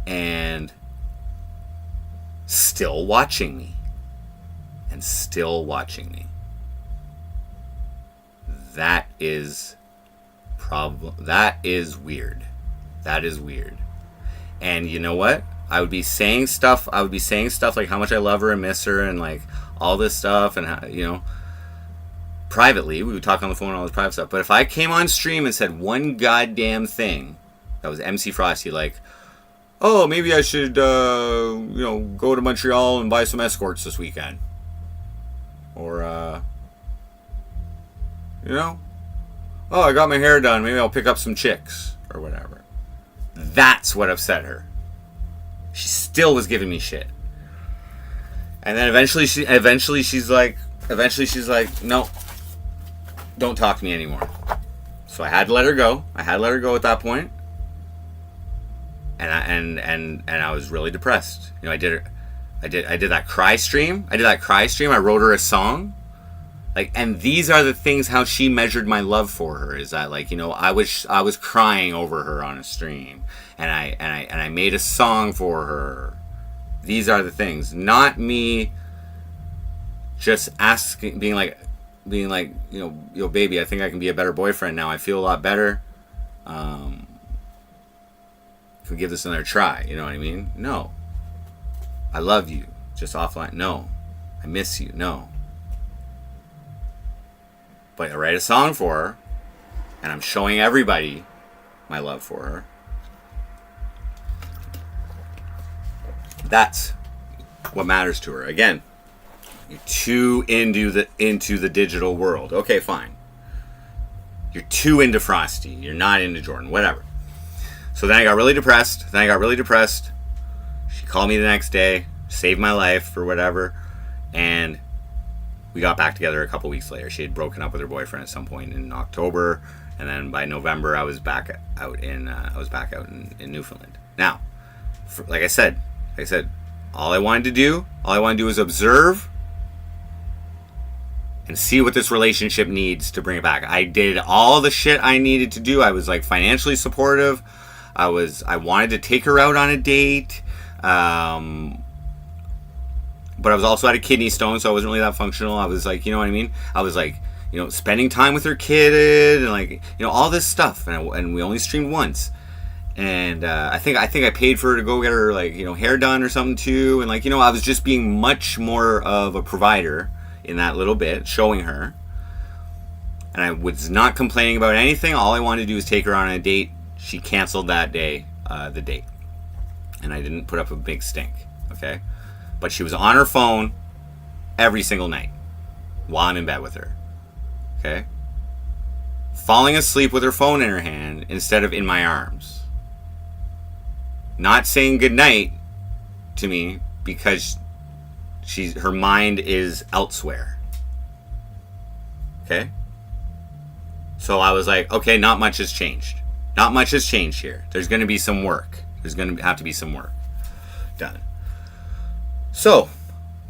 and still watching me. That is weird. And you know what? I would be saying stuff like how much I love her and miss her and like all this stuff, and how, privately, we would talk on the phone and all this private stuff. But if I came on stream and said one goddamn thing that was MC Frosty, like, oh, maybe I should, go to Montreal and buy some escorts this weekend. Or, oh, I got my hair done. Maybe I'll pick up some chicks or whatever. That's what upset her. She still was giving me shit. And then eventually she's like, no, don't talk to me anymore. So I had to let her go. at that point. And I was really depressed. I did that cry stream. I wrote her a song. And these are the things how she measured my love for her, is that I was crying over her on a stream, and I made a song for her. These are the things, not me just asking, being like, yo, baby, I think I can be a better boyfriend now. I feel a lot better. Can we give this another try? You know what I mean? No. I love you. Just offline. No. I miss you. No. But I write a song for her, and I'm showing everybody my love for her. That's what matters to her. Again, you're too into the digital world. Okay, fine. You're too into Frosty. You're not into Jordan. Whatever. So then I got really depressed. She called me the next day, saved my life or whatever, and we got back together a couple weeks later. She had broken up with her boyfriend at some point in October, and then by November I was back out in Newfoundland. Now, like I said, all I wanted to do was observe and see what this relationship needs to bring it back. I did all the shit I needed to do. I was financially supportive. I wanted to take her out on a date. But I was also at a kidney stone, so I wasn't really that functional. I was you know what I mean? I was spending time with her kid and all this stuff. And we only streamed once. And I think I paid for her to go get her like hair done or something too, and like I was just being much more of a provider in that little bit, showing her. And I was not complaining about anything. All I wanted to do was take her on a date. She canceled that day, the date, and I didn't put up a big stink. Okay, but she was on her phone every single night while I'm in bed with her. Okay, falling asleep with her phone in her hand instead of in my arms. Not saying goodnight to me because her mind is elsewhere. Okay? So I was like, okay, not much has changed. Not much has changed here. There's going to be some work. There's going to have to be some work done. So,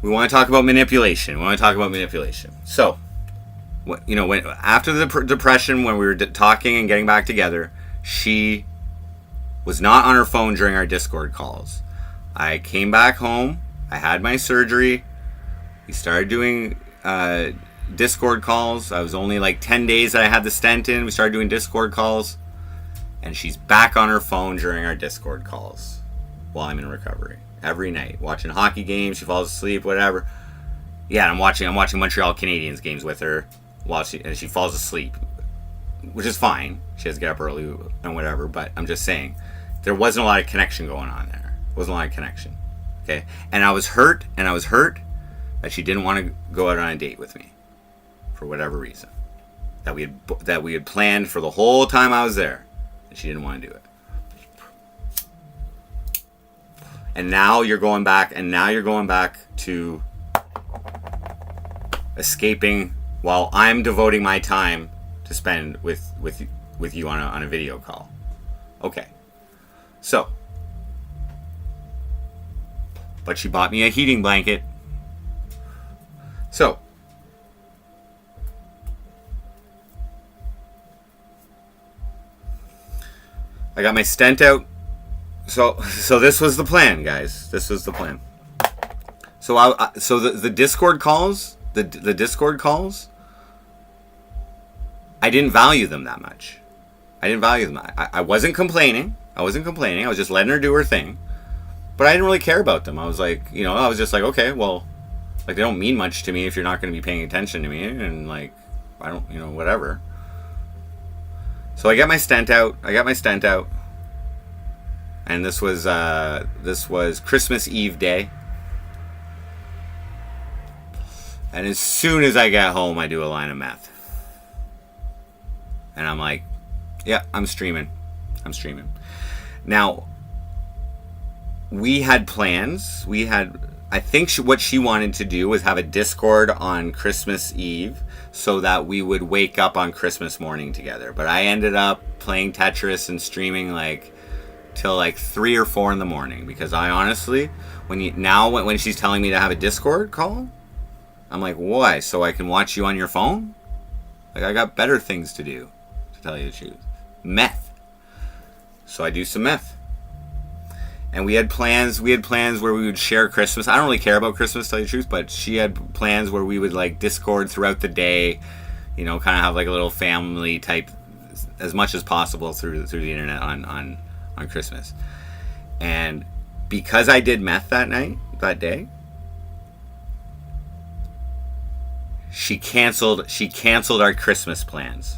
we want to talk about manipulation. So, when after the depression, when we were talking and getting back together, she was not on her phone during our Discord calls. I came back home. I had my surgery. We started doing Discord calls. I was only like 10 days that I had the stent in. We started doing Discord calls. And she's back on her phone during our Discord calls while I'm in recovery. Every night. Watching hockey games. She falls asleep, whatever. Yeah, I'm watching Montreal Canadiens games with her while she falls asleep. Which is fine. She has to get up early and whatever. But I'm just saying, there wasn't a lot of connection going on there. Wasn't a lot of connection. Okay? And I was hurt that she didn't want to go out on a date with me. For whatever reason. That we had planned for the whole time I was there. And she didn't want to do it. And now you're going back to escaping while I'm devoting my time to spend with you on a video call. Okay. So, but she bought me a heating blanket. So, I got my stent out. So this was the plan, guys. This was the plan. So the Discord calls, the Discord calls, I didn't value them that much. I wasn't complaining. I was just letting her do her thing. But I didn't really care about them. I was like, I was just like, okay, well, like, they don't mean much to me if you're not going to be paying attention to me. And, like, I don't, whatever. So I got my stent out. And this was Christmas Eve day. And as soon as I get home, I do a line of meth. And I'm like, yeah, I'm streaming. Now, we had plans. I think what she wanted to do was have a Discord on Christmas Eve so that we would wake up on Christmas morning together. But I ended up playing Tetris and streaming like till like 3 or 4 in the morning, because I honestly, when she's telling me to have a Discord call, I'm like, why? So I can watch you on your phone? Like, I got better things to do, to tell you the truth. Meth. So I do some meth. And we had plans where we would share Christmas. I don't really care about Christmas, to tell you the truth, but she had plans where we would like Discord throughout the day, kind of have like a little family type, as much as possible through the internet on Christmas. And because I did meth that day, she canceled our Christmas plans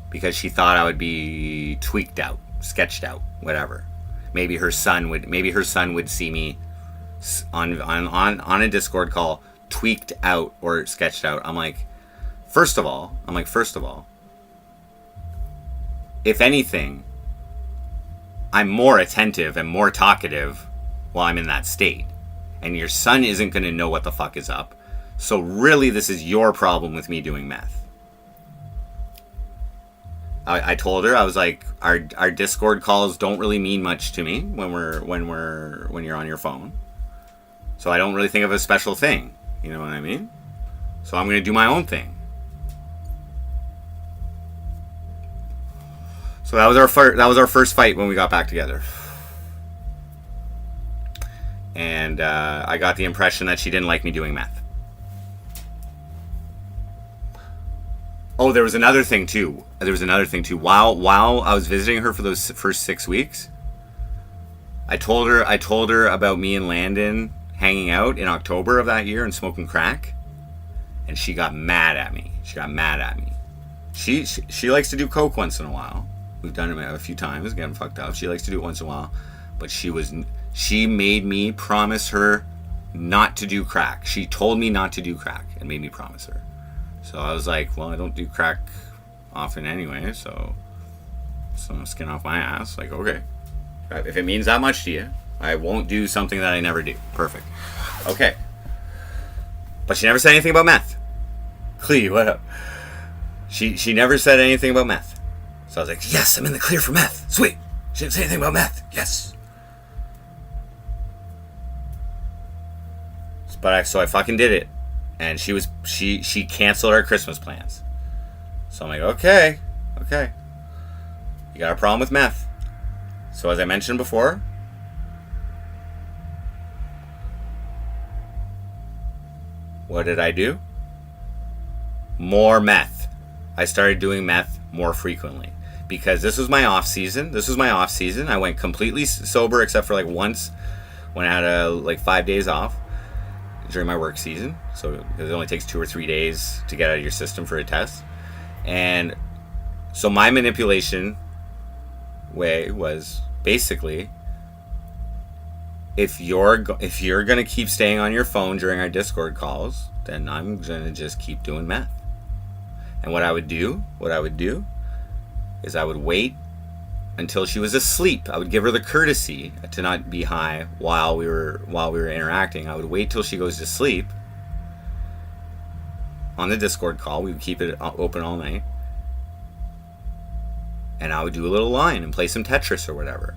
because she thought I would be tweaked out, sketched out, whatever. Maybe her son would see me on a Discord call tweaked out or sketched out. I'm like, first of all, if anything, I'm more attentive and more talkative while I'm in that state. And your son isn't going to know what the fuck is up. So really, this is your problem with me doing meth. I told her, I was like, our Discord calls don't really mean much to me when you're on your phone. So I don't really think of it as a special thing. You know what I mean? So I'm going to do my own thing. So that was our first fight when we got back together. And I got the impression that she didn't like me doing meth. Oh, there was another thing too. While I was visiting her for those first 6 weeks, I told her about me and Landon hanging out in October of that year and smoking crack, and she got mad at me. She likes to do coke once in a while. We've done it a few times, getting fucked up. She likes to do it once in a while, but she made me promise her not to do crack. She told me not to do crack and made me promise her. So I was like, well, I don't do crack often anyway, so skin off my ass. Like, okay, if it means that much to you, I won't do something that I never do. Perfect. Okay. But she never said anything about meth. Clee, what up? She never said anything about meth. So I was like, yes, I'm in the clear for meth. Sweet. She didn't say anything about meth. Yes. So I fucking did it. And she canceled our Christmas plans. So I'm like, okay. You got a problem with meth. So as I mentioned before, what did I do? More meth. I started doing meth more frequently because this was my off season. I went completely sober except for like once when I had 5 days off during my work season. So it only takes 2 or 3 days to get out of your system for a test. And so my manipulation way was basically, if you're gonna keep staying on your phone during our Discord calls, then I'm gonna just keep doing meth. And what I would do is I would wait until she was asleep. I would give her the courtesy to not be high while we were interacting. I would wait till she goes to sleep on the Discord call. We would keep it open all night. And I would do a little line and play some Tetris or whatever.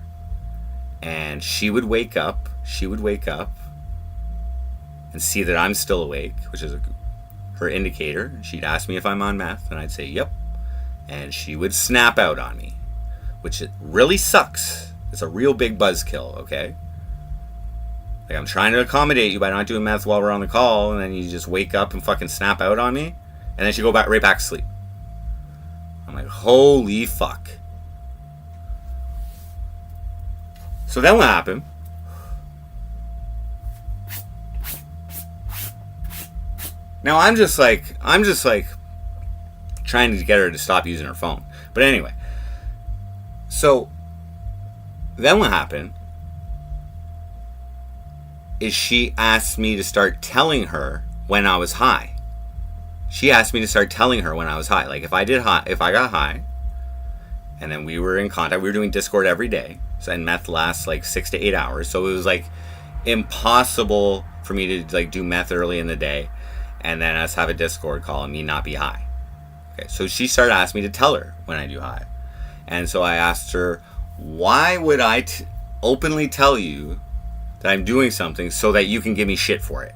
And she would wake up and see that I'm still awake, which is her indicator. She'd ask me if I'm on meth, and I'd say, yep. And she would snap out on me, which it really sucks. It's a real big buzzkill, okay? Like, I'm trying to accommodate you by not doing meth while we're on the call, and then you just wake up and fucking snap out on me, and then she go right back to sleep. I'm like, holy fuck. So then what happened? Now I'm just like trying to get her to stop using her phone. But anyway, so then what happened is she asked me to start telling her when I was high. Like if I got high, and then we were in contact, we were doing Discord every day, and meth lasts like 6 to 8 hours, so it was like impossible for me to like do meth early in the day and then us have a Discord call and me not be high. Okay, so she started asking me to tell her when I do high. And so I asked her, why would I openly tell you that I'm doing something so that you can give me shit for it?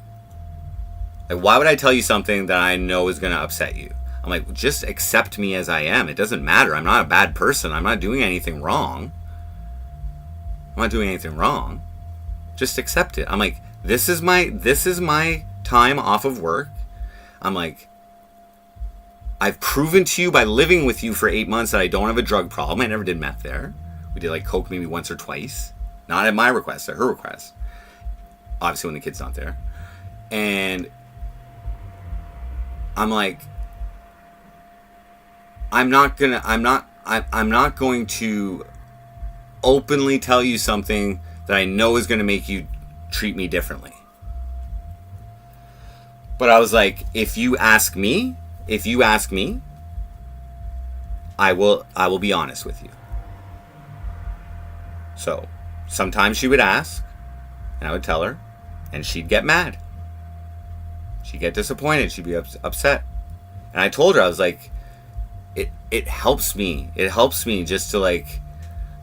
Like, why would I tell you something that I know is going to upset you? I'm like, just accept me as I am. It doesn't matter. I'm not a bad person. I'm not doing anything wrong. Just accept it. I'm like, this is my time off of work. I'm like, I've proven to you by living with you for 8 months that I don't have a drug problem. I never did meth there. We did like coke maybe once or twice. Not at my request, at her request. Obviously when the kid's not there. And I'm like, I'm not going to openly tell you something that I know is going to make you treat me differently. But I was like, if you ask me, I will be honest with you. So sometimes she would ask, and I would tell her, and she'd get mad. She'd get disappointed. She'd be upset. And I told her, I was like, it helps me. It helps me just to like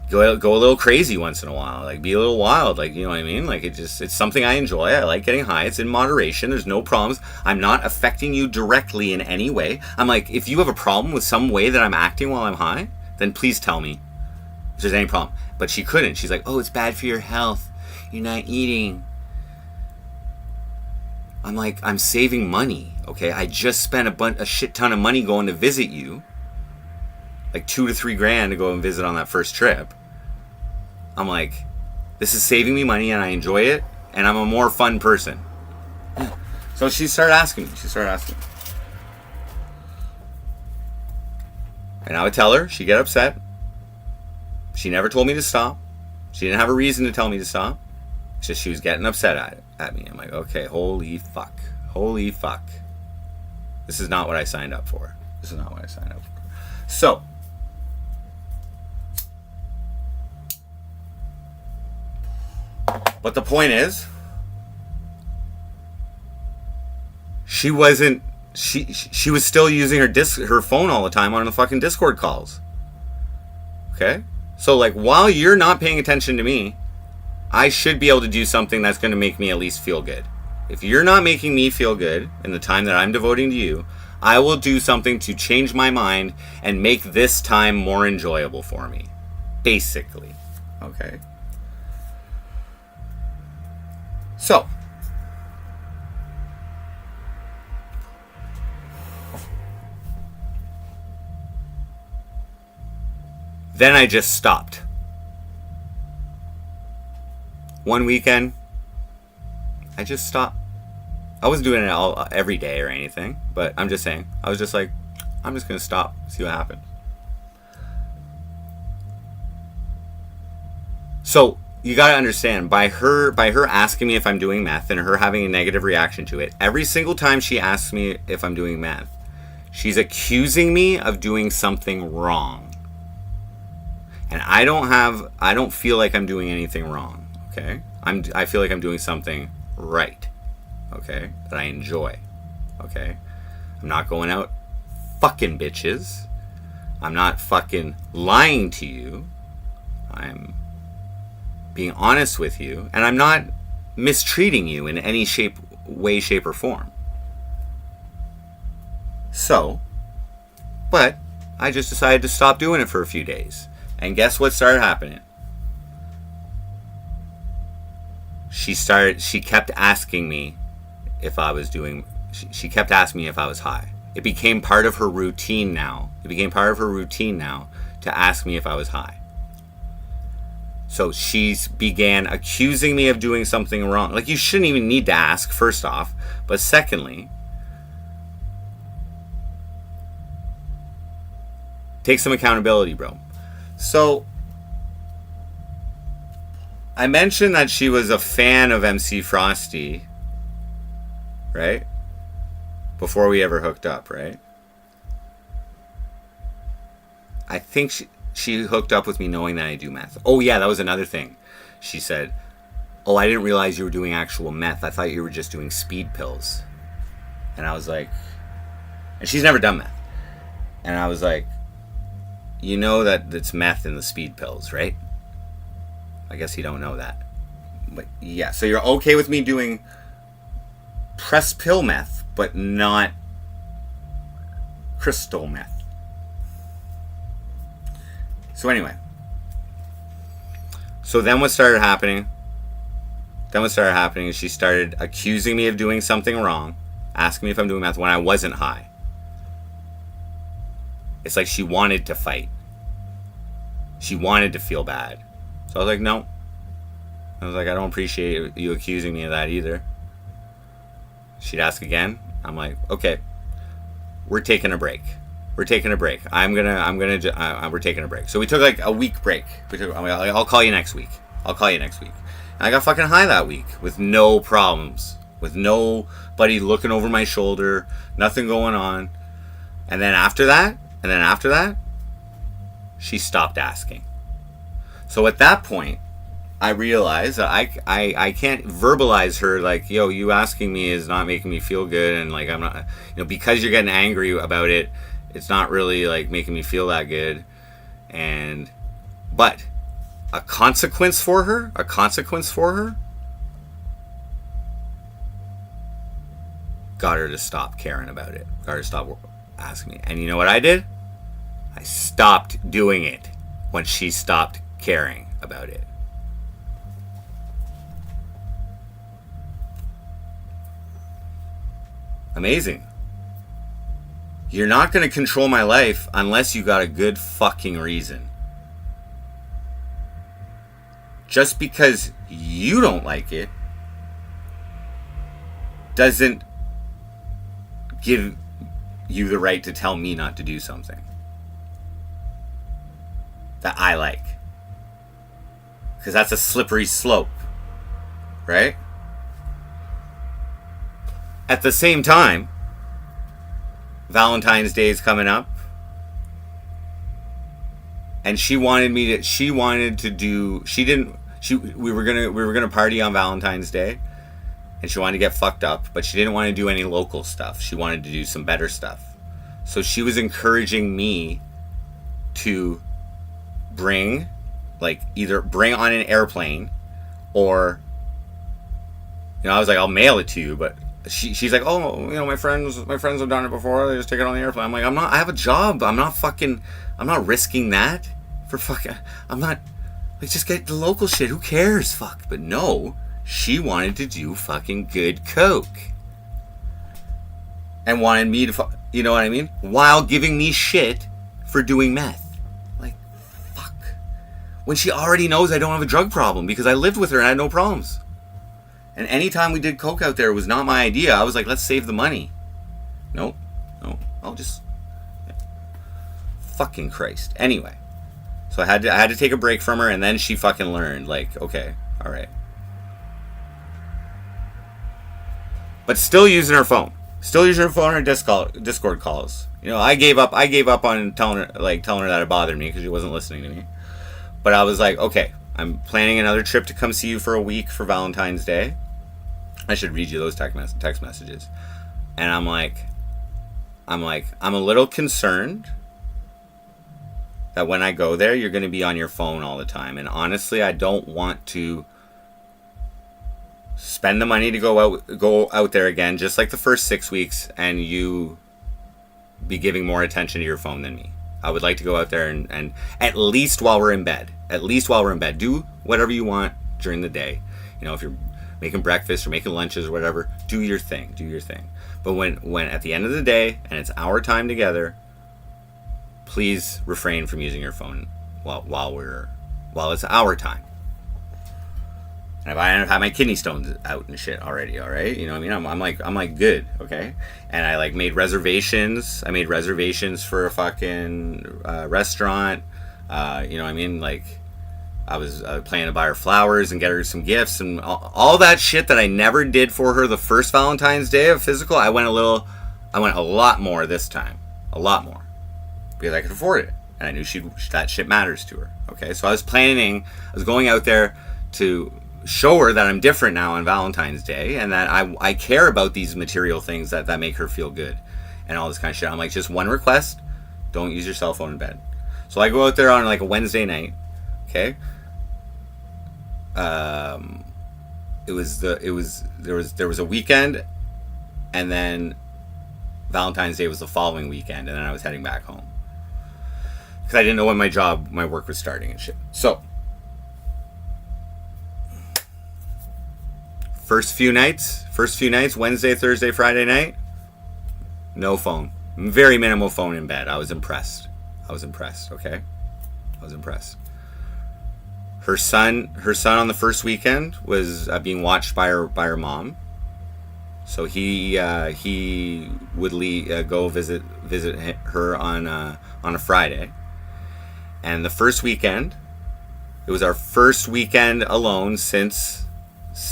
go a little crazy once in a while, like be a little wild, like, you know what I mean? Like it's something I enjoy. I like getting high. It's in moderation. There's no problems. I'm not affecting you directly in any way. I'm like, if you have a problem with some way that I'm acting while I'm high, then please tell me if there's any problem. But she couldn't. She's like, oh, it's bad for your health. You're not eating. I'm like, I'm saving money. Okay, I just spent a shit ton of money going to visit you. Like $2 to $3 grand to go and visit on that first trip. I'm like, this is saving me money and I enjoy it. And I'm a more fun person. So she started asking me. And I would tell her. She'd get upset. She never told me to stop. She didn't have a reason to tell me to stop. It's just she was getting upset at me. I'm like, okay, holy fuck. This is not what I signed up for. So, but the point is, she wasn't. She was still using her phone all the time on the fucking Discord calls. Okay, so like while you're not paying attention to me, I should be able to do something that's going to make me at least feel good. If you're not making me feel good in the time that I'm devoting to you, I will do something to change my mind and make this time more enjoyable for me. Basically. Okay. So, then I just stopped. One weekend, I just stopped. I wasn't doing it every day or anything, but I'm just saying. I was just like, I'm just going to stop, see what happens. So, you got to understand, by her asking me if I'm doing meth and her having a negative reaction to it, every single time she asks me if I'm doing meth, she's accusing me of doing something wrong. And I don't feel like I'm doing anything wrong, okay? I feel like I'm doing something right, okay? That I enjoy, okay? I'm not going out fucking bitches. I'm not fucking lying to you. I'm being honest with you, and I'm not mistreating you in any way, shape, or form. So, but I just decided to stop doing it for a few days. And guess what started happening? She kept asking me if I was she kept asking me if I was high. It became part of her routine now. To ask me if I was high. So she began accusing me of doing something wrong. Like, you shouldn't even need to ask, first off. But secondly, take some accountability, bro. So, I mentioned that she was a fan of MC Frosty, right? Before we ever hooked up, right? I think she hooked up with me knowing that I do meth. Oh yeah, that was another thing. She said, oh, I didn't realize you were doing actual meth. I thought you were just doing speed pills. And I was like, and she's never done meth. And I was like, you know that it's meth in the speed pills, right? I guess you don't know that. But yeah, so you're okay with me doing press pill meth, but not crystal meth. So anyway. So then what started happening? Is she started accusing me of doing something wrong, asking me if I'm doing meth when I wasn't high. It's like she wanted to fight. She wanted to feel bad. So I was like, no. I was like, I don't appreciate you accusing me of that either. She'd ask again. I'm like, okay, we're taking a break. We're taking a break. We're taking a break. So we took like a week break. I'll call you next week. And I got fucking high that week with no problems. With nobody looking over my shoulder. Nothing going on. And then after that, she stopped asking. So at that point, I realized that I can't verbalize her like, yo, you asking me is not making me feel good, and like I'm not, because you're getting angry about it, it's not really like making me feel that good. But a consequence for her got her to stop caring about it. Got her to stop asking me. And you know what I did? I stopped doing it when she stopped caring about it. Amazing. You're not going to control my life unless you got a good fucking reason. Just because you don't like it doesn't give you the right to tell me not to do something that I like. Because that's a slippery slope, right? At the same time, Valentine's Day is coming up, and we were gonna party on Valentine's Day, and she wanted to get fucked up, but she didn't want to do any local stuff. She wanted to do some better stuff. So she was encouraging me to either bring on an airplane, or, I was like, I'll mail it to you, but she's like, oh, my friends have done it before. They just take it on the airplane. I'm like, I have a job. I'm not risking that for fucking, just get the local shit. Who cares? Fuck. But no, she wanted to do fucking good coke. And wanted me to, you know what I mean? While giving me shit for doing meth. Like, fuck. When she already knows I don't have a drug problem because I lived with her and I had no problems. And anytime we did coke out there, it was not my idea. I was like, let's save the money. No, I'll just... Fucking Christ. Anyway. So I had to take a break from her, and then she fucking learned, like, okay, alright. But still using her phone. Still using her phone or Discord calls. I gave up on telling her that it bothered me because she wasn't listening to me. But I was like, okay, I'm planning another trip to come see you for a week for Valentine's Day. I should read you those text messages. And I'm a little concerned that when I go there, you're going to be on your phone all the time. And honestly, I don't want to spend the money to go out there again, just like the first 6 weeks, and you be giving more attention to your phone than me. I would like to go out there and at least while we're in bed, do whatever you want during the day. If you're making breakfast or making lunches or whatever, do your thing. But when at the end of the day and it's our time together, please refrain from using your phone while it's our time. And if I have my kidney stones out and shit already, all right, I'm like good, okay. And I made reservations. I made reservations for a fucking restaurant. I was planning to buy her flowers and get her some gifts and all that shit that I never did for her the first Valentine's Day of physical. I went a lot more this time, a lot more, because I could afford it, and I knew that shit matters to her. Okay, so I was going out there to show her that I'm different now on Valentine's Day, and that I care about these material things that make her feel good, and all this kind of shit. I'm like, just one request: don't use your cell phone in bed. So I go out there on a Wednesday night. Okay. There was a weekend, and then Valentine's Day was the following weekend, and then I was heading back home because I didn't know when my work was starting and shit. So first few nights, Wednesday, Thursday, Friday night, no phone, very minimal phone in bed. I was impressed. Okay, I was impressed. Her son on the first weekend was being watched by her mom. So he would go visit her on a Friday. And the first weekend, it was our first weekend alone since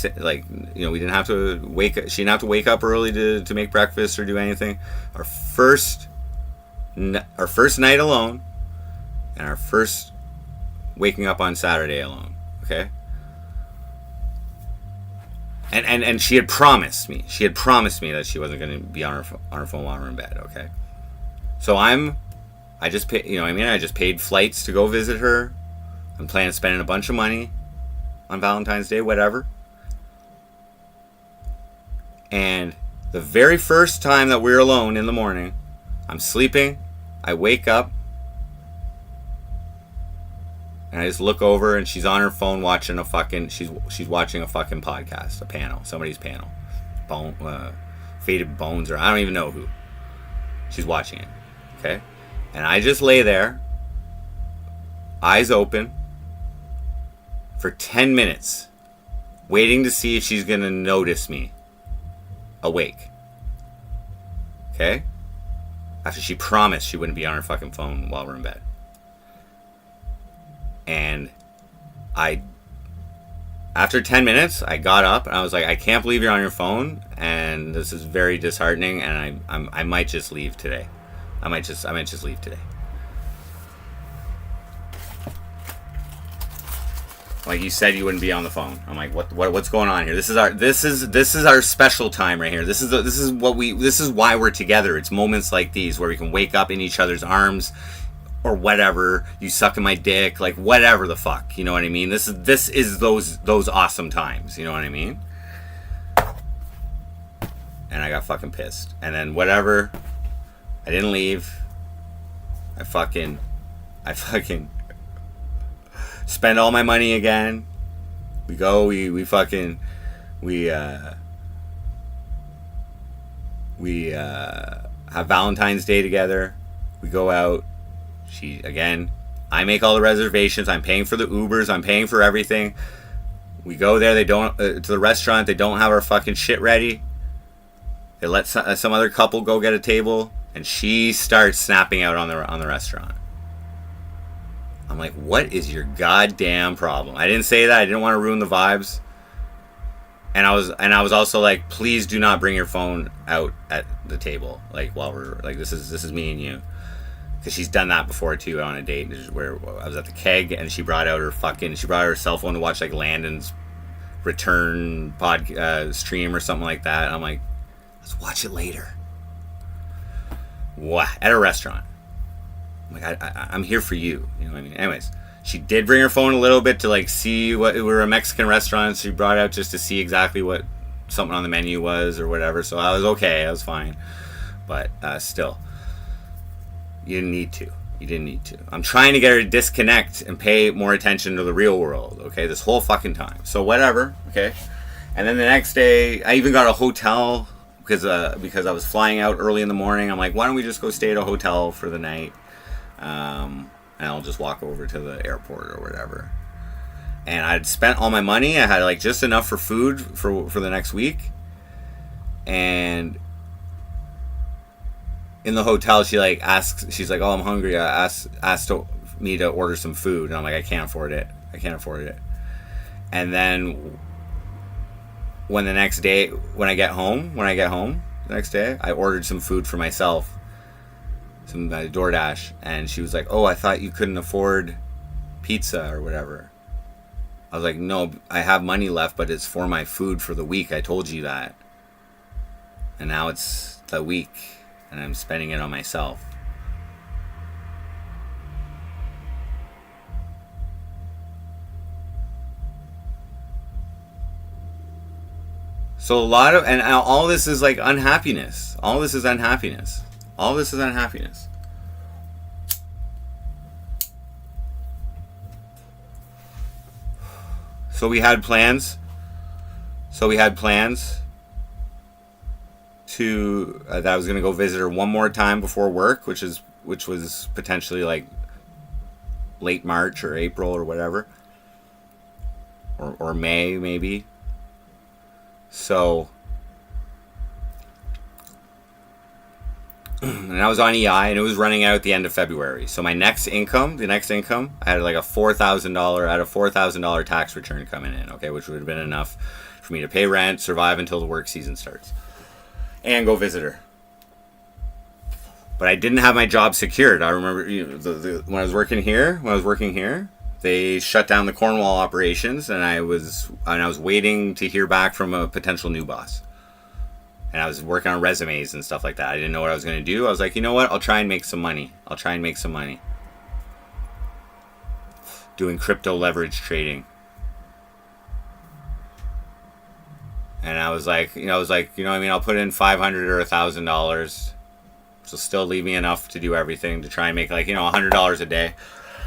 we didn't have to she didn't have to wake up early to make breakfast or do anything. Our first night alone, and our first waking up on Saturday alone, okay? And she had promised me that she wasn't going to be on her phone while we're in bed, okay? So I just paid flights to go visit her. I'm planning on spending a bunch of money on Valentine's Day, whatever. And the very first time that we're alone in the morning, I'm sleeping, I wake up, and I just look over, and she's on her phone watching she's watching a fucking podcast, a panel, somebody's panel, Faded Bones, or I don't even know who. She's watching it. Okay? And I just lay there, eyes open, for 10 minutes, waiting to see if she's going to notice me awake. Okay? After she promised she wouldn't be on her fucking phone while we're in bed. And after 10 minutes, I got up and I was like, I can't believe you're on your phone, and this is very disheartening, and I might just leave today. I might just leave today. Like, you said you wouldn't be on the phone. I'm like, what's going on here? This is our special time right here. This is why we're together. It's moments like these where we can wake up in each other's arms, or whatever. You sucking my dick, like whatever the fuck. You know what I mean? This is those awesome times. You know what I mean? And I got fucking pissed. And then whatever. I didn't leave. I fucking spend all my money again. We go, we have Valentine's Day together. We go out. I make all the reservations. I'm paying for the Ubers. I'm paying for everything. We go there. They don't to the restaurant. They don't have our fucking shit ready. They let some other couple go get a table, and she starts snapping out on the restaurant. I'm like, what is your goddamn problem? I didn't say that. I didn't want to ruin the vibes. And I was also like, please do not bring your phone out at the table. Like, while we're like, this is me and you. Because she's done that before too on a date where I was at the keg and she brought out her cell phone to watch like Landon's return stream or something like that. And I'm like, let's watch it later. What? At a restaurant. I'm like, I'm here for you. You know what I mean? Anyways, she did bring her phone a little bit to like see what, we were a Mexican restaurant. So she brought it out just to see exactly what something on the menu was or whatever. So I was okay. I was fine. But still. You didn't need to. I'm trying to get her to disconnect and pay more attention to the real world, okay? This whole fucking time. So whatever, okay? And then the next day, I even got a hotel because I was flying out early in the morning. I'm like, why don't we just go stay at a hotel for the night? And I'll just walk over to the airport or whatever. And I'd spent all my money. I had like just enough for food for the next week. And in the hotel, she's like, oh, I'm hungry. I asked me to order some food. And I'm like, I can't afford it. And then when I get home the next day, I ordered some food for myself, some DoorDash. And she was like, oh, I thought you couldn't afford pizza or whatever. I was like, no, I have money left, but it's for my food for the week. I told you that. And now it's the week. And I'm spending it on myself. So all this is like unhappiness. All this is unhappiness. So we had plans that I was going to go visit her one more time before work, which was potentially like late March or April or whatever, or May maybe. So, and I was on EI and it was running out at the end of February. So the next income, I had like a $4,000 tax return coming in, okay, which would have been enough for me to pay rent, survive until the work season starts, and go visit her. But I didn't have my job secured. I remember when I was working here, they shut down the Cornwall operations, and I was waiting to hear back from a potential new boss. And I was working on resumes and stuff like that. I didn't know what I was going to do. I was like, you know what? I'll try and make some money. Doing crypto leverage trading. And I was like, you know what I mean? I'll put in $500 or $1,000. So still leave me enough to do everything, to try and make like, $100 a day.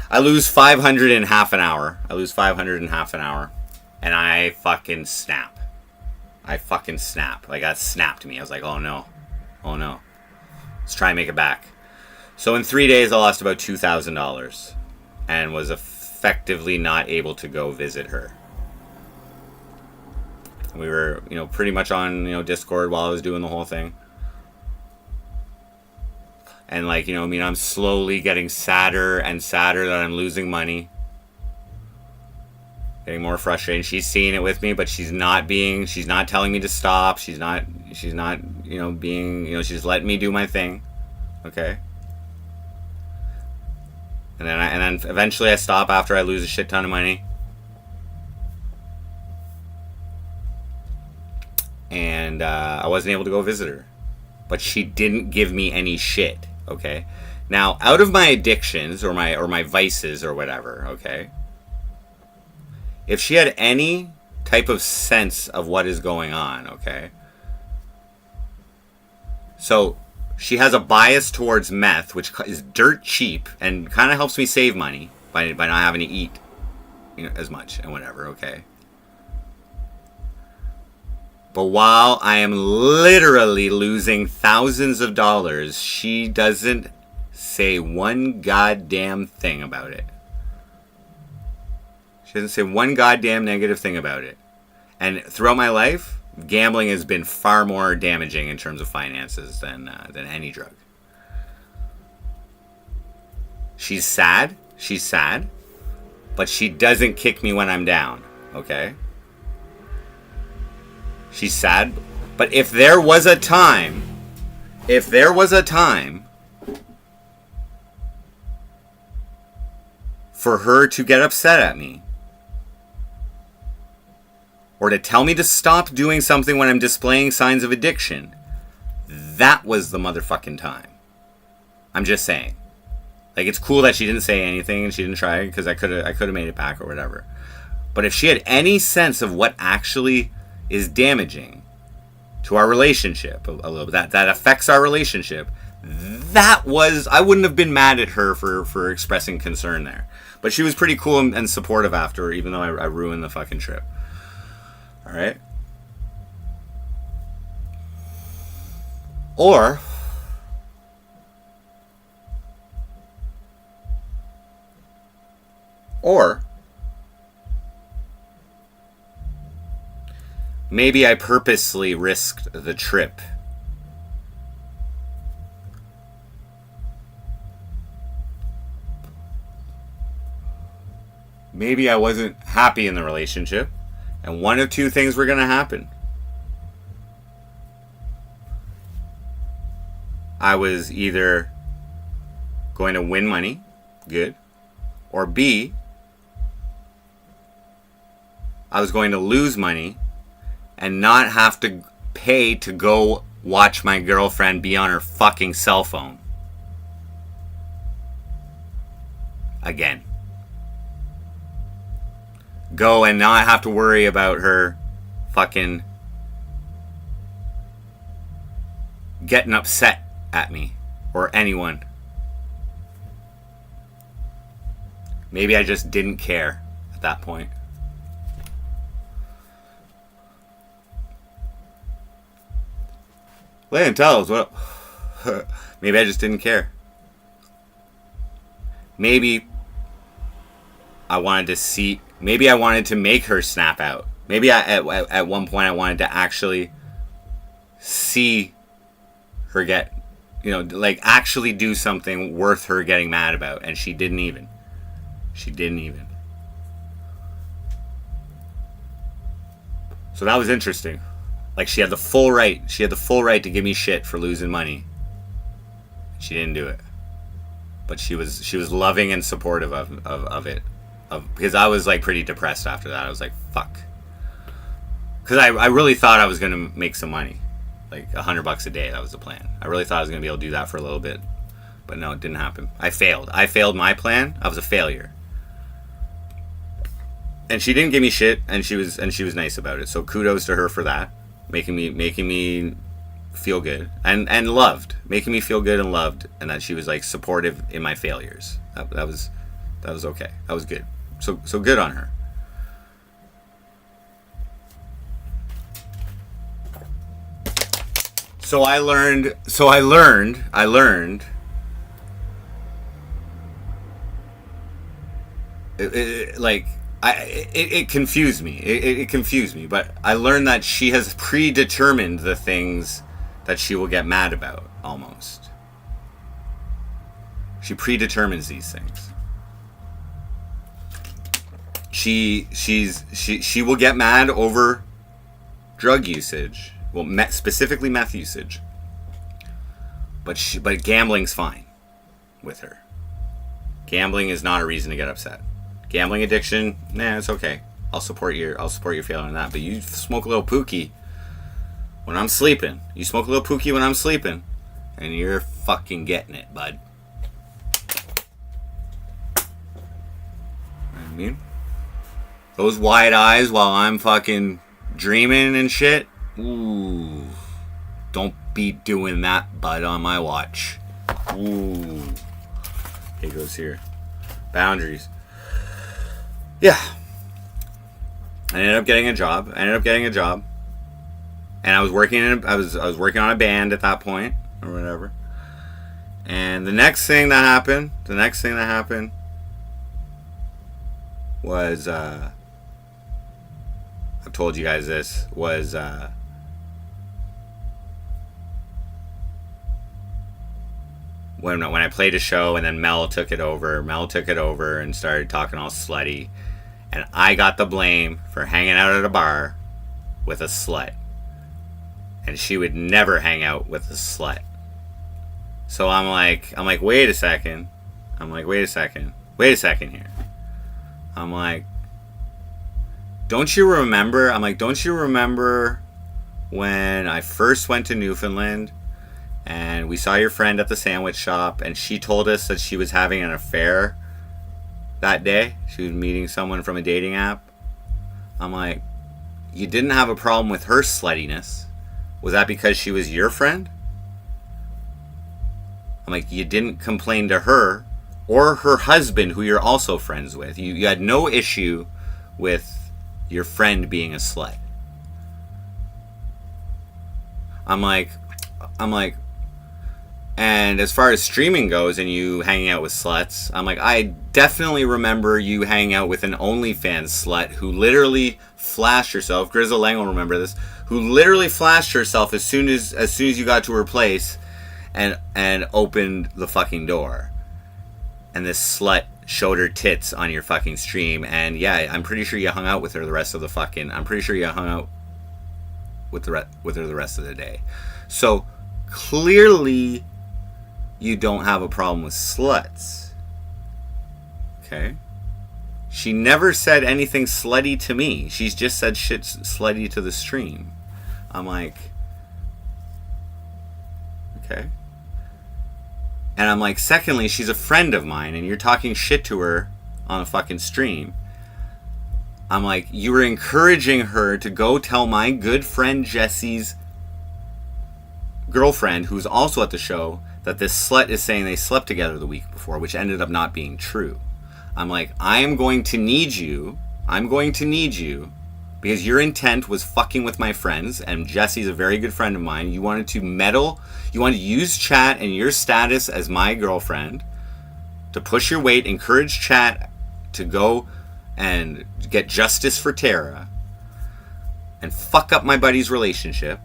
I lose 500 in half an hour. And I fucking snap. Like, that snapped me. I was like, oh no. Let's try and make it back. So in 3 days, I lost about $2,000 and was effectively not able to go visit her. We were, pretty much on, Discord while I was doing the whole thing. And I'm slowly getting sadder and sadder that I'm losing money. Getting more frustrated. She's seeing it with me, but she's not telling me to stop. She's not, she's just letting me do my thing. Okay. And then eventually I stop after I lose a shit ton of money. And I wasn't able to go visit her. But she didn't give me any shit, okay? Now, out of my addictions or my vices or whatever, okay? If she had any type of sense of what is going on, okay? So, she has a bias towards meth, which is dirt cheap and kind of helps me save money by not having to eat, as much and whatever, okay? But while I am literally losing thousands of dollars, she doesn't say one goddamn thing about it. She doesn't say one goddamn negative thing about it. And throughout my life, gambling has been far more damaging in terms of finances than any drug. She's sad, but she doesn't kick me when I'm down, okay? She's sad, but if there was a time for her to get upset at me, or to tell me to stop doing something when I'm displaying signs of addiction, that was the motherfucking time. I'm just saying. It's cool that she didn't say anything and she didn't try, because I could have made it back or whatever. But if she had any sense of what actually is damaging to our relationship a little bit, that affects our relationship, I wouldn't have been mad at her for expressing concern there. But she was pretty cool and supportive after, even though I ruined the fucking trip. Alright? Or maybe I purposely risked the trip. Maybe I wasn't happy in the relationship, and one of two things were going to happen. I was either going to win money, good, or B, I was going to lose money and not have to pay to go watch my girlfriend be on her fucking cell phone. Again. Go and not have to worry about her fucking getting upset at me or anyone. Maybe I just didn't care at that point. Lay and tell us what. Maybe I just didn't care. Maybe I wanted to make her snap out. Maybe at one point I wanted to actually see her get, actually do something worth her getting mad about, and she didn't even. So that was interesting. She had the full right. She had the full right to give me shit for losing money. She didn't do it. But she was loving and supportive of it. Because I was pretty depressed after that. I was like, fuck. Because I really thought I was going to make some money. $100 a day, that was the plan. I really thought I was going to be able to do that for a little bit. But no, it didn't happen. I failed. I failed my plan. I was a failure. And she didn't give me shit, and she was nice about it. So kudos to her for that. Making me feel good and loved, making me feel good and loved, and that she was supportive in my failures. That was okay. That was good. So good on her. So I learned. It confused me. It confused me. But I learned that she has predetermined the things that she will get mad about. Almost. She predetermines these things. She will get mad over drug usage. Well, specifically meth usage. But gambling's fine with her. Gambling is not a reason to get upset. Gambling addiction, nah, it's okay. I'll support your feeling on that. But you smoke a little pookie when I'm sleeping. You smoke a little pookie when I'm sleeping, and you're fucking getting it, bud. I mean, those wide eyes while I'm fucking dreaming and shit. Ooh, don't be doing that, bud, on my watch. Ooh, it goes here. Boundaries. Yeah. I ended up getting a job. And I was working I was working on a band at that point or whatever. And the next thing that happened was I've told you guys this was when I played a show and then Mel took it over and started talking all slutty. And I got the blame for hanging out at a bar with a slut. And she would never hang out with a slut. So I'm like, wait a second here. I'm like, don't you remember when I first went to Newfoundland and we saw your friend at the sandwich shop and she told us that she was having an affair that day? She was meeting someone from a dating app. I'm like, you didn't have a problem with her sluttiness. Was that because she was your friend? I'm like, you didn't complain to her or her husband, who you're also friends with. You had no issue with your friend being a slut. I'm like, and as far as streaming goes and you hanging out with sluts, I'm like, I definitely remember you hanging out with an OnlyFans slut who literally flashed herself. Grizzle Lang will remember this. Who literally flashed herself as soon as you got to her place and opened the fucking door. And this slut showed her tits on your fucking stream. And yeah, I'm pretty sure you hung out with her the rest of the fucking... I'm pretty sure you hung out with her the rest of the day. So, clearly, you don't have a problem with sluts. Okay? She never said anything slutty to me. She's just said shit slutty to the stream. I'm like... Okay. And I'm like, secondly, she's a friend of mine, and you're talking shit to her on a fucking stream. I'm like, you were encouraging her to go tell my good friend Jesse's girlfriend, who's also at the show, that this slut is saying they slept together the week before, which ended up not being true. I'm like, I'm going to need you, because your intent was fucking with my friends, and Jesse's a very good friend of mine. You wanted to meddle, you wanted to use chat and your status as my girlfriend to push your weight, encourage chat to go and get justice for Tara, and fuck up my buddy's relationship.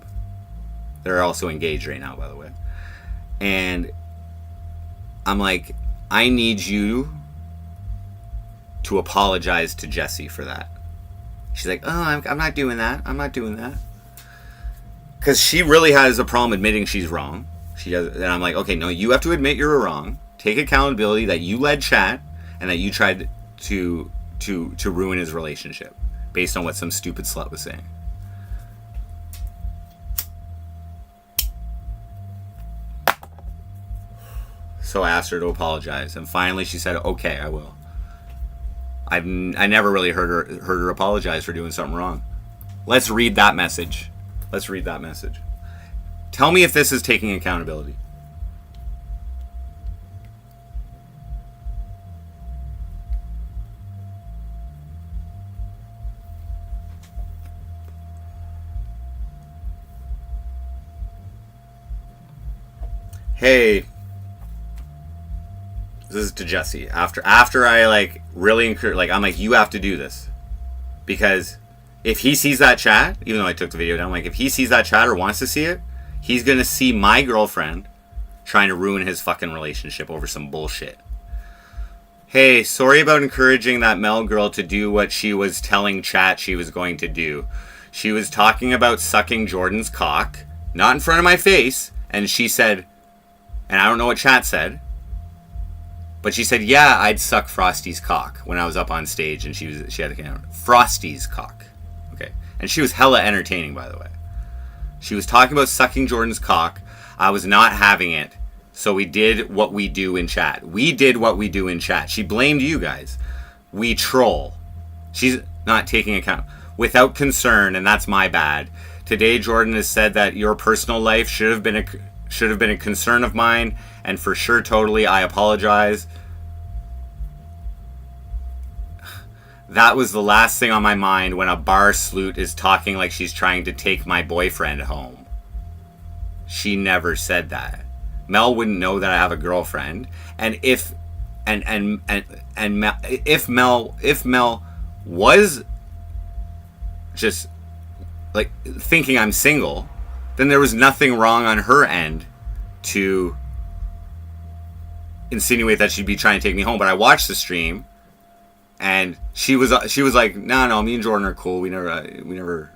They're also engaged right now, by the way. And I'm like, I need you to apologize to Jesse for that. She's like, oh, I'm not doing that. Because she really has a problem admitting she's wrong. She does, and I'm like, okay, no, you have to admit you're wrong. Take accountability that you led chat and that you tried to ruin his relationship based on what some stupid slut was saying. So I asked her to apologize, and finally she said, okay, I will. I never really heard her apologize for doing something wrong. Let's read that message. Tell me if this is taking accountability. hey, this is to Jesse. After I like really encourage, like I'm like, you have to do this, because if he sees that chat, even though I took the video down, like if he sees that chat or wants to see it, he's gonna see my girlfriend trying to ruin his fucking relationship over some bullshit. Hey, sorry about encouraging that Mel girl to do what she was telling chat she was going to do. She was talking about sucking Jordan's cock, not in front of my face, and she said, and I don't know what chat said, but she said, yeah, I'd suck Frosty's cock when I was up on stage, and she had the camera. Frosty's cock. Okay. And she was hella entertaining, by the way. She was talking about sucking Jordan's cock. I was not having it. So we did what we do in chat. We did what we do in chat. She blamed you guys. We troll. She's not taking account. Without concern, and that's my bad. Today, Jordan has said that your personal life should have been a concern of mine, and for sure, totally, I apologize. That was the last thing on my mind when a bar sloot is talking like she's trying to take my boyfriend home. She never said that. Mel wouldn't know that I have a girlfriend, and if Mel was just like thinking I'm single, then there was nothing wrong on her end to insinuate that she'd be trying to take me home. But I watched the stream, and she was like, no, me and Jordan are cool. We never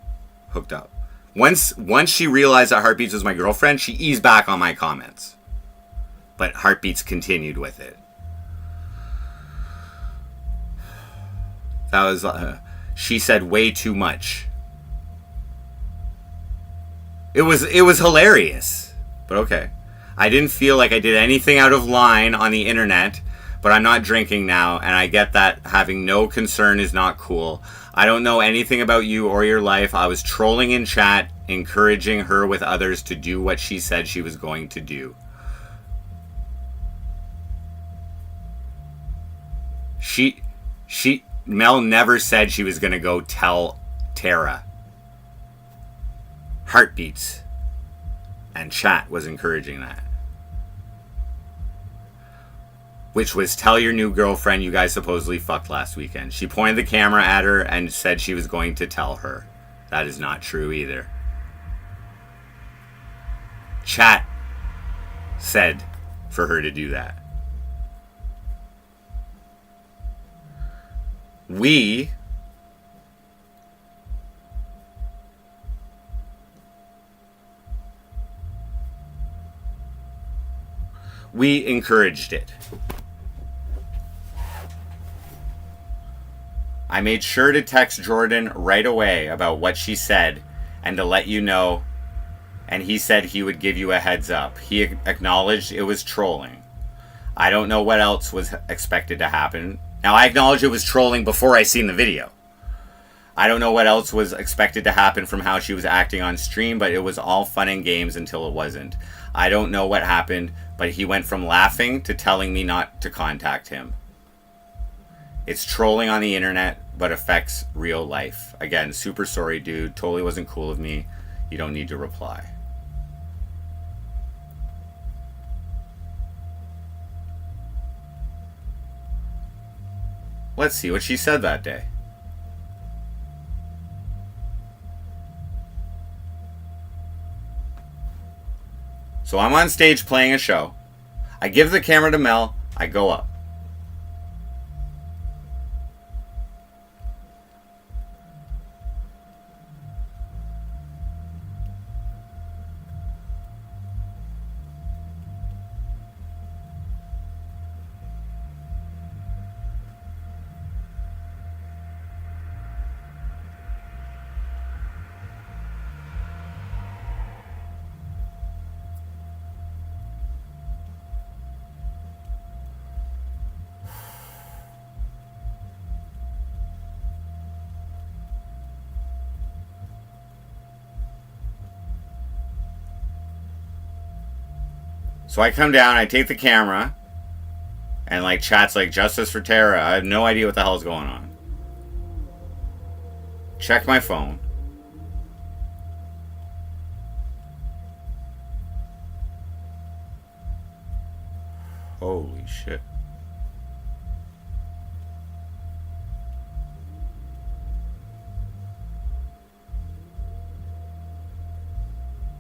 hooked up. Once she realized that Heartbeats was my girlfriend, she eased back on my comments. But Heartbeats continued with it. That was she said way too much. It was hilarious. But okay. I didn't feel like I did anything out of line on the internet, but I'm not drinking now, and I get that having no concern is not cool. I don't know anything about you or your life. I was trolling in chat, encouraging her with others to do what she said she was going to do. Mel never said she was going to go tell Tara. Heartbeats and chat was encouraging that. Which was, tell your new girlfriend you guys supposedly fucked last weekend. She pointed the camera at her and said she was going to tell her. That is not true either. Chat said for her to do that. We encouraged it. I made sure to text Jordan right away about what she said and to let you know, and he said he would give you a heads up. He acknowledged it was trolling. I don't know what else was expected to happen. Now, I acknowledge it was trolling before I seen the video. I don't know what else was expected to happen from how she was acting on stream, but it was all fun and games until it wasn't. I don't know what happened, but he went from laughing to telling me not to contact him. It's trolling on the internet, but affects real life. Again, super sorry, dude. Totally wasn't cool of me. You don't need to reply. Let's see what she said that day. So I'm on stage playing a show. I give the camera to Mel. I go up. So I come down, I take the camera, and like chat's like, justice for Tara. I have no idea what the hell's going on. Check my phone. Holy shit.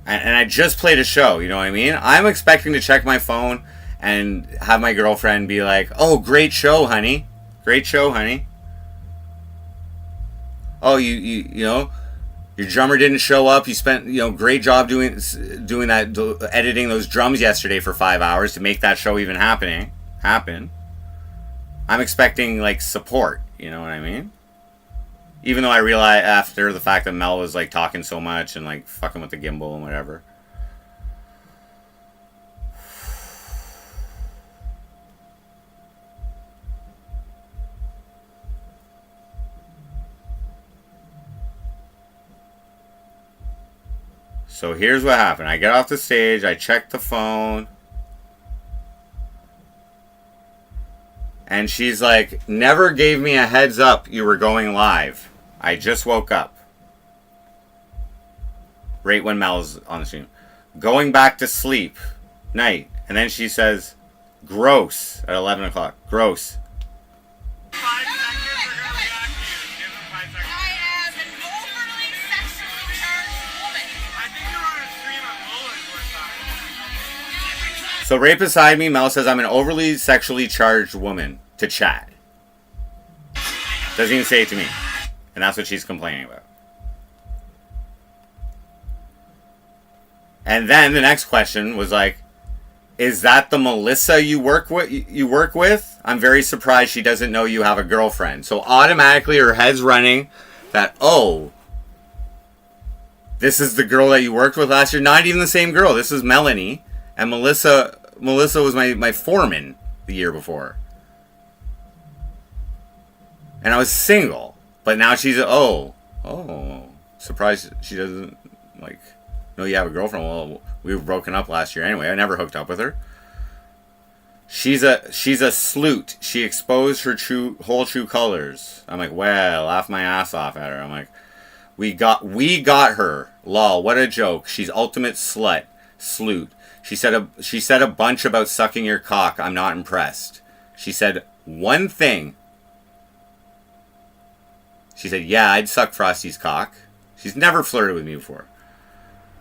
And I just played a show, you know what I mean? I'm expecting to check my phone and have my girlfriend be like, "Oh, great show, honey. Great show, honey. Oh, you know, your drummer didn't show up. You spent, you know, great job doing that, editing those drums yesterday for 5 hours to make that show even happen." I'm expecting like support, you know what I mean? Even though I realized after the fact that Mel was like talking so much and like fucking with the gimbal and whatever. So here's what happened. I get off the stage, I check the phone, and she's like, "Never gave me a heads up you were going live. I just woke up." Right when Mel's on the stream. "Going back to sleep. Night." And then she says, "Gross," at 11 o'clock. "Gross." 5 seconds, we're gonna react to you. Give them 5 seconds. I am an overly sexually charged woman. I think you're on a stream of Mullins one time. So right beside me, Mel says I'm an overly sexually charged woman to chat. Doesn't even say it to me. And that's what she's complaining about. And then the next question was like, "Is that the Melissa you work with? I'm very surprised she doesn't know you have a girlfriend." So automatically her head's running that, oh, this is the girl that you worked with last year. Not even the same girl. This is Melanie. And Melissa was my foreman the year before. And I was single. But now she's, surprised she doesn't, like, know you have a girlfriend. Well, we were broken up last year anyway. I never hooked up with her. She's a sleut. She exposed her whole true colors. I'm like, well, laugh my ass off at her. I'm like, we got her. Lol, what a joke. She's ultimate sleut. She said a bunch about sucking your cock. I'm not impressed. She said one thing. She said, "Yeah, I'd suck Frosty's cock." She's never flirted with me before.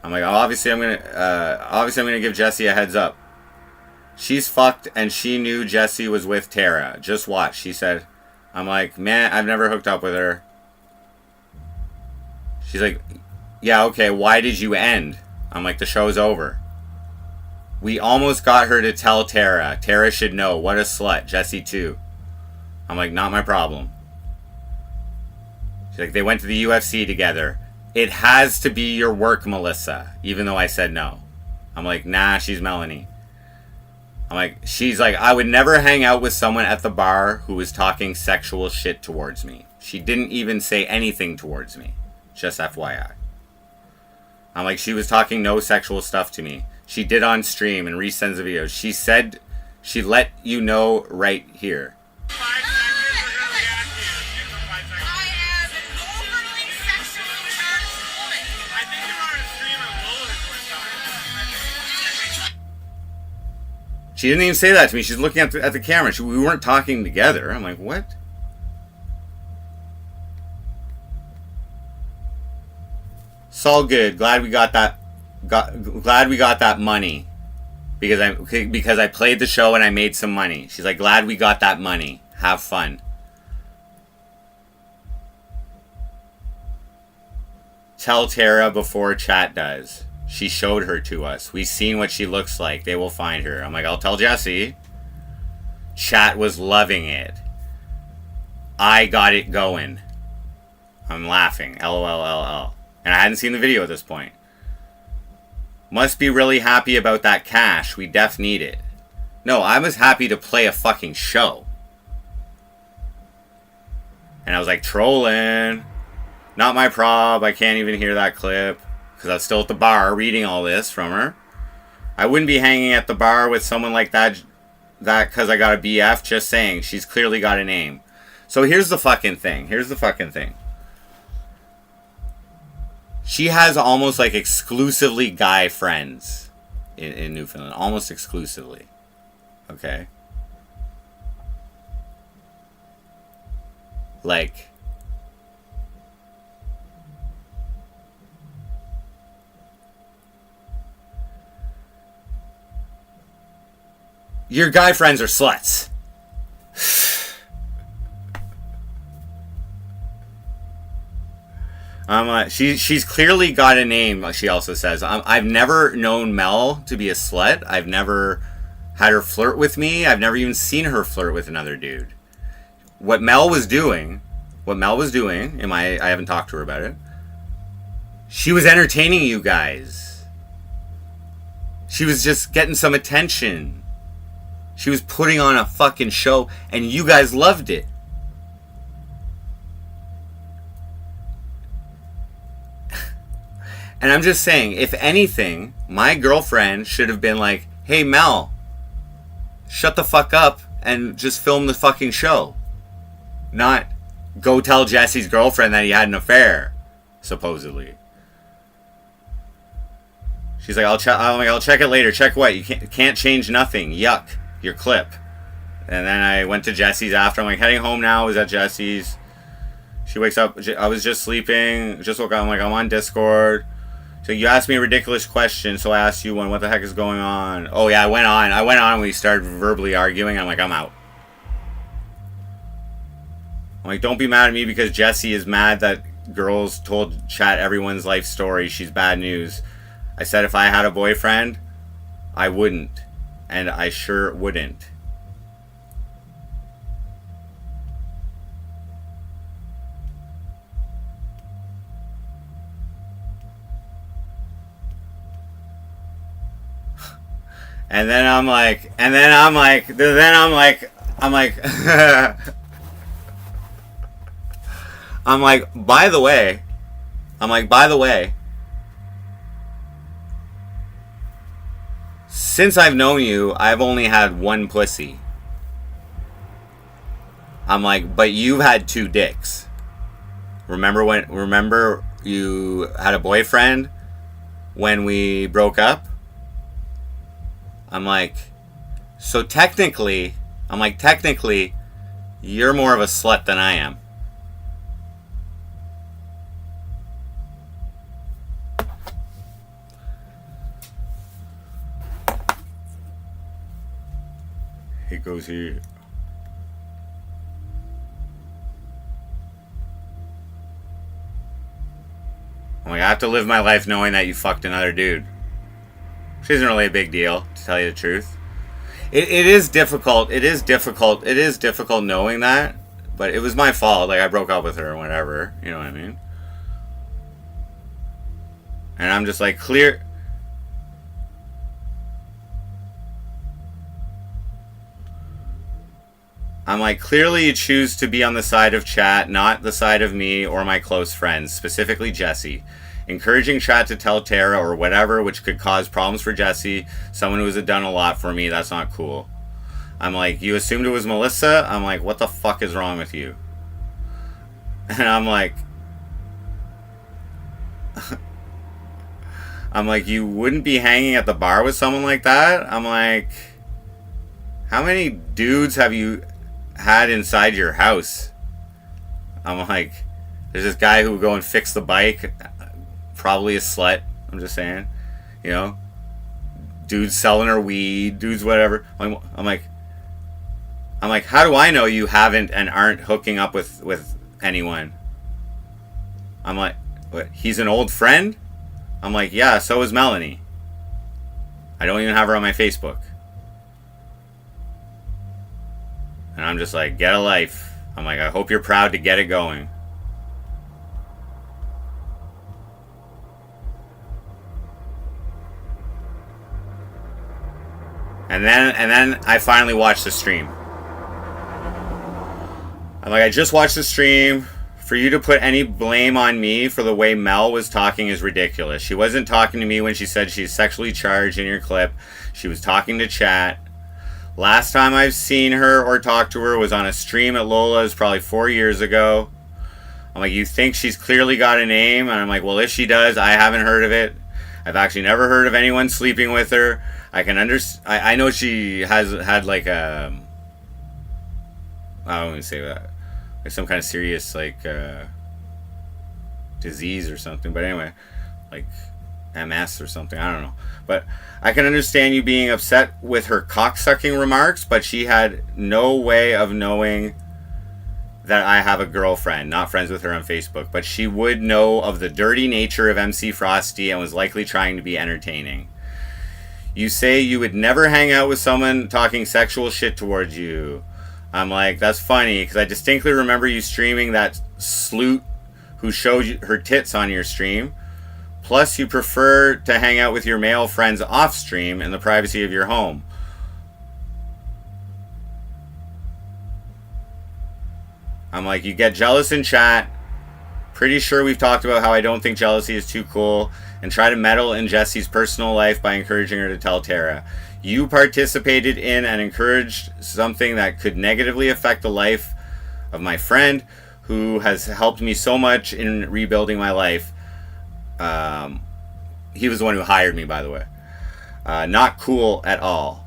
I'm like, obviously I'm gonna give Jessie a heads up. She's fucked and she knew Jessie was with Tara. Just watch, she said. I'm like, man, I've never hooked up with her. She's like, yeah, okay, why did you end? I'm like, the show's over. We almost got her to tell Tara. Tara should know. What a slut. Jessie too. I'm like, not my problem. She's like, they went to the UFC together. It has to be your work, Melissa. Even though I said no. I'm like, nah, she's Melanie. I'm like, she's like, I would never hang out with someone at the bar who was talking sexual shit towards me. She didn't even say anything towards me. Just FYI. I'm like, she was talking no sexual stuff to me. She did on stream and resends the videos. She said she let you know right here. 5 seconds, we're gonna react to you. Give them 5 seconds. I am an overly sexually charged woman. I think you're on a stream of Mullins one time. She didn't even say that to me. She's looking at the camera. We weren't talking together. I'm like, what? It's all good. Glad we got that money because I played the show and I made some money. She's like, glad we got that money. Have fun. Tell Tara before chat does. She showed her to us. We've seen what she looks like. They will find her. I'm like, I'll tell Jessie. Chat was loving it. I got it going. I'm laughing. LOL. And I hadn't seen the video at this point. Must be really happy about that cash. We def need it. No, I was happy to play a fucking show. And I was like, trolling. Not my prob. I can't even hear that clip. Because I was still at the bar reading all this from her. I wouldn't be hanging at the bar with someone like that because I got a BF. Just saying. She's clearly got a name. So here's the fucking thing. She has almost like exclusively guy friends in Newfoundland. Almost exclusively. Okay. Like, your guy friends are sluts. She's clearly got a name. She also says, I've never known Mel to be a slut. I've never had her flirt with me. I've never even seen her flirt with another dude. What Mel was doing, I haven't talked to her about it. She was entertaining you guys. She was just getting some attention. She was putting on a fucking show, and you guys loved it. And I'm just saying, if anything, my girlfriend should have been like, hey, Mel, shut the fuck up and just film the fucking show. Not go tell Jesse's girlfriend that he had an affair, supposedly. She's like, I'll check it later. Check what? You can't change nothing. Yuck. Your clip. And then I went to Jesse's after. I'm like, heading home now. I was at Jesse's. She wakes up. I was just sleeping. Just woke up. I'm like, I'm on Discord. So you asked me a ridiculous question, so I asked you one. What the heck is going on? Oh yeah, I went on. We started verbally arguing. I'm like, I'm out. I'm like, don't be mad at me because Jesse is mad that girls told chat everyone's life story. She's bad news. I said if I had a boyfriend, I wouldn't. And I sure wouldn't. And then I'm like, by the way, since I've known you, I've only had one pussy. I'm like, but you've had 2 dicks. Remember you had a boyfriend when we broke up? I'm like, so technically, you're more of a slut than I am. He goes here. I'm like, I have to live my life knowing that you fucked another dude. Which isn't really a big deal, to tell you the truth. It is difficult. It is difficult knowing that. But it was my fault. Like, I broke up with her or whatever. You know what I mean? And I'm just like, clear. I'm like, clearly you choose to be on the side of chat, not the side of me or my close friends, specifically Jesse. Encouraging chat to tell Tara or whatever, which could cause problems for Jesse, someone who has done a lot for me, that's not cool. I'm like, you assumed it was Melissa? I'm like, what the fuck is wrong with you? And I'm like, you wouldn't be hanging at the bar with someone like that? I'm like, how many dudes have you had inside your house? I'm like, there's this guy who would go and fix the bike, probably a slut, I'm just saying, you know, dudes selling her weed, dudes whatever. I'm like, how do I know you haven't and aren't hooking up with anyone? I'm like, what, he's an old friend? I'm like, yeah, so is Melanie. I don't even have her on my Facebook. And I'm just like, get a life. I'm like, I hope you're proud to get it going. And then I finally watched the stream. I'm like, I just watched the stream. For you to put any blame on me for the way Mel was talking is ridiculous. She wasn't talking to me when she said she's sexually charged in your clip. She was talking to chat. Last time I've seen her or talked to her was on a stream at Lola's probably 4 years ago. I'm like, you think she's clearly got a name? And I'm like, well, if she does, I haven't heard of it. I've actually never heard of anyone sleeping with her. I can I know she has had like I don't want to say that, like some kind of serious like disease or something. But anyway, like MS or something. I don't know. But I can understand you being upset with her cocksucking remarks. But she had no way of knowing that I have a girlfriend, not friends with her on Facebook. But she would know of the dirty nature of MC Frosty and was likely trying to be entertaining. You say you would never hang out with someone talking sexual shit towards you. I'm like, that's funny, because I distinctly remember you streaming that sleut who showed you her tits on your stream. Plus, you prefer to hang out with your male friends off stream in the privacy of your home. I'm like, you get jealous in chat. Pretty sure we've talked about how I don't think jealousy is too cool, and try to meddle in Jessie's personal life by encouraging her to tell Tara. You participated in and encouraged something that could negatively affect the life of my friend who has helped me so much in rebuilding my life. He was the one who hired me, by the way. Not cool at all.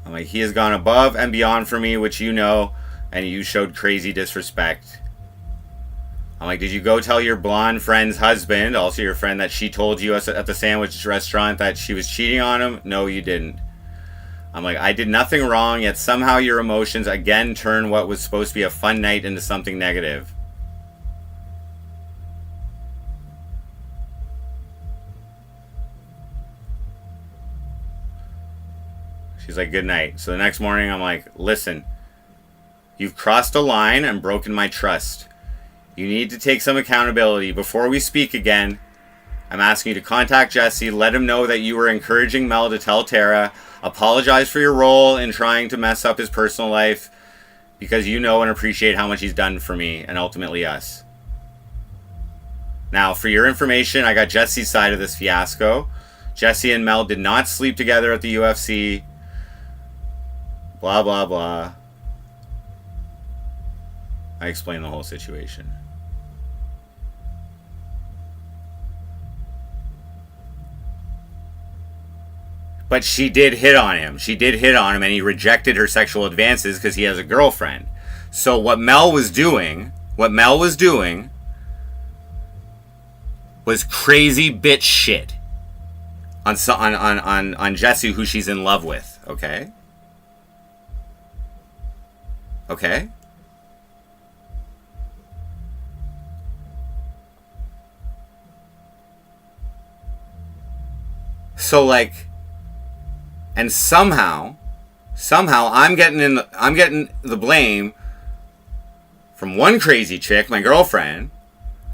I'm like, he has gone above and beyond for me, which you know, and you showed crazy disrespect. I'm like, did you go tell your blonde friend's husband, also your friend, that she told you at the sandwich restaurant that she was cheating on him? No, you didn't. I'm like, I did nothing wrong, yet somehow your emotions again turn what was supposed to be a fun night into something negative. She's like, good night. So the next morning, I'm like, listen, you've crossed a line and broken my trust. You need to take some accountability. Before we speak again, I'm asking you to contact Jesse, let him know that you were encouraging Mel to tell Tara, apologize for your role in trying to mess up his personal life, because you know and appreciate how much he's done for me and ultimately us. Now, for your information, I got Jesse's side of this fiasco. Jesse and Mel did not sleep together at the UFC. Blah, blah, blah. I explained the whole situation. But she did hit on him. She did hit on him, and he rejected her sexual advances because he has a girlfriend. So what Mel was doing was crazy bitch shit on Jesse, who she's in love with. Okay. Okay. So like, and somehow I'm getting the blame from one crazy chick, my girlfriend,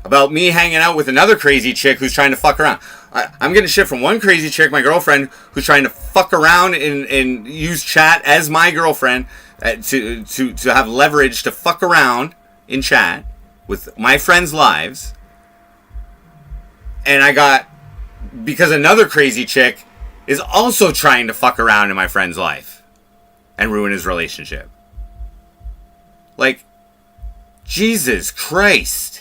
about me hanging out with another crazy chick who's trying to fuck around. I'm getting shit from one crazy chick, my girlfriend, who's trying to fuck around and use chat as my girlfriend to have leverage to fuck around in chat with my friends' lives. And I got, because another crazy chick is also trying to fuck around in my friend's life and ruin his relationship. Like, Jesus Christ.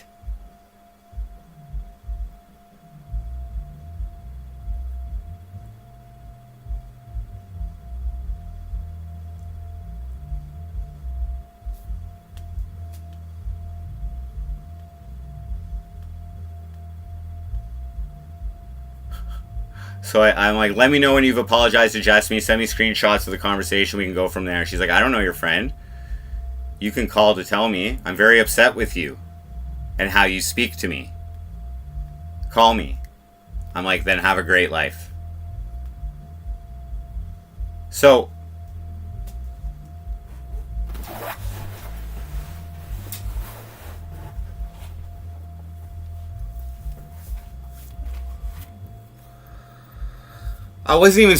So I'm like, let me know when you've apologized to Jasmine. Send me screenshots of the conversation. We can go from there. She's like, I don't know your friend. You can call to tell me. I'm very upset with you and how you speak to me. Call me. I'm like, then have a great life. So I wasn't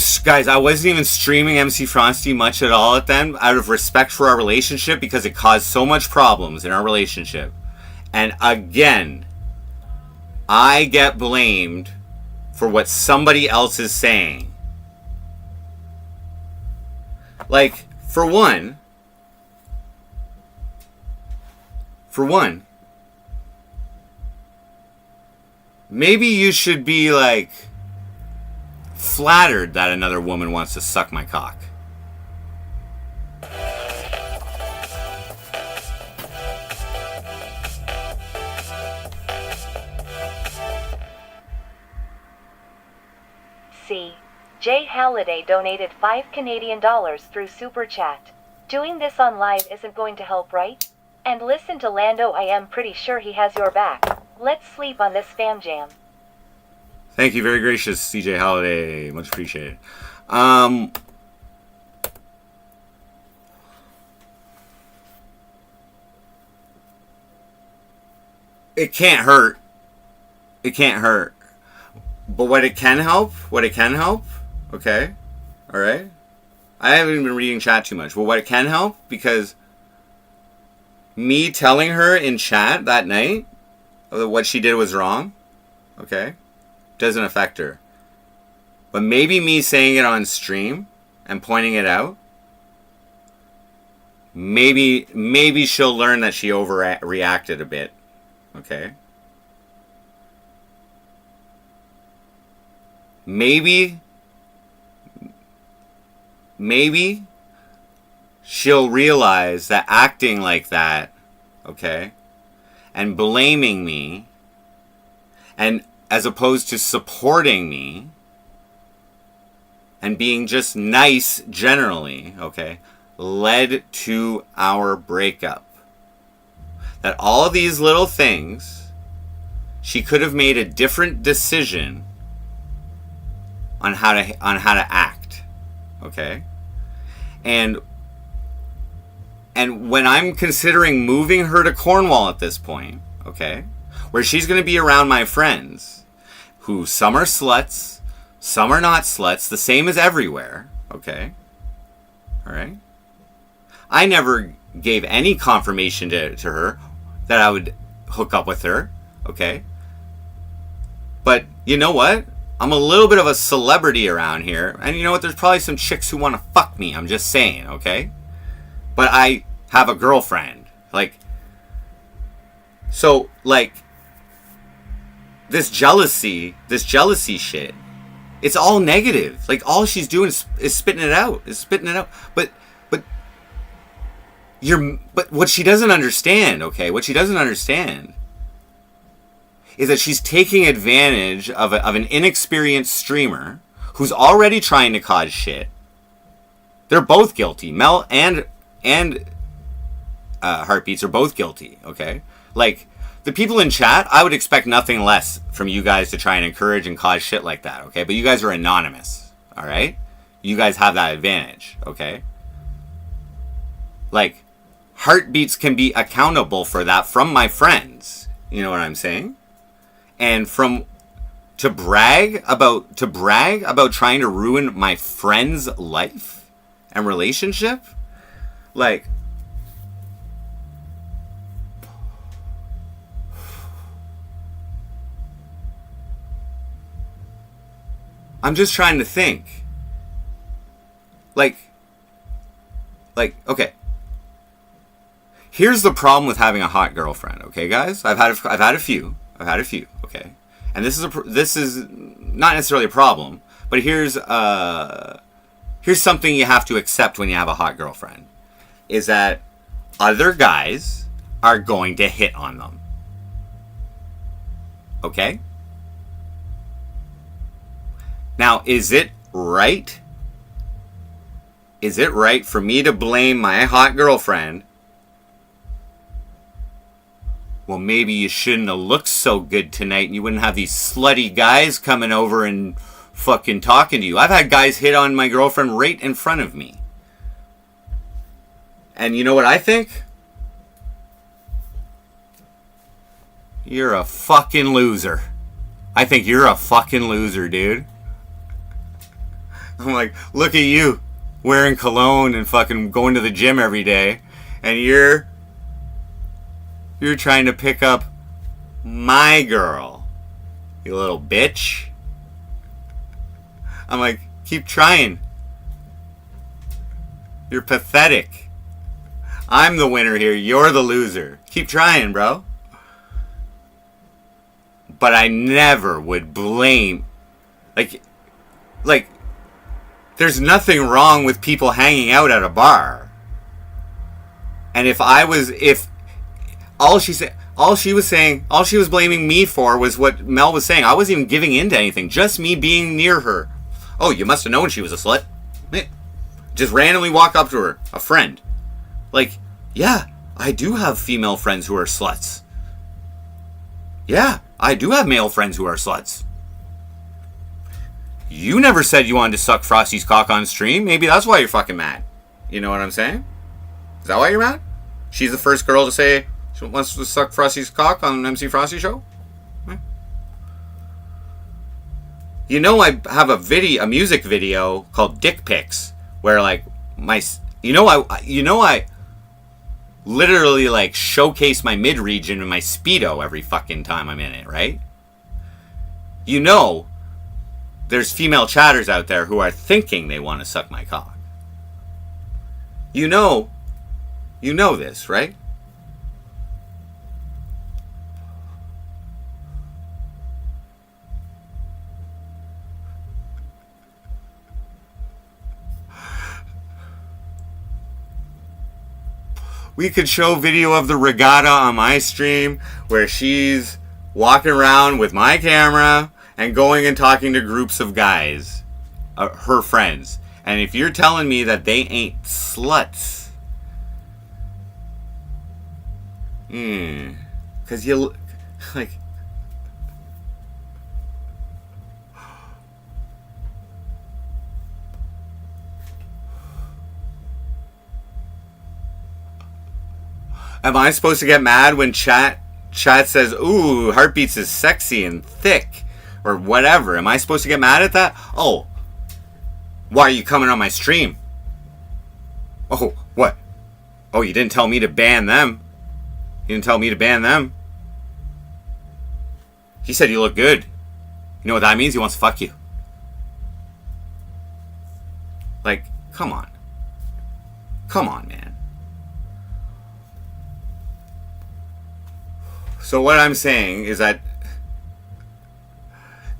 even streaming MC Frosty much at all at them, out of respect for our relationship, because it caused so much problems in our relationship. And again, I get blamed for what somebody else is saying. Like, for one, maybe you should be like flattered that another woman wants to suck my cock. C. Jay Halliday donated $5 through Super Chat. Doing this on live isn't going to help, right? And listen to Lando, I am pretty sure he has your back. Let's sleep on this fam jam. Thank you, very gracious, CJ Halliday. Much appreciated. It can't hurt. It can't hurt. But what it can help, okay? Alright? I haven't been reading chat too much. But what it can help, because me telling her in chat that night that what she did was wrong, okay, doesn't affect her. But maybe me saying it on stream and pointing it out, maybe she'll learn that she overreacted a bit, okay? Maybe she'll realize that acting like that, okay, and blaming me, and as opposed to supporting me, and being just nice generally, okay, led to our breakup. That all of these little things, she could have made a different decision on how to act, okay? And when I'm considering moving her to Cornwall at this point, okay, where she's going to be around my friends, who some are sluts, some are not sluts, the same as everywhere, okay? All right? I never gave any confirmation to her that I would hook up with her, okay? But you know what? I'm a little bit of a celebrity around here. And you know what? There's probably some chicks who want to fuck me. I'm just saying, okay? But I have a girlfriend. Like, so, like, this jealousy shit, it's all negative. Like, all she's doing is spitting it out. But what she doesn't understand, okay? What she doesn't understand is that she's taking advantage of an inexperienced streamer who's already trying to cause shit. They're both guilty. Mel and Heartbeats are both guilty, okay? Like, the people in chat, I would expect nothing less from you guys to try and encourage and cause shit like that, okay? But you guys are anonymous, all right? You guys have that advantage, okay? Like, Heartbeats can be accountable for that from my friends. You know what I'm saying? And to brag about trying to ruin my friend's life and relationship, like, I'm just trying to think. Like, okay. Here's the problem with having a hot girlfriend, okay, guys? I've had a few, okay? And this is not necessarily a problem, but here's something you have to accept when you have a hot girlfriend, is that other guys are going to hit on them. Okay? Now, is it right? Is it right for me to blame my hot girlfriend? Well, maybe you shouldn't have looked so good tonight and you wouldn't have these slutty guys coming over and fucking talking to you. I've had guys hit on my girlfriend right in front of me. And you know what I think? You're a fucking loser. I think you're a fucking loser, dude. I'm like, look at you, wearing cologne and fucking going to the gym every day, and you're trying to pick up my girl, you little bitch. I'm like, keep trying. You're pathetic. I'm the winner here, you're the loser. Keep trying, bro. but I never would blame, like, there's nothing wrong with people hanging out at a bar. And if all she was blaming me for was what Mel was saying. I wasn't even giving in to anything, just me being near her. Oh, you must have known she was a slut. Just randomly walk up to her, a friend. Like, yeah, I do have female friends who are sluts. Yeah, I do have male friends who are sluts. You never said you wanted to suck Frosty's cock on stream. Maybe that's why you're fucking mad. You know what I'm saying? Is that why you're mad? She's the first girl to say she wants to suck Frosty's cock on an MC Frosty show? You know, I have a music video called Dick Pics, where like I literally like showcase my mid region in my Speedo every fucking time I'm in it, right? You know, there's female chatters out there who are thinking they want to suck my cock. You know this, right? We could show video of the regatta on my stream where she's walking around with my camera and going and talking to groups of guys, her friends. And if you're telling me that they ain't sluts, because you, like, am I supposed to get mad when chat says, ooh, Heartbeats is sexy and thick, or whatever? Am I supposed to get mad at that? Oh, why are you coming on my stream? Oh, what? Oh, you didn't tell me to ban them. You didn't tell me to ban them. He said you look good. You know what that means? He wants to fuck you. Like, come on. Come on, man. So what I'm saying is that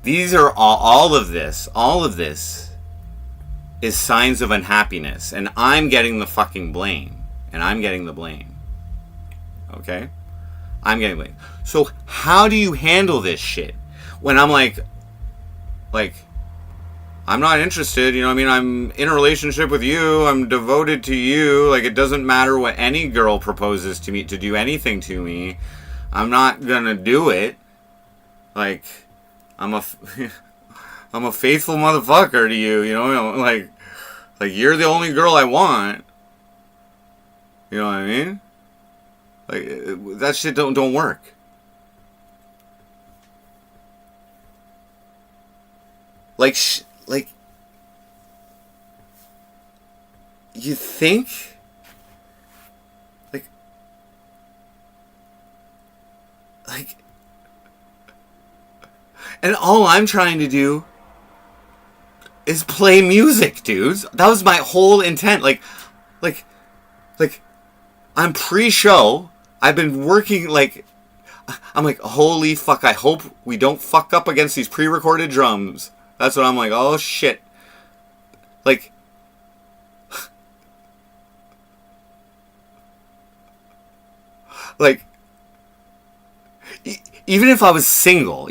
these are all of this is signs of unhappiness, and I'm getting the fucking blame, and I'm getting the blame. Okay? I'm getting blamed. So how do you handle this shit when I'm like I'm not interested, you know what I mean? I'm in a relationship with you, I'm devoted to you, like it doesn't matter what any girl proposes to me to do anything to me. I'm not gonna do it. Like, I'm a faithful motherfucker to you, you know, like you're the only girl I want. You know what I mean? Like, that shit don't work. Like, you think? Like, and all I'm trying to do is play music, dudes. That was my whole intent. Like, I'm pre-show. I've been working, like, I'm like, holy fuck, I hope we don't fuck up against these pre-recorded drums. That's what I'm like, oh shit. Like, even if I was single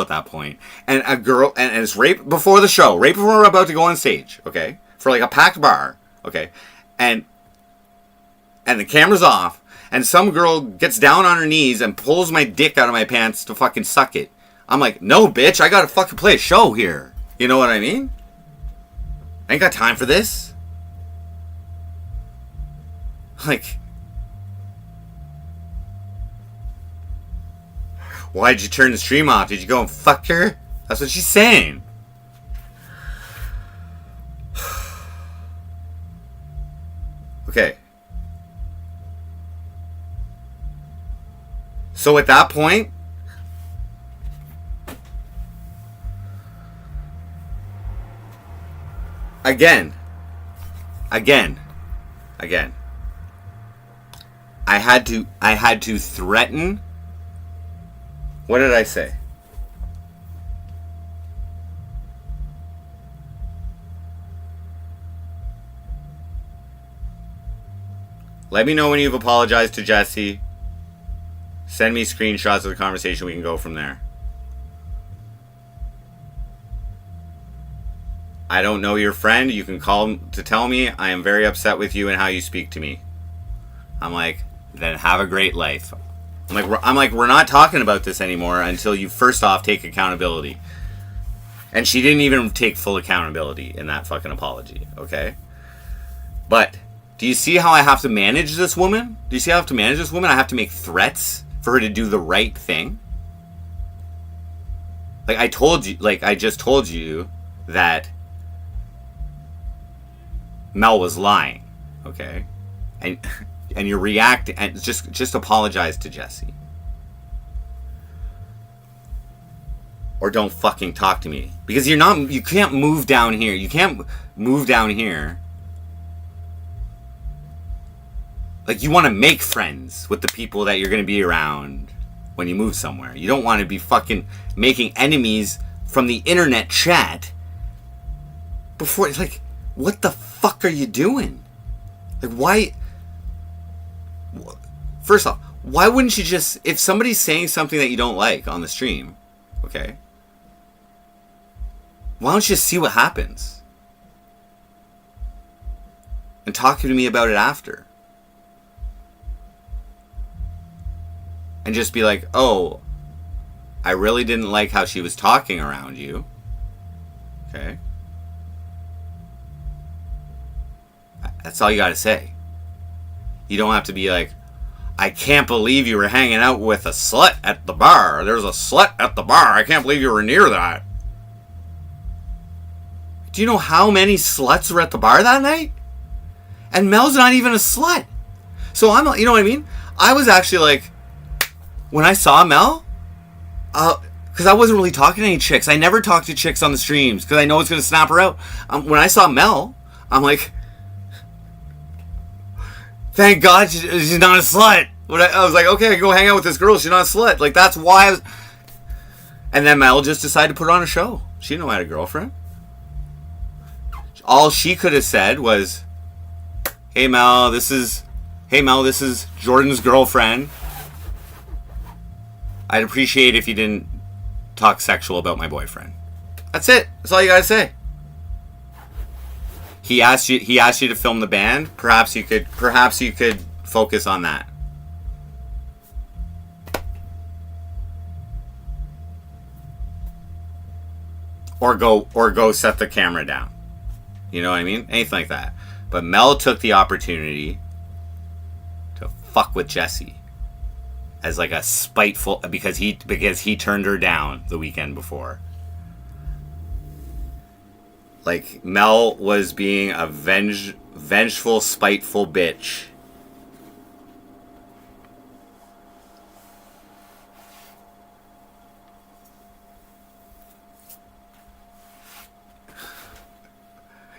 at that point, and a girl, and it's right before the show, right before we're about to go on stage, okay, for like a packed bar, okay, and the camera's off, and some girl gets down on her knees and pulls my dick out of my pants to fucking suck it. I'm like, no, bitch, I gotta fucking play a show here. You know what I mean? I ain't got time for this. Like, why'd you turn the stream off? Did you go and fuck her? That's what she's saying. Okay. So at that point, again, I had to threaten. What did I say? Let me know when you've apologized to Jesse. Send me screenshots of the conversation. We can go from there. I don't know your friend. You can call to tell me I am very upset with you and how you speak to me. I'm like, then have a great life. I'm like, we're not talking about this anymore until you first off take accountability. And she didn't even take full accountability in that fucking apology, okay? But do you see how I have to manage this woman? Do you see how I have to manage this woman? I have to make threats for her to do the right thing. Like I just told you that Mel was lying, okay? And you're reacting, and just apologize to Jesse. Or don't fucking talk to me. Because you can't move down here. You can't move down here. Like, you want to make friends with the people that you're going to be around when you move somewhere. You don't want to be fucking making enemies from the internet chat before, like, what the fuck are you doing? Like, why? First off, why wouldn't you just, if somebody's saying something that you don't like on the stream, okay, why don't you just see what happens? And talk to me about it after. And just be like, oh, I really didn't like how she was talking around you. Okay. That's all you gotta say. You don't have to be like, I can't believe you were hanging out with a slut at the bar. There's a slut at the bar. I can't believe you were near that. Do you know how many sluts were at the bar that night? And Mel's not even a slut. So I'm, you know what I mean? I was actually like, when I saw Mel, because I wasn't really talking to any chicks. I never talk to chicks on the streams because I know it's going to snap her out. When I saw Mel, I'm like, thank God she's not a slut. I was like, okay, I can go hang out with this girl. She's not a slut. Like, that's why I was... And then Mel just decided to put on a show. She didn't know I had a girlfriend. All she could have said was, hey Mel, this is Jordan's girlfriend. I'd appreciate if you didn't talk sexual about my boyfriend. That's it. That's all you gotta say. He asked you to film the band. Perhaps you could focus on that. Or go set the camera down. You know what I mean? Anything like that. But Mel took the opportunity to fuck with Jesse as like a spiteful, because he turned her down the weekend before. Like, Mel was being a vengeful, spiteful bitch.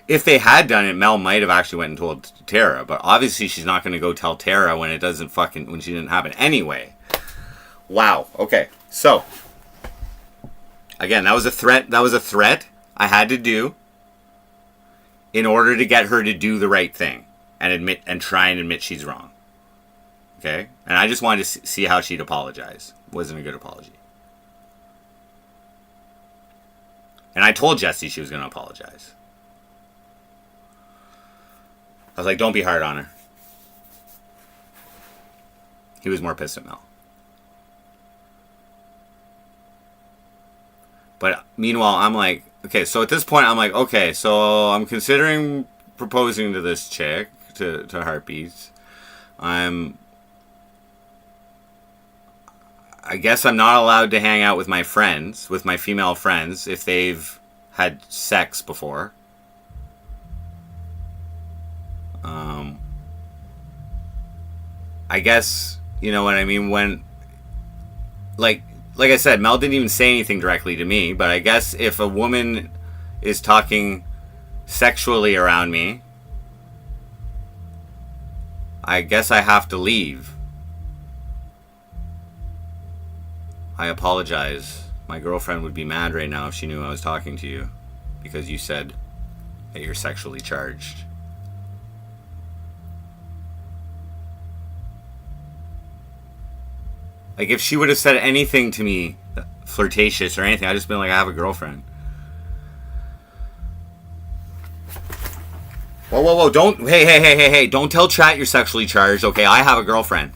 If they had done it, Mel might have actually went and told Tara, but obviously she's not going to go tell Tara when when she didn't happen. Anyway. Wow. Okay. So, again, that was a threat. That was a threat I had to do in order to get her to do the right thing and try and admit she's wrong. Okay? And I just wanted to see how she'd apologize. Wasn't a good apology. And I told Jessie she was going to apologize. I was like, don't be hard on her. He was more pissed at Mel. But meanwhile, I'm like, okay, so at this point, I'm like, okay, so I'm considering proposing to this chick, to Heartbeats. I guess I'm not allowed to hang out with my friends, with my female friends, if they've had sex before. I guess, you know what I mean, when, like I said, Mel didn't even say anything directly to me, but I guess if a woman is talking sexually around me, I guess I have to leave. I apologize. My girlfriend would be mad right now if she knew I was talking to you, because you said that you're sexually charged. Like, if she would have said anything to me flirtatious or anything, I'd just been like, I have a girlfriend. Whoa, whoa, whoa, don't, hey, don't tell chat you're sexually charged, okay? I have a girlfriend.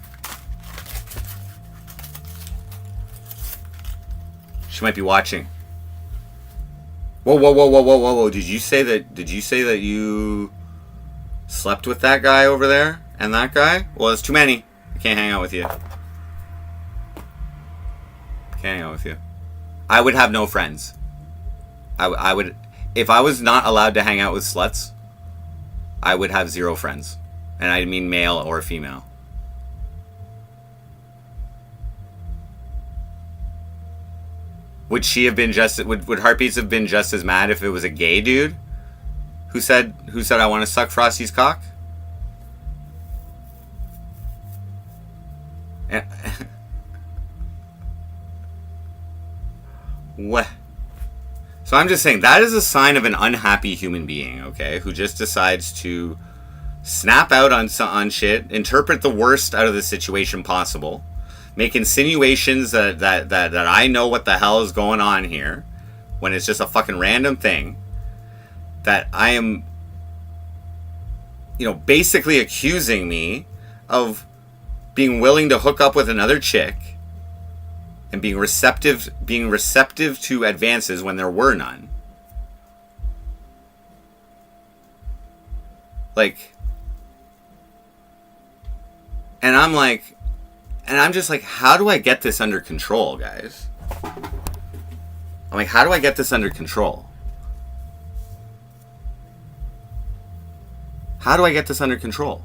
She might be watching. Whoa, whoa, whoa, whoa, whoa, whoa, whoa, did you say that you slept with that guy over there? And that guy? Well, it's too many. I can't hang out with you. Can't hang out with you. I would have no friends. I would, if I was not allowed to hang out with sluts, I would have 0 friends. And I mean male or female. Would she have been just, would Heartbeats have been just as mad if it was a gay dude who said I want to suck Frosty's cock? What? So I'm just saying that is a sign of an unhappy human being, okay, who just decides to snap out on shit, interpret the worst out of the situation possible, make insinuations that I know what the hell is going on here, when it's just a fucking random thing, that I am, basically accusing me of being willing to hook up with another chick and being receptive to advances when there were none. Like, and I'm just like, how do I get this under control, guys? I'm like, how do I get this under control? How do I get this under control?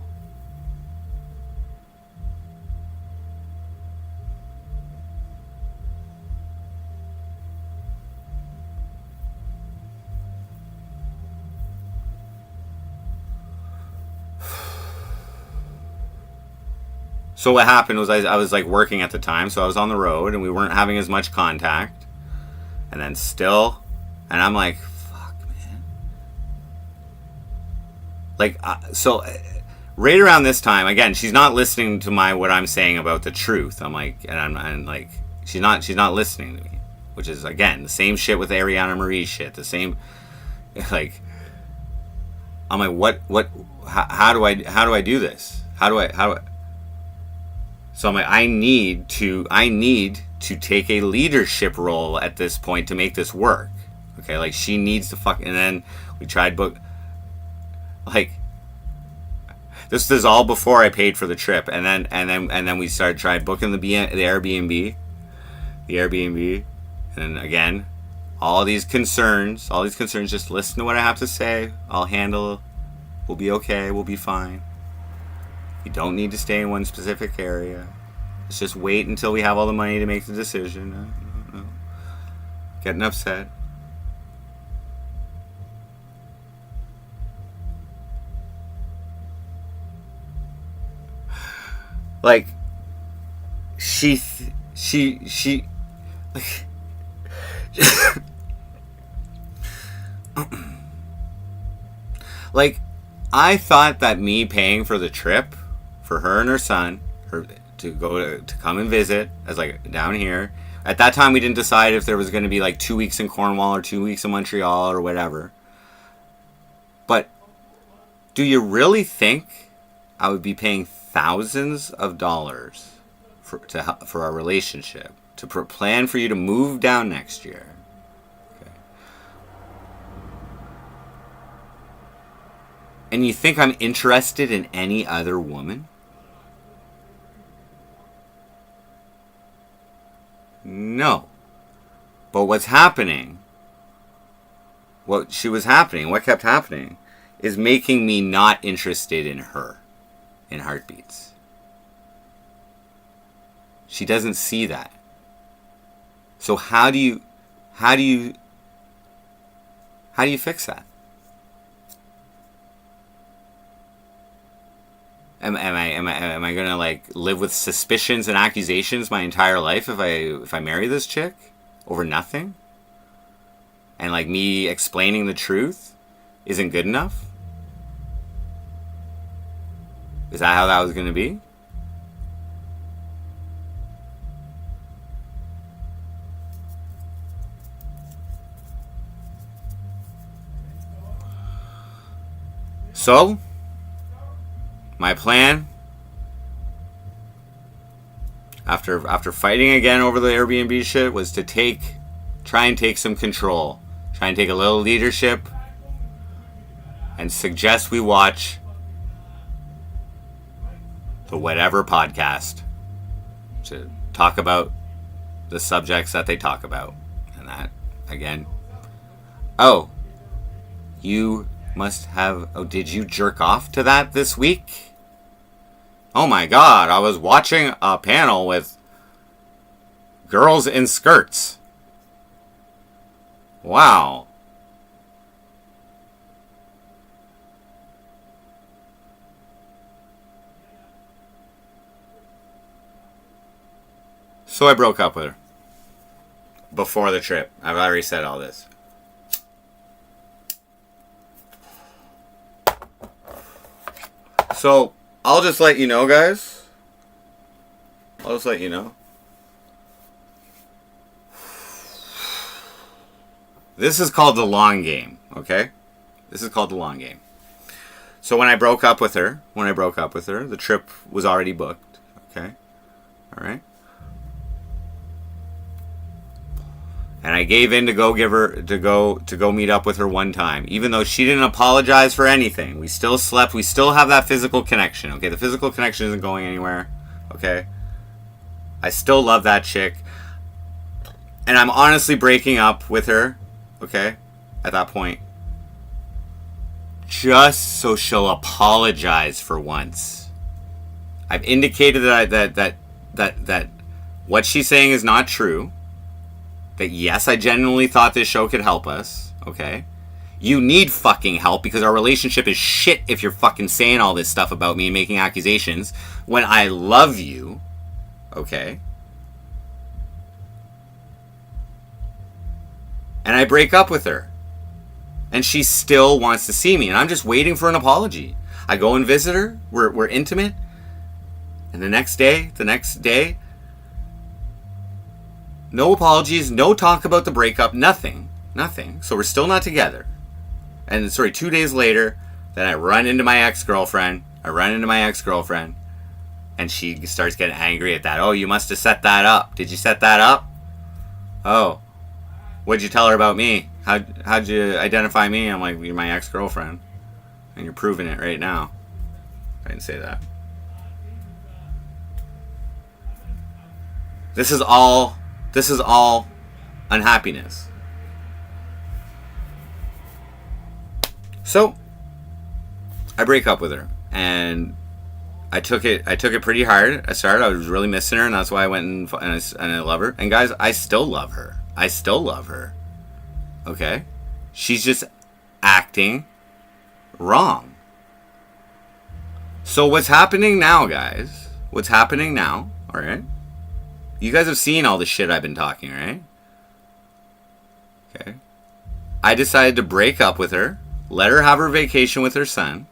So what happened was I was like working at the time, so I was on the road and we weren't having as much contact. And then and I'm like, fuck, man. Like, so right around this time, again, she's not listening to what I'm saying about the truth. I'm like, and like, she's not listening to me, which is, again, the same shit with Ariana Marie's shit. The same, like, I'm like, how do I do this? How do I? So I'm like, I need to take a leadership role at this point to make this work. Okay, like, she needs to and then we tried like, this is all before I paid for the trip, and then we tried booking the Airbnb, and then again, all these concerns, just listen to what I have to say. I'll handle, we'll be okay, we'll be fine. You don't need to stay in one specific area. Let's just wait until we have all the money to make the decision. No. Getting upset. Like, she like, like, I thought that me paying for the trip for her and her son, to come and visit, as like down here. At that time, we didn't decide if there was going to be like 2 weeks in Cornwall or 2 weeks in Montreal or whatever. But do you really think I would be paying thousands of dollars for our relationship, to plan for you to move down next year? Okay. And you think I'm interested in any other woman? No. But what kept happening, is making me not interested in her, in Heartbeats. She doesn't see that. So how do you fix that? Am I gonna like live with suspicions and accusations my entire life if I marry this chick over nothing? And like, me explaining the truth isn't good enough? Is that how that was gonna be? So, my plan, after fighting again over the Airbnb shit, was to try and take some control. Try and take a little leadership and suggest we watch the Whatever podcast to talk about the subjects that they talk about. And that, again, oh, you must have, oh, did you jerk off to that this week? Oh my god, I was watching a panel with girls in skirts. Wow. So I broke up with her. Before the trip. I've already said all this. So, I'll just let you know, guys. I'll just let you know. This is called the long game, okay? This is called the long game. So when I broke up with her, the trip was already booked, okay? All right? And I gave in to go meet up with her one time, even though she didn't apologize for anything. We still slept. We still have that physical connection. Okay, the physical connection isn't going anywhere. Okay, I still love that chick, and I'm honestly breaking up with her. Okay, at that point, just so she'll apologize for once. I've indicated that what she's saying is not true. That yes, I genuinely thought this show could help us, okay? You need fucking help because our relationship is shit if you're fucking saying all this stuff about me and making accusations when I love you, okay? And I break up with her. And she still wants to see me, and I'm just waiting for an apology. I go and visit her, we're intimate, and the next day, no apologies, no talk about the breakup, nothing. So we're still not together. And 2 days later, then I run into my ex-girlfriend, and she starts getting angry at that. Oh, you must have set that up. Did you set that up? Oh, what'd you tell her about me? How'd you identify me? I'm like, you're my ex-girlfriend, and you're proving it right now. I didn't say that. This is all unhappiness. So I break up with her, and I took it pretty hard. I was really missing her, and that's why I went and I love her. And guys, I still love her. Okay? She's just acting wrong. So what's happening now, guys? All right? You guys have seen all the shit I've been talking, right? Okay. I decided to break up with her, let her have her vacation with her son.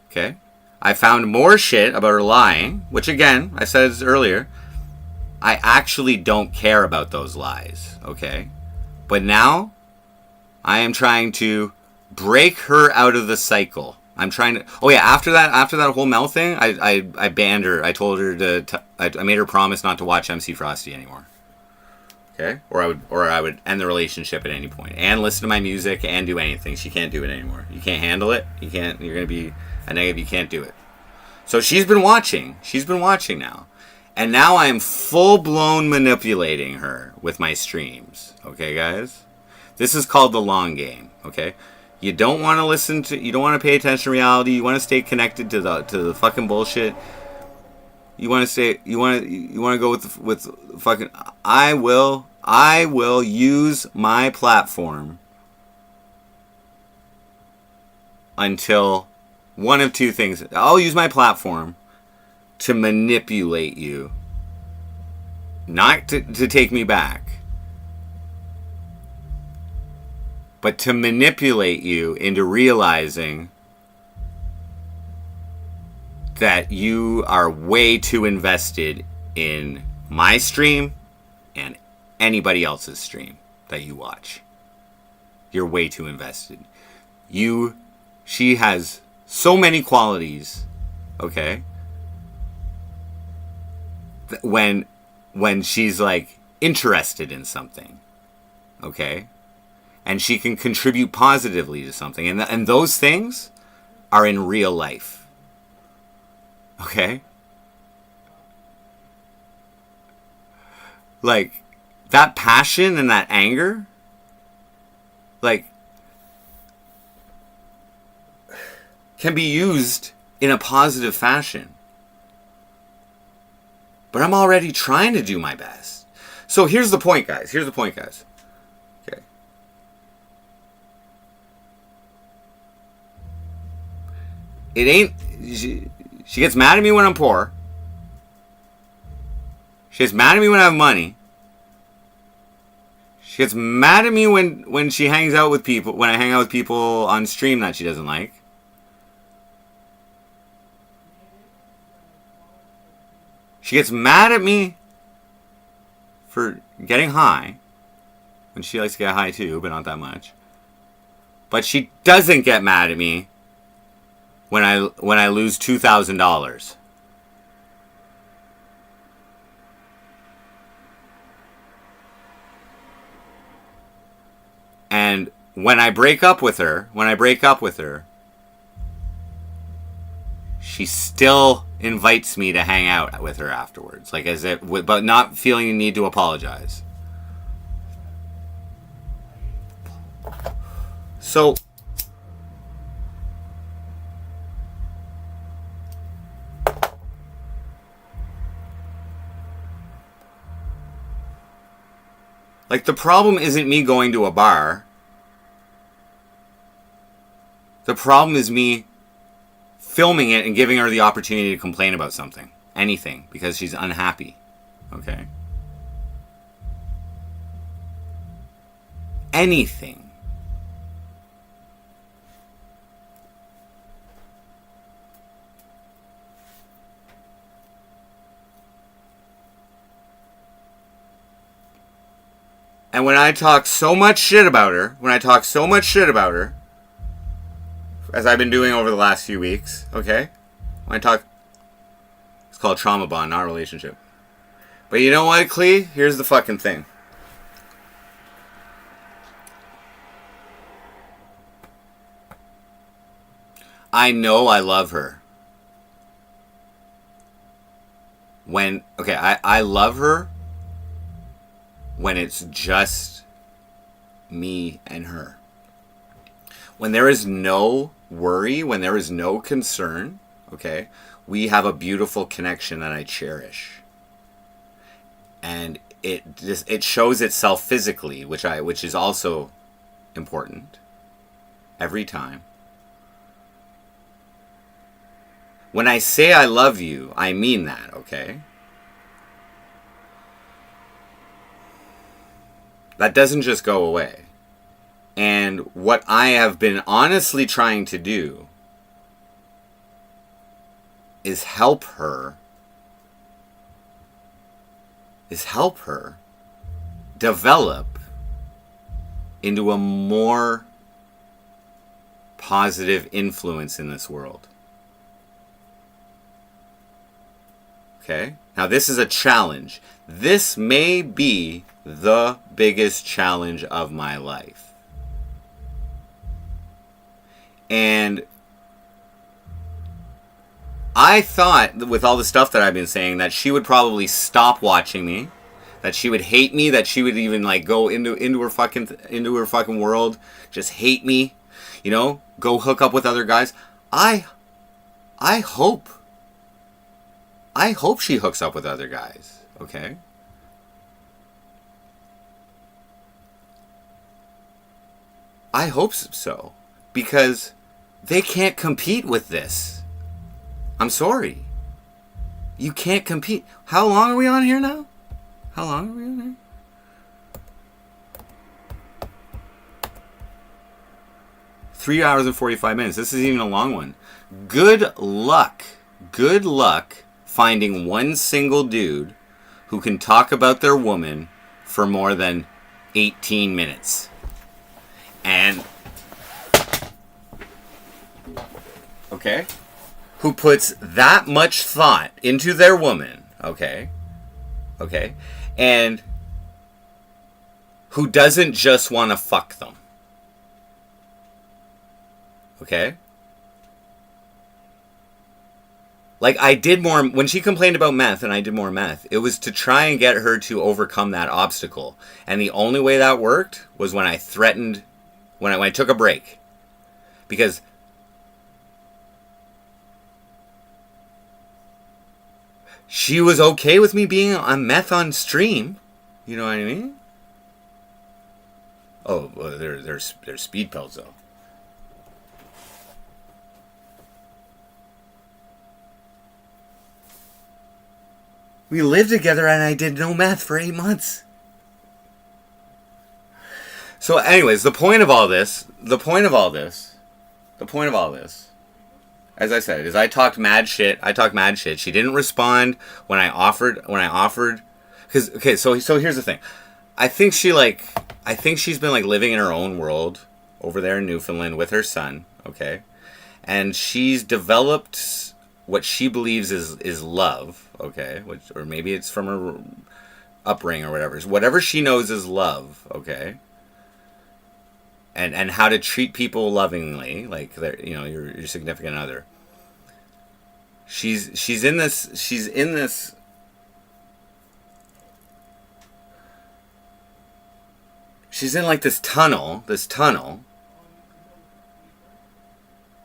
Okay. I found more shit about her lying, which again, I said this earlier, I actually don't care about those lies, okay? But now, I am trying to break her out of the cycle. I'm trying to. Oh yeah, after that whole Mel thing, I banned her. I told her I made her promise not to watch MC Frosty anymore. Okay, or I would end the relationship at any point and listen to my music and do anything. She can't do it anymore. You can't handle it. You can't. You're gonna be a negative. You can't do it. So she's been watching. She's been watching now, and now I am full blown manipulating her with my streams. Okay, guys, this is called the long game. Okay. You don't want to listen to. You don't want to pay attention to reality. You want to stay connected to the fucking bullshit. You want to stay. You want to go with fucking. I will use my platform until one of two things. I'll use my platform to manipulate you, not to take me back. But to manipulate you into realizing that you are way too invested in my stream and anybody else's stream that you watch. You're way too invested. She has so many qualities, okay? When she's like interested in something, okay? And she can contribute positively to something. And those things are in real life. Okay? Like, that passion and that anger, like, can be used in a positive fashion. But I'm already trying to do my best. So here's the point, guys. Okay. It ain't... She gets mad at me when I'm poor. She gets mad at me when I have money. She gets mad at me when she hangs out with people, when I hang out with people on stream that she doesn't like. She gets mad at me for getting high, when she likes to get high too, but not that much. But she doesn't get mad at me when I lose $2,000. And when I break up with her, she still invites me to hang out with her afterwards, like as if, but not feeling the need to apologize. So, like, the problem isn't me going to a bar. The problem is me filming it and giving her the opportunity to complain about something. Anything. Because she's unhappy. Okay? Anything. And when I talk so much shit about her, as I've been doing over the last few weeks, okay? When I talk, it's called trauma bond, not relationship. But you know what, Clee? Here's the fucking thing. I know I love her. I love her when it's just me and her. When there is no worry, when there is no concern, okay, we have a beautiful connection that I cherish. And it shows itself physically, which is also important every time. When I say I love you, I mean that, okay? That doesn't just go away. And what I have been honestly trying to do is help her develop into a more positive influence in this world. Okay? Now this is a challenge. This may be the biggest challenge of my life. And I thought, with all the stuff that I've been saying, that she would probably stop watching me, that she would hate me, that she would even like go into her fucking world, just hate me, you know, go hook up with other guys. I hope she hooks up with other guys, okay? I hope so, because they can't compete with this. I'm sorry. You can't compete. How long are we on here now? 3 hours and 45 minutes. This is even a long one. Good luck finding one single dude who can talk about their woman for more than 18 minutes. And okay, who puts that much thought into their woman, okay, and who doesn't just want to fuck them, okay? Like, I did more, when she complained about meth and I did more meth, it was to try and get her to overcome that obstacle. And the only way that worked was when I threatened, when I took a break. Because she was okay with me being on meth on stream. You know what I mean? Oh, well, there's speed pills, though. We lived together and I did no meth for 8 months. So anyways, the point of all this, as I said, is I talked mad shit. She didn't respond when I offered, cause, okay, so here's the thing. I think she's been like living in her own world over there in Newfoundland with her son, okay? And she's developed what she believes is love, okay, or maybe it's from her upbringing or whatever she knows is love, okay, and how to treat people lovingly, like your significant other. She's in this like this tunnel,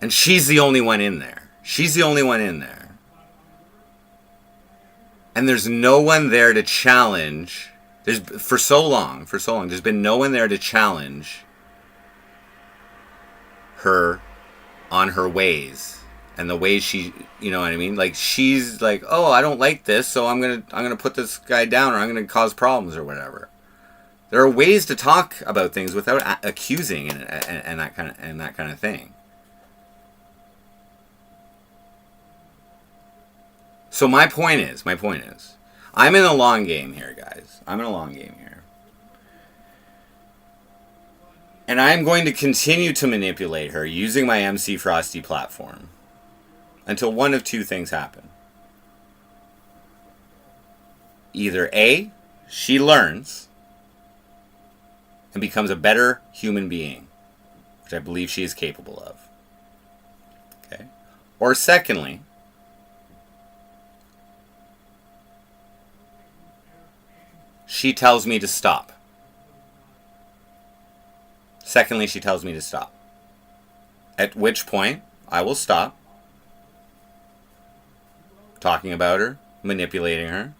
and she's the only one in there. And there's no one there to challenge. For so long, there's been no one there to challenge her on her ways and the way she, you know what I mean? Like, she's like, oh, I don't like this, so I'm gonna put this guy down, or I'm gonna cause problems or whatever. There are ways to talk about things without accusing and that kind of thing. So my point is, I'm in a long game here, guys. And I'm going to continue to manipulate her using my MC Frosty platform until one of two things happen. Either A, she learns and becomes a better human being, which I believe she is capable of. Okay? Or secondly, she tells me to stop. At which point, I will stop talking about her, manipulating her.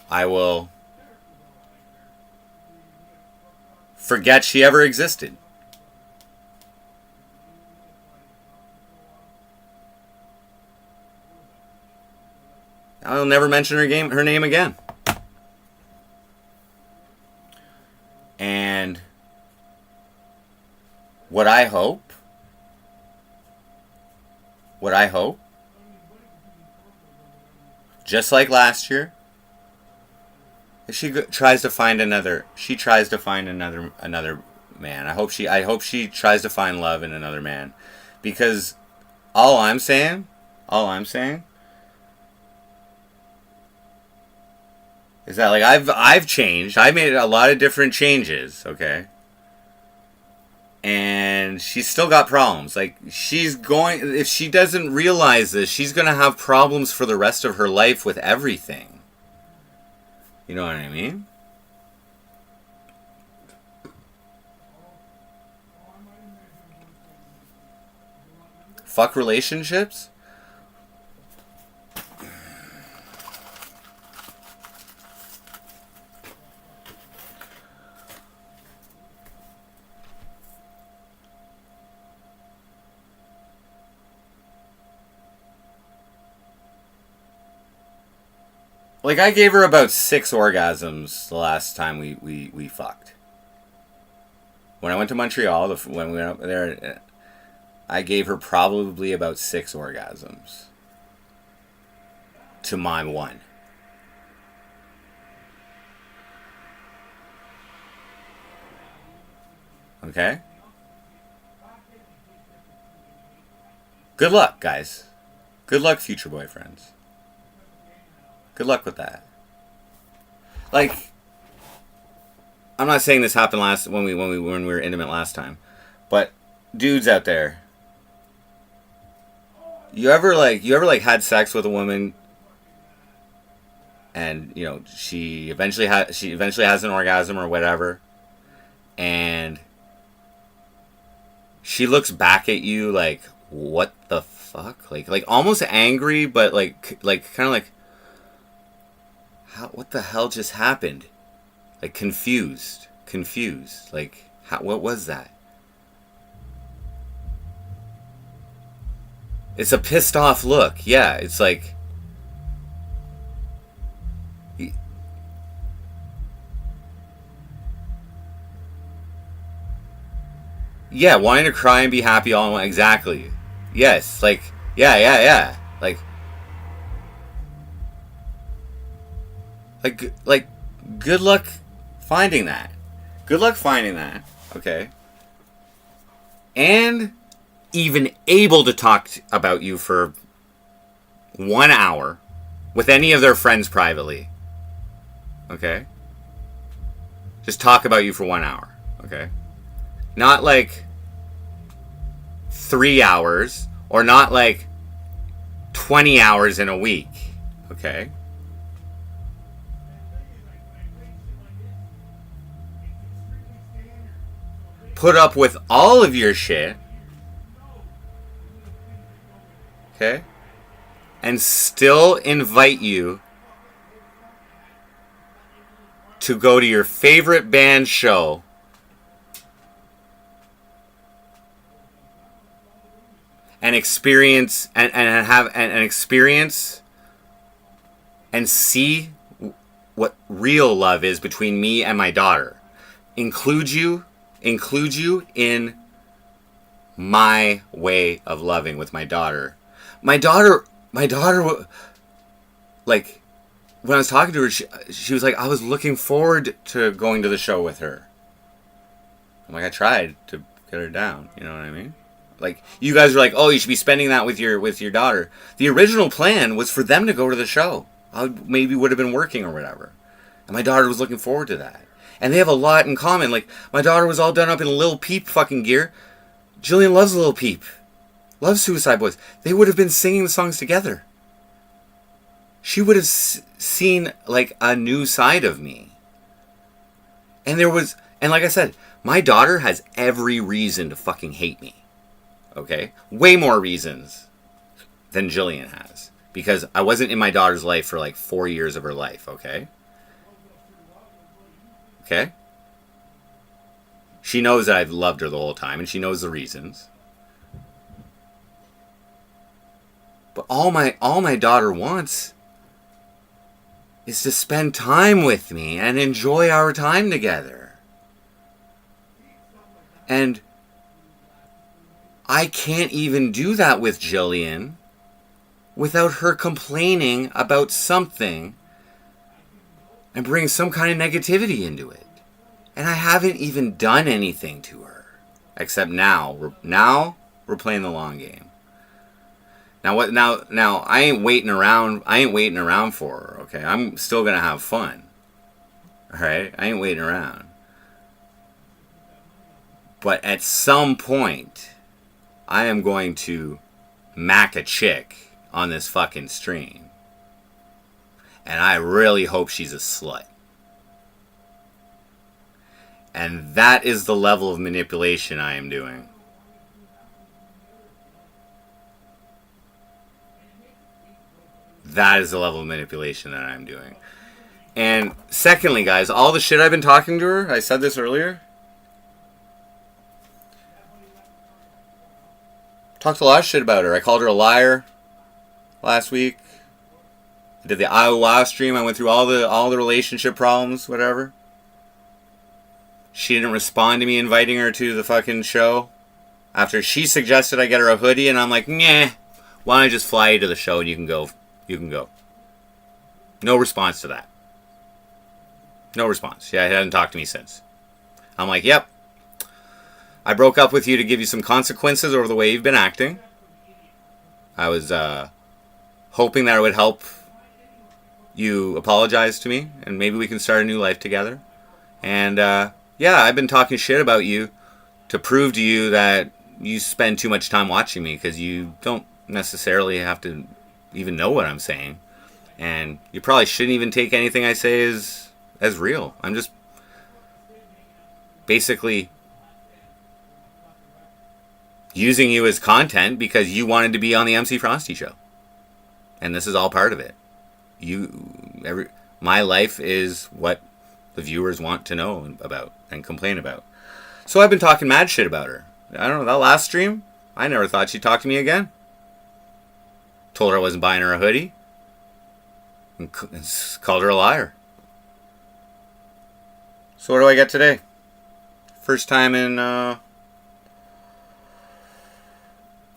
I will forget she ever existed. I'll never mention her name again. And what I hope, just like last year, if she tries to find another man. I hope she tries to find love in another man, because all I'm saying is that, like, I've changed. I made a lot of different changes, okay? And she's still got problems. Like, if she doesn't realize this, she's going to have problems for the rest of her life with everything. You know what I mean? Fuck relationships? Like, I gave her about 6 orgasms the last time we fucked. When I went to Montreal, when we went up there, I gave her probably about 6 orgasms to my 1. Okay? Good luck, guys. Good luck, future boyfriends. Good luck with that. Like, I'm not saying this happened when we were intimate last time, but dudes out there, you ever had sex with a woman, and you know she eventually has an orgasm or whatever, and she looks back at you like, what the fuck, like almost angry, but like kind of like, what the hell just happened? Like confused. Like, what was that? It's a pissed off look. Yeah, it's like, yeah, wanting to cry and be happy all in one. Exactly. Yes, like, yeah. Like, good luck finding that. Good luck finding that. Okay. And even able to talk about you for 1 hour with any of their friends privately. Okay? Just talk about you for 1 hour. Okay? Not like 3 hours, or not like 20 hours in a week. Okay? Put up with all of your shit. Okay? And still invite you to go to your favorite band show and experience and experience and see what real love is between me and my daughter. Include you in my way of loving with my daughter. My daughter, like, when I was talking to her, she was like, I was looking forward to going to the show with her. I'm like, I tried to get her down. You know what I mean? Like, you guys are like, oh, you should be spending that with your daughter. The original plan was for them to go to the show. I maybe would have been working or whatever. And my daughter was looking forward to that. And they have a lot in common. Like, my daughter was all done up in Lil Peep fucking gear. Jillian loves Lil Peep. Loves Suicide Boys. They would have been singing the songs together. She would have seen, like, a new side of me. And like I said, my daughter has every reason to fucking hate me. Okay? Way more reasons than Jillian has. Because I wasn't in my daughter's life for, like, 4 years of her life, okay? Okay? She knows that I've loved her the whole time, and she knows the reasons. But all my daughter wants is to spend time with me and enjoy our time together. And I can't even do that with Jillian without her complaining about something and bring some kind of negativity into it. And I haven't even done anything to her. Except now we're playing the long game. Now I ain't waiting around for her, okay? I'm still gonna have fun. Alright? I ain't waiting around. But at some point, I am going to mac a chick on this fucking stream. And I really hope she's a slut. And that is the level of manipulation I am doing. That is the level of manipulation that I'm doing. And secondly, guys, all the shit I've been talking to her, I said this earlier. Talked a lot of shit about her. I called her a liar last week. I did the Iowa stream. I went through all the relationship problems, whatever. She didn't respond to me inviting her to the fucking show. After she suggested I get her a hoodie, and I'm like, nah, why don't I just fly you to the show and you can go. You can go. No response to that. No response. Yeah, he hasn't talked to me since. I'm like, yep. I broke up with you to give you some consequences over the way you've been acting. I was hoping that it would help you apologize to me, and maybe we can start a new life together. And yeah, I've been talking shit about you to prove to you that you spend too much time watching me, because you don't necessarily have to even know what I'm saying. And you probably shouldn't even take anything I say as real. I'm just basically using you as content because you wanted to be on the MC Frosty show. And this is all part of it. My life is what the viewers want to know about and complain about. So I've been talking mad shit about her. I don't know, that last stream, I never thought she'd talk to me again. Told her I wasn't buying her a hoodie. And called her a liar. So what do I get today? First time in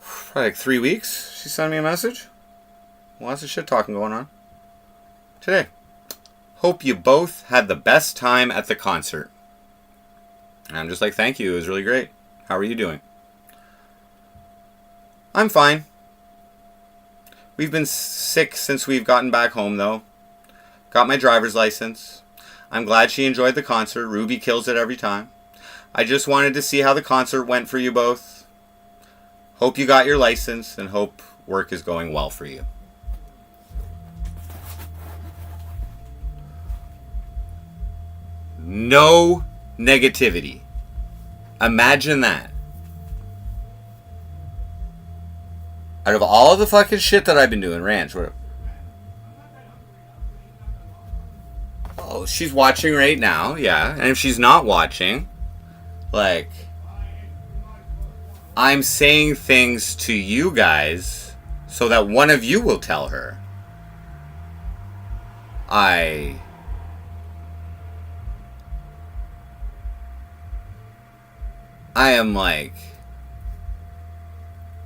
probably like 3 weeks she sent me a message. Lots of shit talking going on today. Hope you both had the best time at the concert. And I'm just like, thank you, it was really great. How are you doing? I'm fine. We've been sick since we've gotten back home, though. Got my driver's license. I'm glad she enjoyed the concert. Ruby kills it every time. I just wanted to see how the concert went for you both. Hope you got your license, and hope work is going well for you. No negativity. Imagine that. Out of all the fucking shit that I've been doing, Ranch, what? Oh, she's watching right now, yeah. And if she's not watching, like, I'm saying things to you guys so that one of you will tell her. I am like,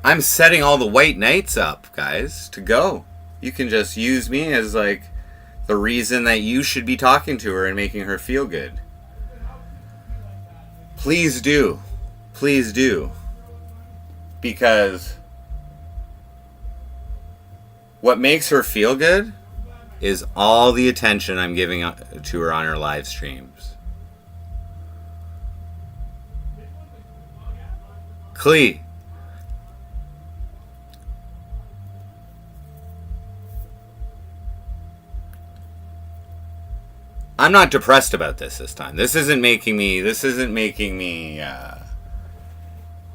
I'm setting all the white knights up, guys, to go. You can just use me as like the reason that you should be talking to her and making her feel good. Please do. Please do. Because what makes her feel good is all the attention I'm giving to her on her live streams. Clee. I'm not depressed about this time. This isn't making me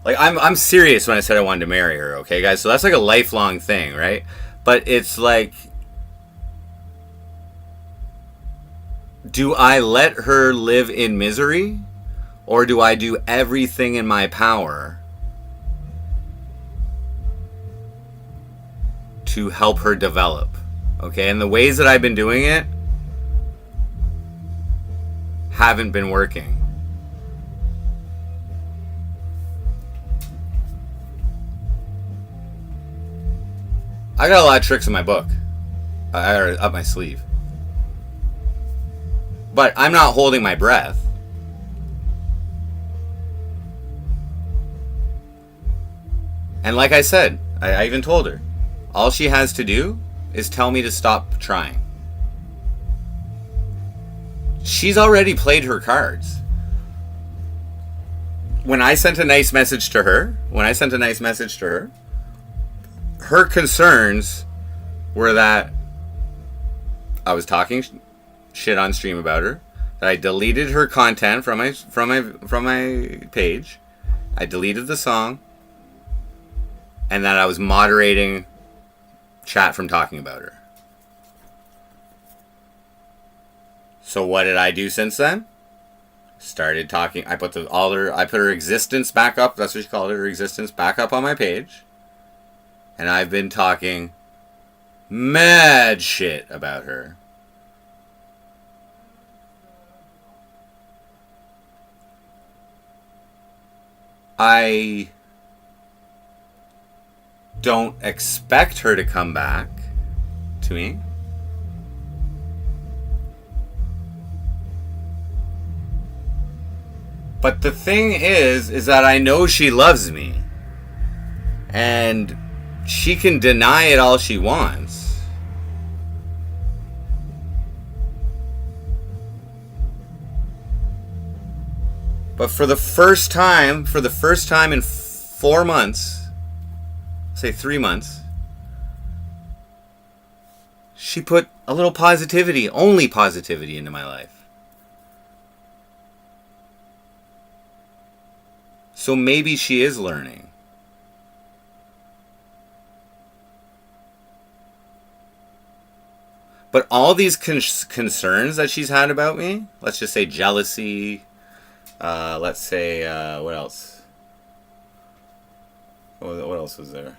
like, I'm serious when I said I wanted to marry her, okay, guys? So that's like a lifelong thing, right? But it's like, do I let her live in misery, or do I do everything in my power to help her develop? Okay, and the ways that I've been doing it haven't been working. I got a lot of tricks in my book. I got it up my sleeve. But I'm not holding my breath. And like I said, I even told her, all she has to do is tell me to stop trying. She's already played her cards. When I sent a nice message to her, her concerns were that I was talking shit on stream about her, that I deleted her content from my page, I deleted the song, and that I was moderating chat from talking about her. So what did I do since then? Started talking. I put her existence back up. That's what she called it. Her existence back up on my page. And I've been talking mad shit about her. I don't expect her to come back to me. But the thing is that I know she loves me. And she can deny it all she wants. But for the first time in 4 months, say 3 months, she put a little positivity, only positivity, into my life. So maybe she is learning. But all these concerns that she's had about me, let's just say jealousy, let's say, what else? What else was there?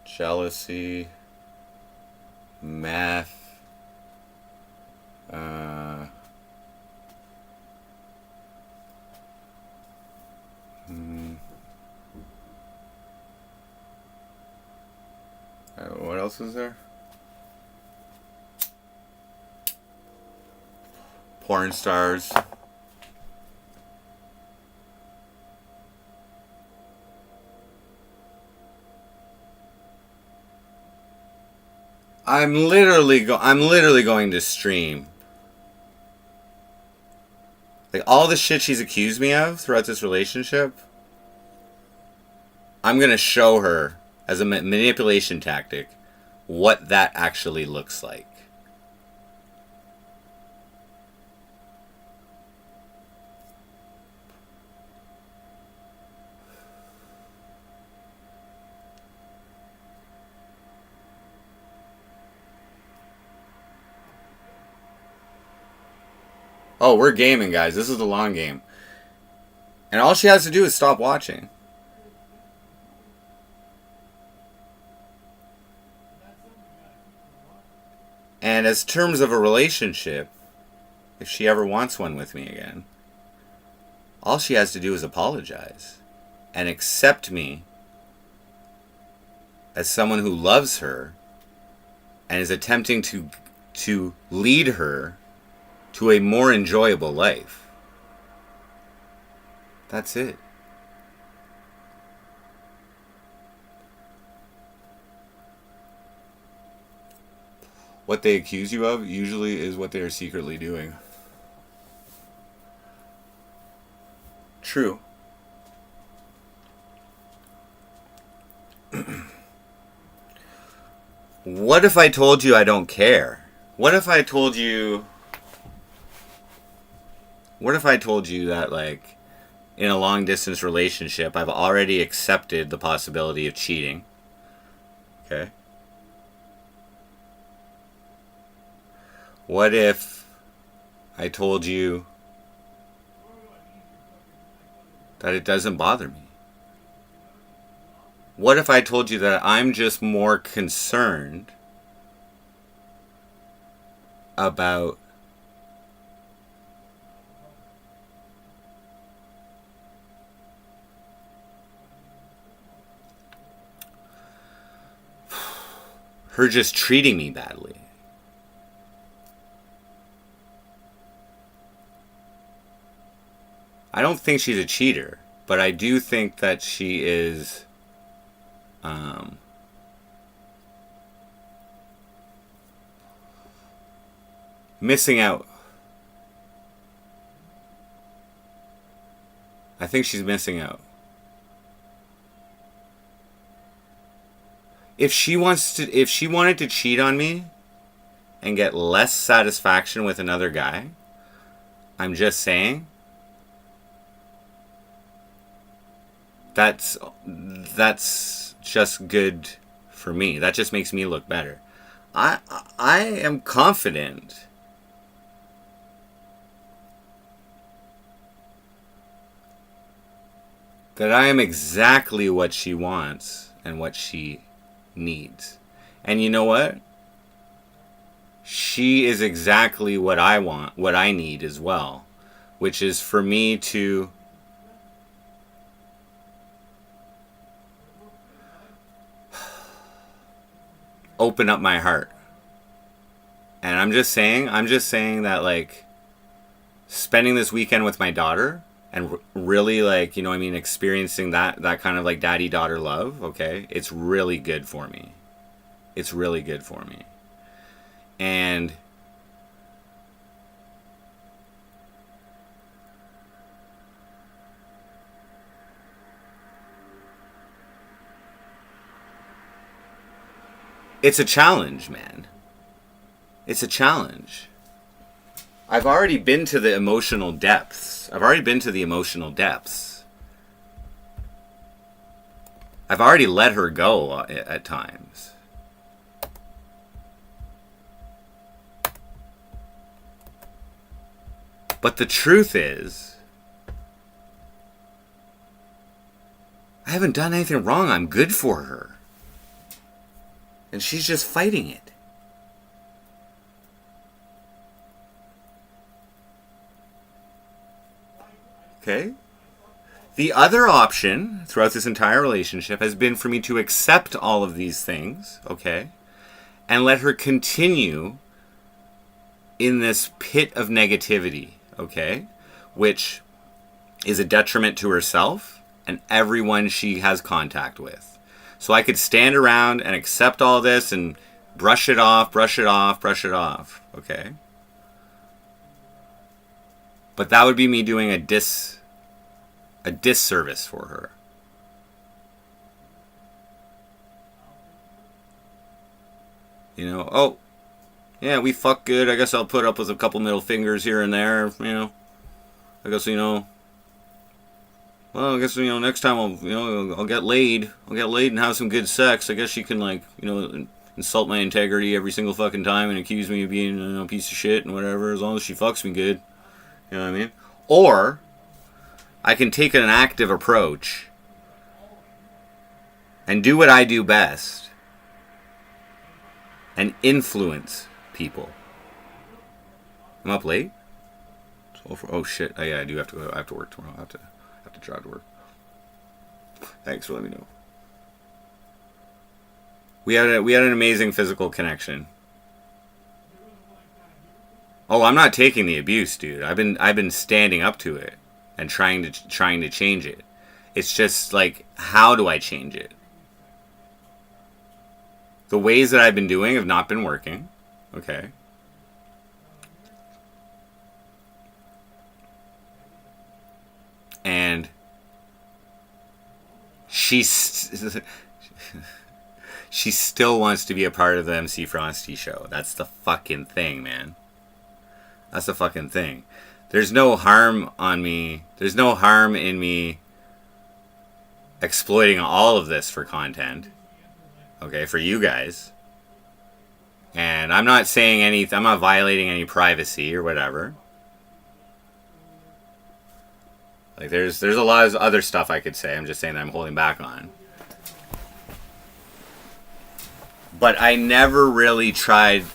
Jealousy, math, what else was there? Porn stars. I'm literally going to stream. Like, all the shit she's accused me of throughout this relationship, I'm going to show her as a manipulation tactic what that actually looks like. Oh, we're gaming, guys. This is the long game. And all she has to do is stop watching. And as terms of a relationship, if she ever wants one with me again, all she has to do is apologize and accept me as someone who loves her and is attempting to lead her to a more enjoyable life. That's it. What they accuse you of usually is what they are secretly doing. True. What if I told you I don't care? What if I told you that, like, in a long distance relationship, I've already accepted the possibility of cheating? Okay. What if I told you that it doesn't bother me? What if I told you that I'm just more concerned about her just treating me badly? I don't think she's a cheater, but I do think that she is missing out. I think she's missing out. If she wanted to cheat on me and get less satisfaction with another guy, I'm just saying, that's just good for me. That just makes me look better. I am confident that I am exactly what she wants and what she needs. And you know what? She is exactly what I want, what I need as well, which is for me to open up my heart. And I'm just saying that, like, spending this weekend with my daughter and really, like, you know what I mean, experiencing that kind of like daddy-daughter love, okay, it's really good for me. It's really good for me. And it's a challenge, man. It's a challenge. I've already been to the emotional depths. I've already let her go at times. But the truth is, I haven't done anything wrong. I'm good for her. And she's just fighting it. Okay? The other option throughout this entire relationship has been for me to accept all of these things, okay? And let her continue in this pit of negativity, okay? Which is a detriment to herself and everyone she has contact with. So I could stand around and accept all this and brush it off, okay? But that would be me doing a disservice for her. You know, oh, yeah, we fuck good. I guess I'll put up with a couple middle fingers here and there, you know. I guess, you know, well, I guess, you know, next time I'll get laid. I'll get laid and have some good sex. I guess she can, like, you know, insult my integrity every single fucking time and accuse me of being, you know, a piece of shit and whatever, as long as she fucks me good. You know what I mean? Or I can take an active approach and do what I do best and influence people. I'm up late? Oh shit. Oh yeah, I do have to go. I have to work tomorrow. I have to drive to work. Thanks for letting me know. We had an amazing physical connection. Oh, I'm not taking the abuse, dude. I've been standing up to it and trying to change it. It's just like, how do I change it? The ways that I've been doing have not been working. Okay. And she still wants to be a part of the MC Frosty show. That's the fucking thing, man. That's the fucking thing. There's no harm on me. There's no harm in me exploiting all of this for content. Okay, for you guys. And I'm not saying anything. I'm not violating any privacy or whatever. Like, there's a lot of other stuff I could say. I'm just saying that I'm holding back on. But I never really tried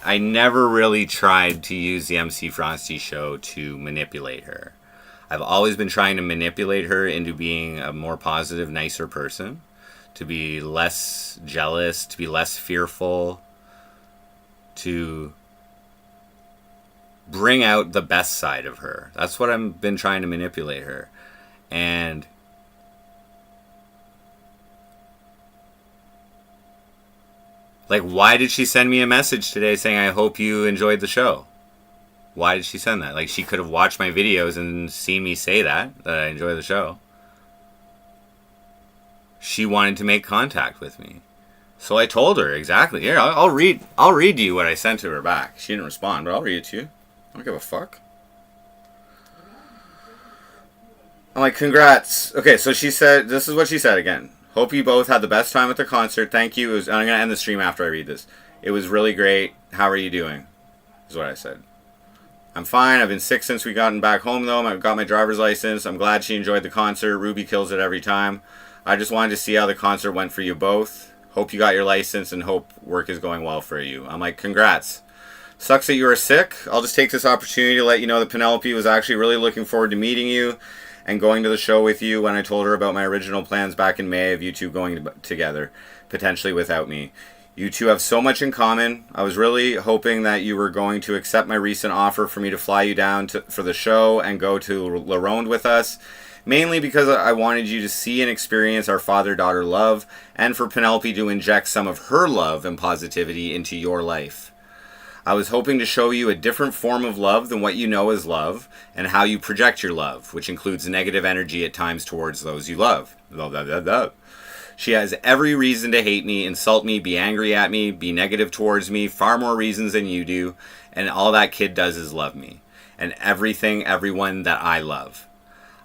to use the MC Frosty show to manipulate her. I've always been trying to manipulate her into being a more positive, nicer person, to be less jealous, to be less fearful, to bring out the best side of her. That's what I've been trying to manipulate her. And like, why did she send me a message today saying, I hope you enjoyed the show? Why did she send that? Like, she could have watched my videos and seen me say that I enjoy the show. She wanted to make contact with me. So I told her exactly. Here, I'll read to you what I sent to her back. She didn't respond, but I'll read it to you. I don't give a fuck. I'm like, congrats. Okay, so she said, this is what she said again. Hope you both had the best time at the concert. Thank you. I'm going to end the stream after I read this. It was really great. How are you doing? Is what I said. I'm fine. I've been sick since we gotten back home, though. I've got my driver's license. I'm glad she enjoyed the concert. Ruby kills it every time. I just wanted to see how the concert went for you both. Hope you got your license and hope work is going well for you. I'm like, congrats. Sucks that you were sick. I'll just take this opportunity to let you know that Penelope was actually really looking forward to meeting you and going to the show with you when I told her about my original plans back in May of you two going together, potentially without me. You two have so much in common. I was really hoping that you were going to accept my recent offer for me to fly you down for the show and go to La Ronde with us, mainly because I wanted you to see and experience our father-daughter love, and for Penelope to inject some of her love and positivity into your life. I was hoping to show you a different form of love than what you know as love, and how you project your love, which includes negative energy at times towards those you love. Blah, blah, blah, blah. She has every reason to hate me, insult me, be angry at me, be negative towards me, far more reasons than you do, and all that kid does is love me, and everyone that I love.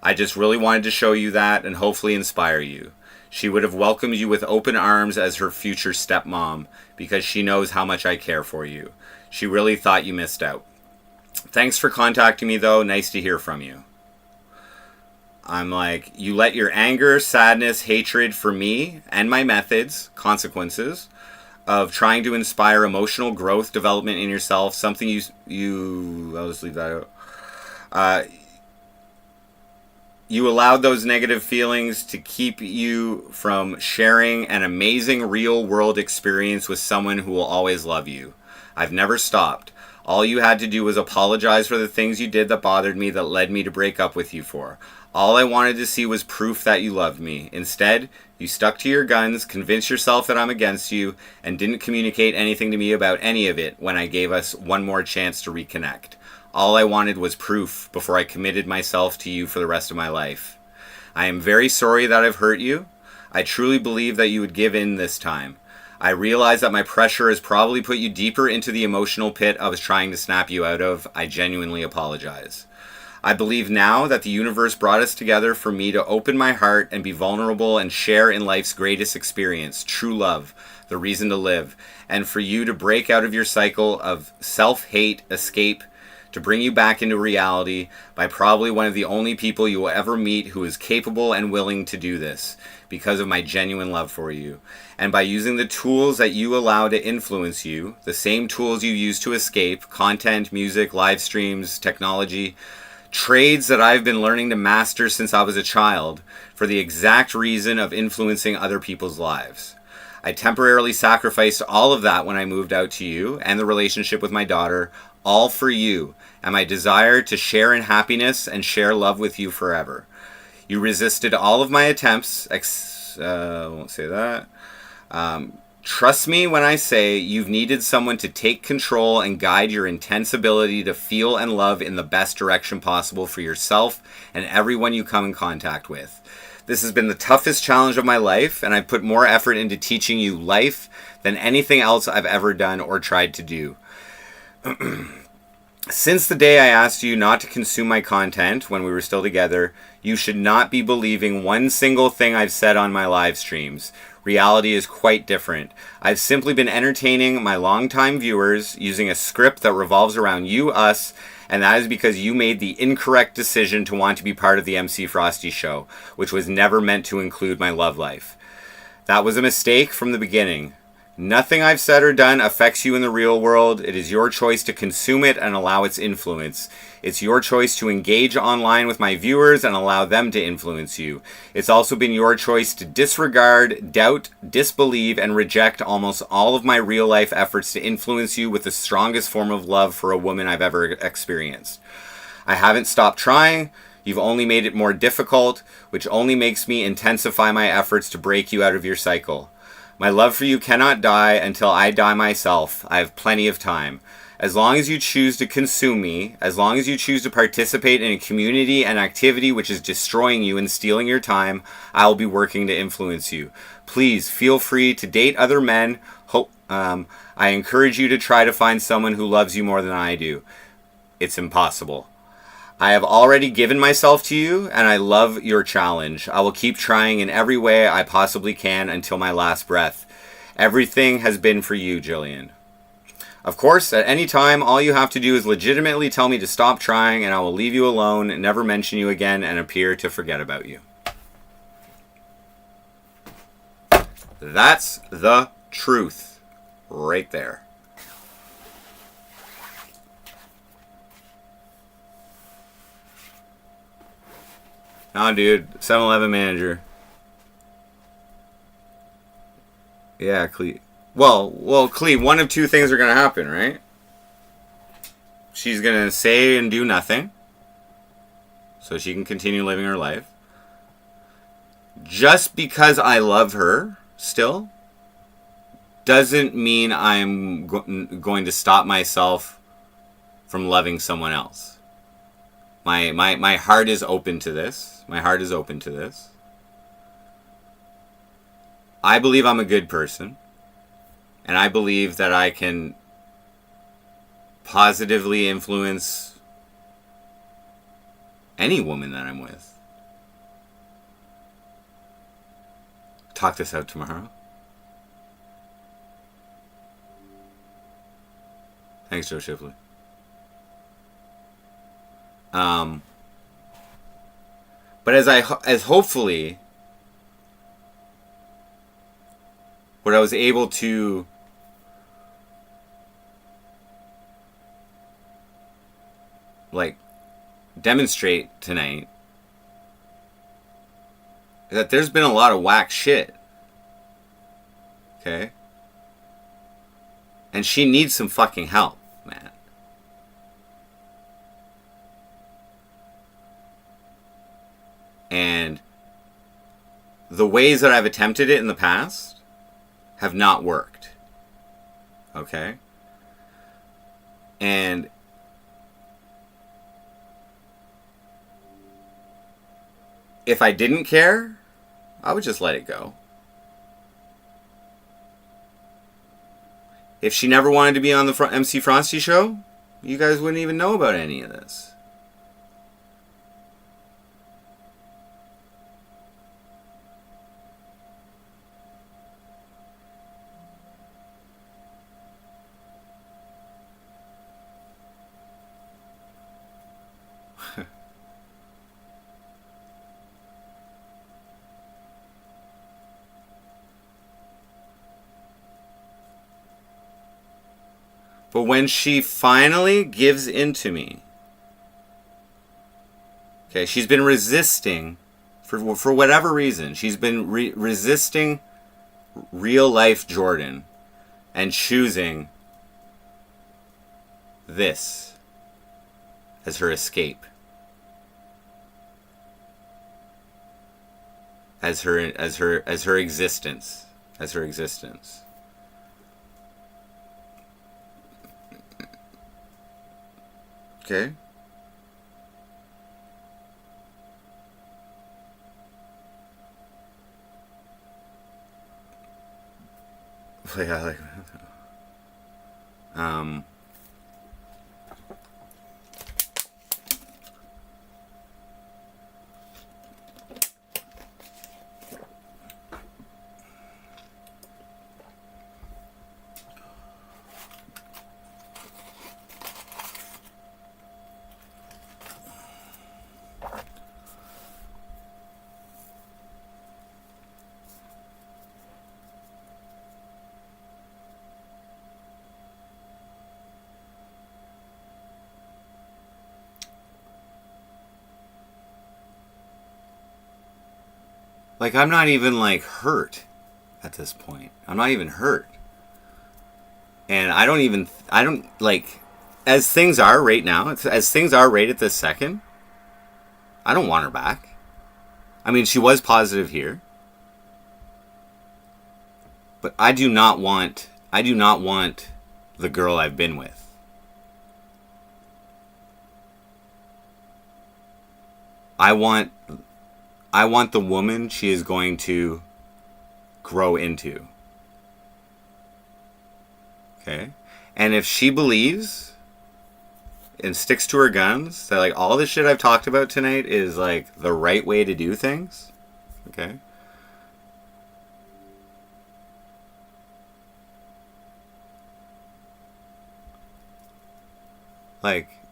I just really wanted to show you that and hopefully inspire you. She would have welcomed you with open arms as her future stepmom, because she knows how much I care for you. She really thought you missed out. Thanks for contacting me though, nice to hear from you. I'm like, you let your anger, sadness, hatred for me and my methods, consequences, of trying to inspire emotional growth, development in yourself, something I'll just leave that out. You allowed those negative feelings to keep you from sharing an amazing real world experience with someone who will always love you. I've never stopped. All you had to do was apologize for the things you did that bothered me, that led me to break up with you for. All I wanted to see was proof that you loved me. Instead, you stuck to your guns, convinced yourself that I'm against you, and didn't communicate anything to me about any of it when I gave us one more chance to reconnect. All I wanted was proof before I committed myself to you for the rest of my life. I am very sorry that I've hurt you. I truly believe that you would give in this time. I realize that my pressure has probably put you deeper into the emotional pit I was trying to snap you out of. I genuinely apologize. I believe now that the universe brought us together for me to open my heart and be vulnerable and share in life's greatest experience, true love, the reason to live, and for you to break out of your cycle of self-hate, escape, to bring you back into reality by probably one of the only people you will ever meet who is capable and willing to do this, because of my genuine love for you. And by using the tools that you allow to influence you, the same tools you use to escape, content, music, live streams, technology, trades that I've been learning to master since I was a child, for the exact reason of influencing other people's lives. I temporarily sacrificed all of that when I moved out to you and the relationship with my daughter, all for you, and my desire to share in happiness and share love with you forever. You resisted all of my attempts, I won't say that. Trust me when I say you've needed someone to take control and guide your intense ability to feel and love in the best direction possible for yourself and everyone you come in contact with. This has been the toughest challenge of my life, and I've put more effort into teaching you life than anything else I've ever done or tried to do. Since the day I asked you not to consume my content when we were still together, you should not be believing one single thing I've said on my live streams. Reality is quite different. I've simply been entertaining my longtime viewers using a script that revolves around you, us, and that is because you made the incorrect decision to want to be part of the MC Frosty show, which was never meant to include my love life. That was a mistake from the beginning. Nothing I've said or done affects you in the real world. It is your choice to consume it and allow its influence. It's your choice to engage online with my viewers and allow them to influence you. It's also been your choice to disregard, doubt, disbelieve, and reject almost all of my real-life efforts to influence you with the strongest form of love for a woman I've ever experienced. I haven't stopped trying. You've only made it more difficult, which only makes me intensify my efforts to break you out of your cycle. My love for you cannot die until I die myself. I have plenty of time. As long as you choose to consume me, as long as you choose to participate in a community and activity which is destroying you and stealing your time, I will be working to influence you. Please feel free to date other men. I encourage you to try to find someone who loves you more than I do. It's impossible. I have already given myself to you, and I love your challenge. I will keep trying in every way I possibly can until my last breath. Everything has been for you, Jillian. Of course, at any time, all you have to do is legitimately tell me to stop trying, and I will leave you alone and never mention you again and appear to forget about you. That's the truth right there. Nah, dude. 7-Eleven manager. Yeah, Well, Cleve, one of two things are going to happen, right? She's going to say and do nothing, so she can continue living her life. Just because I love her still doesn't mean I'm going to stop myself from loving someone else. My heart is open to this. My heart is open to this. I believe I'm a good person. And I believe that I can positively influence any woman that I'm with. Talk this out tomorrow. Thanks, Joe Shipley. But as hopefully what I was able to demonstrate tonight is that there's been a lot of whack shit. Okay? And she needs some fucking help, man. And the ways that I've attempted it in the past have not worked. Okay? And if I didn't care, I would just let it go. If she never wanted to be on the MC Frosty show, you guys wouldn't even know about any of this. But when she finally gives in to me, okay, she's been resisting, for whatever reason, she's been resisting real life Jordan and choosing this as her escape, as her existence, Okay. Yeah, like, I'm not even, hurt at this point. I'm not even hurt. And I don't, as things are right now, as things are right at this second, I don't want her back. I mean, she was positive here. But I do not want the girl I've been with. I want the woman she is going to grow into. Okay? And if she believes and sticks to her guns that all this shit I've talked about tonight is the right way to do things, okay?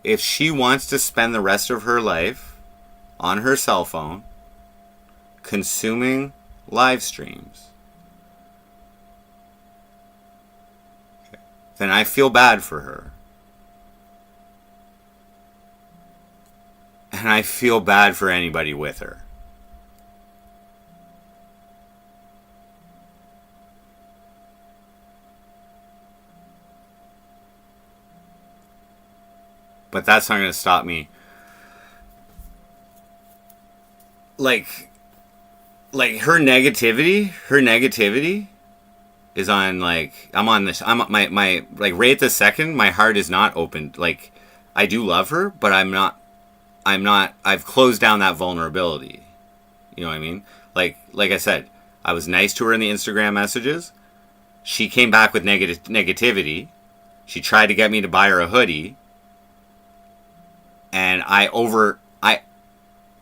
If she wants to spend the rest of her life on her cell phone consuming live streams, then I feel bad for her. And I feel bad for anybody with her. But that's not going to stop me. Like her negativity is on, like, I'm on this, I'm my like right this second, my heart is not open. Like, I do love her, but I'm not, I've closed down that vulnerability. You know what I mean? Like I said, I was nice to her in the Instagram messages. She came back with negativity. She tried to get me to buy her a hoodie. And I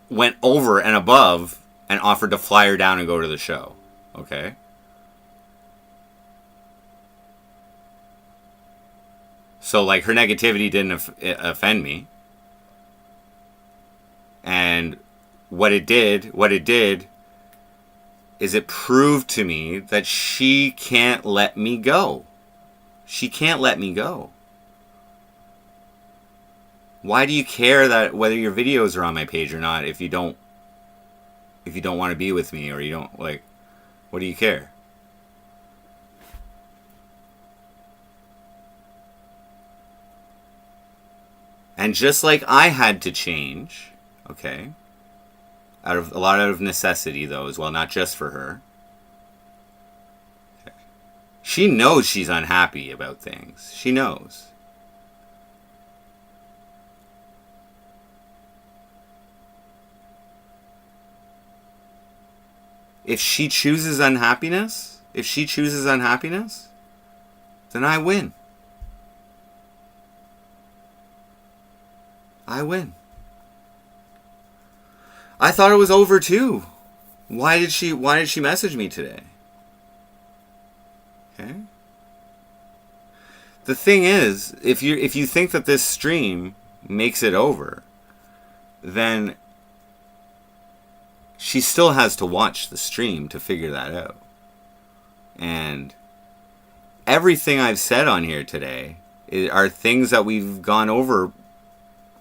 went over and above and offered to fly her down and go to the show. Okay? So, like, her negativity didn't offend me. And what it did is it proved to me that she can't let me go. She can't let me go. Why do you care that whether your videos are on my page or not if you don't want to be with me, or you don't, like, what do you care? And just like I had to change, okay, out of necessity though as well, not just for her. Okay. She knows she's unhappy about things. She knows. If she chooses unhappiness, then I win. I win. I thought it was over too. Why did she message me today? Okay? The thing is, if you think that this stream makes it over, then she still has to watch the stream to figure that out. And everything I've said on here today are things that we've gone over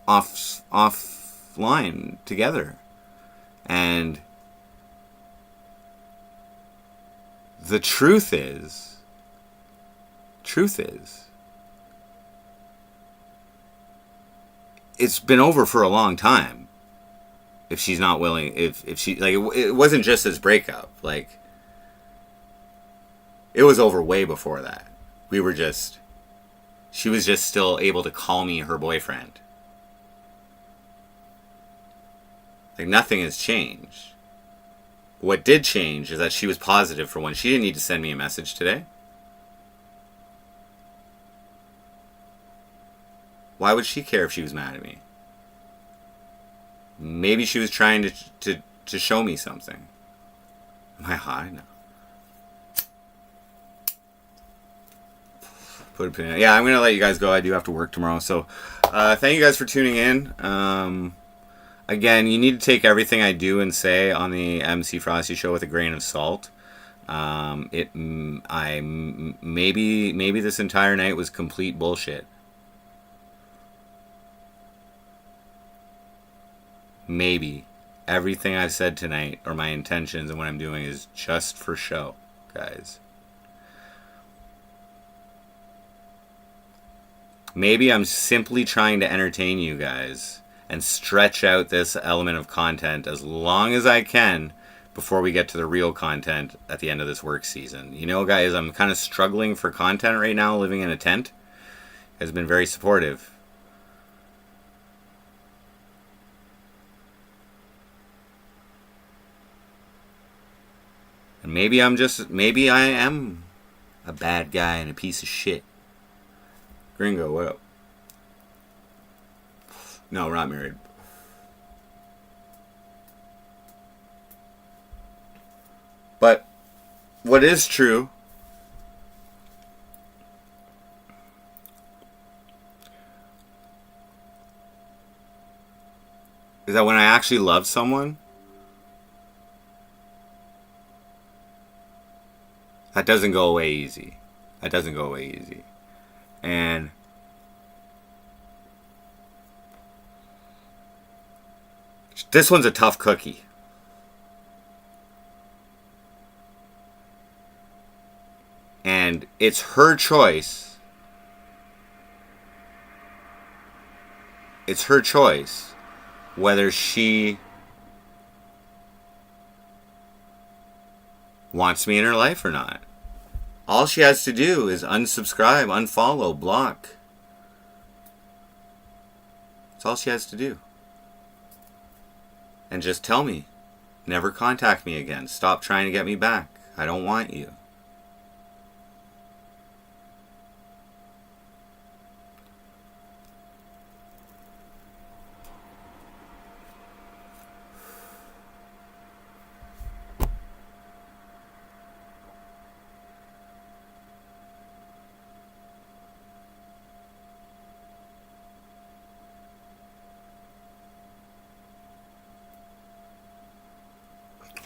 offline together. And the truth is, it's been over for a long time. If she's not willing, if she, like, it wasn't just this breakup. Like, it was over way before that. She was just still able to call me her boyfriend. Like, nothing has changed. What did change is that she was positive for one. She didn't need to send me a message today. Why would she care if she was mad at me? Maybe she was trying to show me something. Am I high? No. Put a pin in it. Yeah, I'm going to let you guys go. I do have to work tomorrow. So, thank you guys for tuning in. Again, you need to take everything I do and say on the MC Frosty show with a grain of salt. Maybe this entire night was complete bullshit. Maybe everything I've said tonight, or my intentions and what I'm doing, is just for show, guys. Maybe I'm simply trying to entertain you guys and stretch out this element of content as long as I can before we get to the real content at the end of this work season. You know, guys, I'm kind of struggling for content right now, living in a tent. You guys have been very supportive. And maybe I am a bad guy and a piece of shit. Gringo, what up? No, we're not married. But what is true is that when I actually love someone, that doesn't go away easy. And this one's a tough cookie. And it's her choice it's her choice whether she wants me in her life or not. All she has to do is unsubscribe, unfollow, block. That's all she has to do. And just tell me, never contact me again. Stop trying to get me back. I don't want you.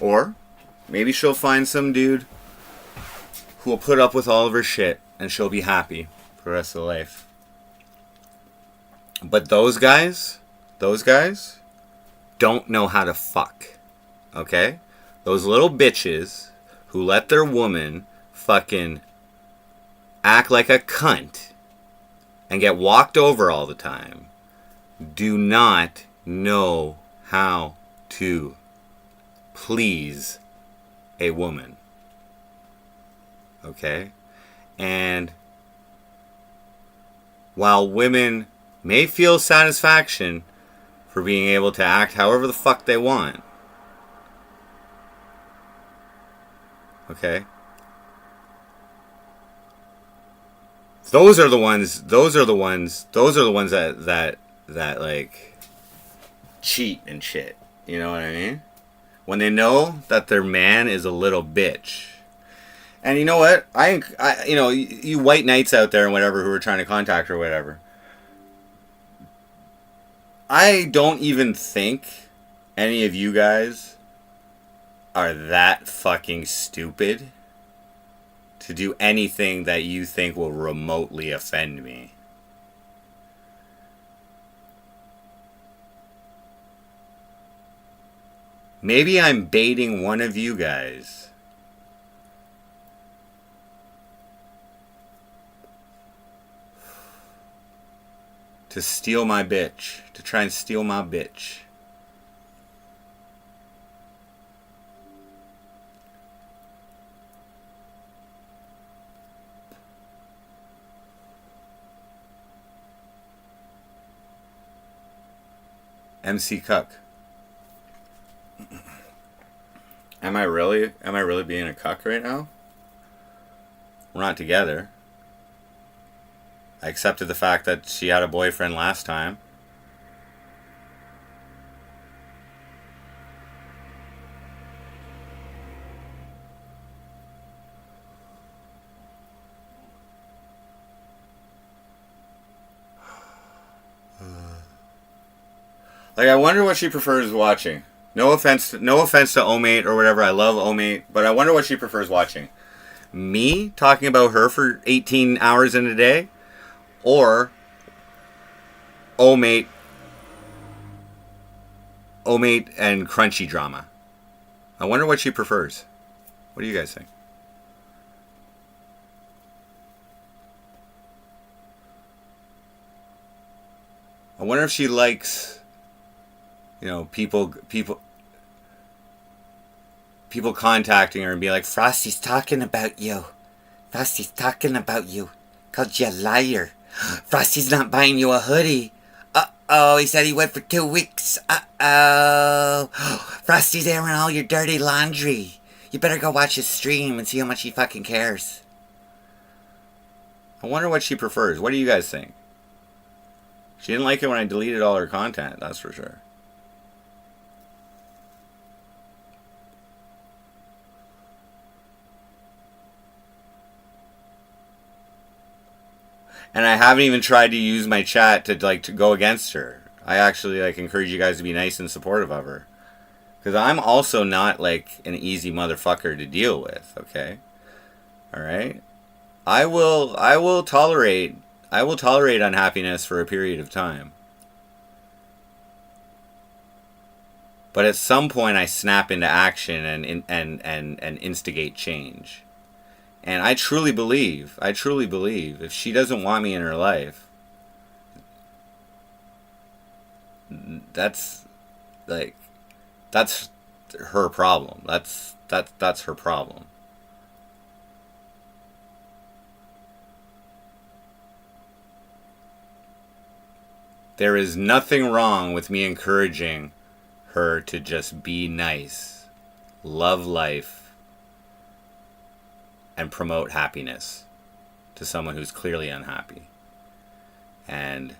Or maybe she'll find some dude who will put up with all of her shit and she'll be happy for the rest of her life. But those guys don't know how to fuck. Okay? Those little bitches who let their woman fucking act like a cunt and get walked over all the time do not know how to please a woman. Okay? And while women may feel satisfaction for being able to act however the fuck they want, okay? Those are the ones that like cheat and shit. You know what I mean? When they know that their man is a little bitch. And you know what? I you know, you white knights out there and whatever who are trying to contact her or whatever. I don't even think any of you guys are that fucking stupid to do anything that you think will remotely offend me. Maybe I'm baiting one of you guys to steal my bitch, to try and steal my bitch. MC Cuck. Am I really being a cuck right now? We're not together. I accepted the fact that she had a boyfriend last time. Like, I wonder what she prefers watching. No offense to Omate or whatever. I love Omate, but I wonder what she prefers watching. Me talking about her for 18 hours in a day, or Omate and crunchy drama. I wonder what she prefers. What do you guys think? I wonder if she likes, you know, people contacting her and be like, Frosty's talking about you. Frosty's talking about you. Called you a liar. Frosty's not buying you a hoodie. Uh-oh, he said he went for 2 weeks. Uh-oh. Frosty's airing all your dirty laundry. You better go watch his stream and see how much he fucking cares. I wonder what she prefers. What do you guys think? She didn't like it when I deleted all her content, that's for sure. And I haven't even tried to use my chat to go against her. I actually encourage you guys to be nice and supportive of her. Because I'm also not an easy motherfucker to deal with, okay? Alright? I will tolerate unhappiness for a period of time. But at some point I snap into action and instigate change. And I truly believe if she doesn't want me in her life, that's like that's her problem. That's her problem. There is nothing wrong with me encouraging her to just be nice, love life, and promote happiness to someone who's clearly unhappy. And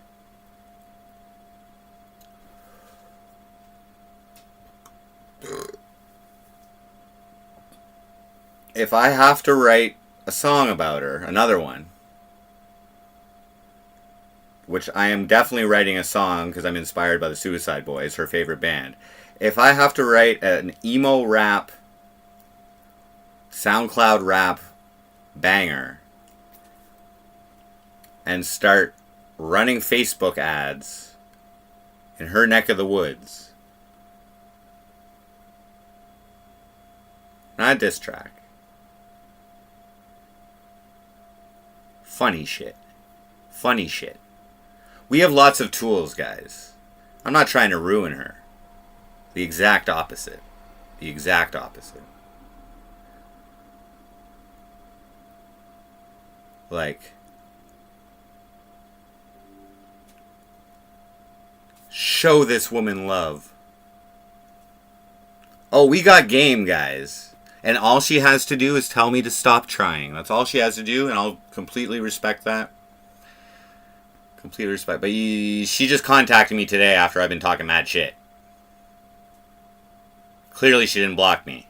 if I have to write a song about her, another one, which I am definitely writing a song because I'm inspired by the Suicide Boys, her favorite band. If I have to write an emo rap, SoundCloud rap banger and start running Facebook ads in her neck of the woods, not a diss track, funny shit. We have lots of tools, guys. I'm not trying to ruin her. The exact opposite. Like, show this woman love. Oh, we got game, guys. And all she has to do is tell me to stop trying. That's all she has to do, and I'll completely respect that. Completely respect. But she just contacted me today after I've been talking mad shit. Clearly she didn't block me.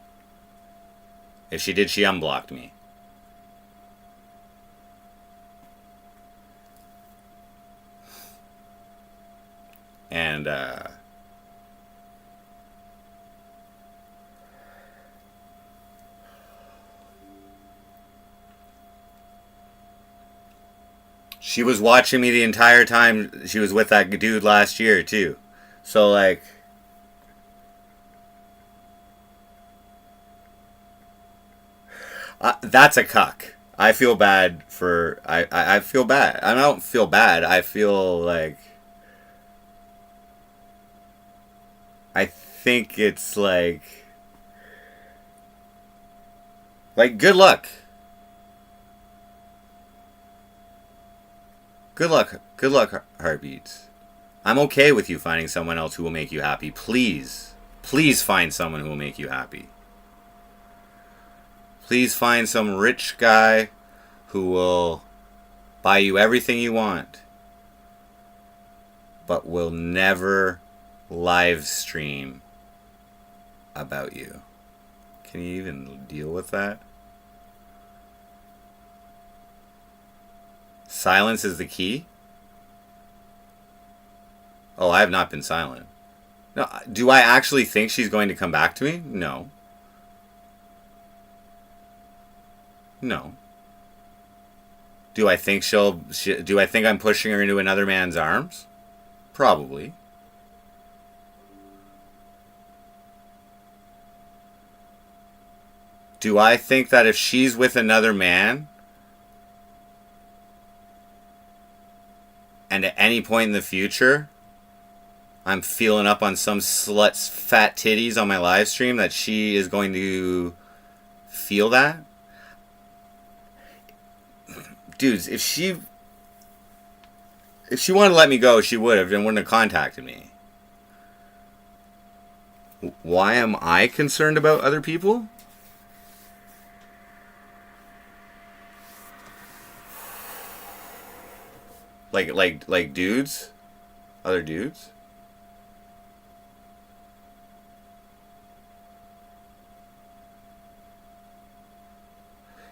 If she did, she unblocked me. And, she was watching me the entire time she was with that dude last year, too. So, like, that's a cuck. I feel bad for... I feel bad. I don't feel bad. I feel like... I think it's like... Like, good luck. Good luck, heartbeats. I'm okay with you finding someone else who will make you happy. Please find someone who will make you happy. Please find some rich guy who will buy you everything you want, but will never live stream about you. Can you even deal with that? Silence is the key? Oh, I have not been silent. No, do I actually think she's going to come back to me? No. No. Do I think do I think I'm pushing her into another man's arms? Probably. Do I think that if she's with another man, and at any point in the future, I'm feeling up on some slut's fat titties on my live stream, that she is going to feel that? Dudes, if she wanted to let me go, she would have, and wouldn't have contacted me. Why am I concerned about other people? Like dudes? Other dudes?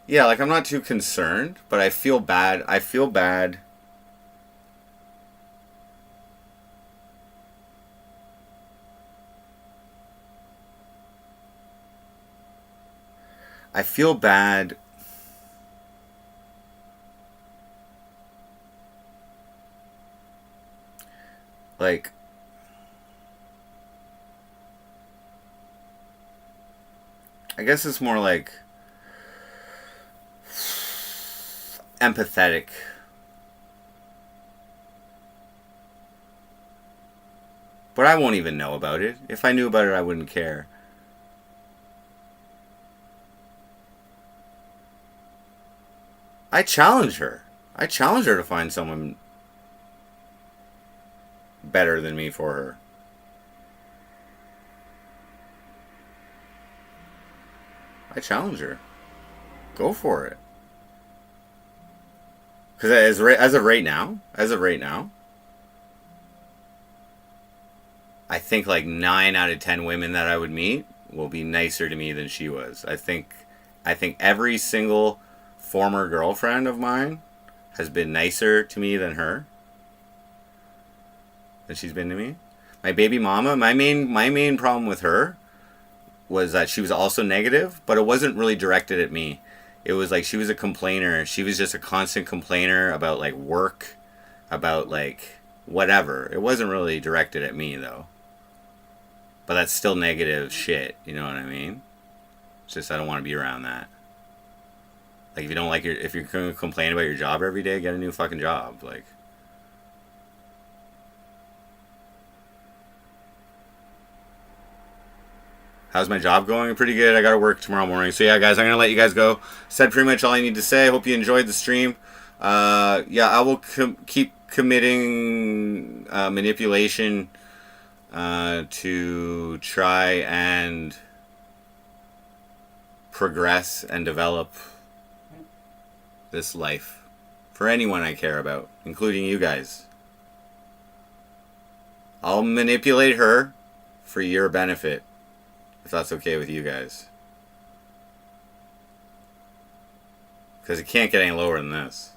Yeah, like, I'm not too concerned, but I feel bad. I feel bad. I feel bad. Like, I guess it's more like empathetic. But I won't even know about it. If I knew about it, I wouldn't care. I challenge her. I challenge her to find someone better than me for her. I challenge her. Go for it. Because as of right now, I think like 9 out of 10 women that I would meet will be nicer to me than she was. I think every single former girlfriend of mine has been nicer to me than she's been to me. My baby mama, my main problem with her was that she was also negative, but it wasn't really directed at me. It was like she was a complainer. She was just a constant complainer about like work, about like whatever. It wasn't really directed at me though. But that's still negative shit, you know what I mean? It's just I don't want to be around that. Like if you're going to complain about your job every day, get a new fucking job. Like, how's my job going? Pretty good. I got to work tomorrow morning. So yeah, guys, I'm going to let you guys go. Said pretty much all I need to say. Hope you enjoyed the stream. Yeah, I will keep committing manipulation to try and progress and develop this life for anyone I care about, including you guys. I'll manipulate her for your benefit, if that's okay with you guys. Because it can't get any lower than this.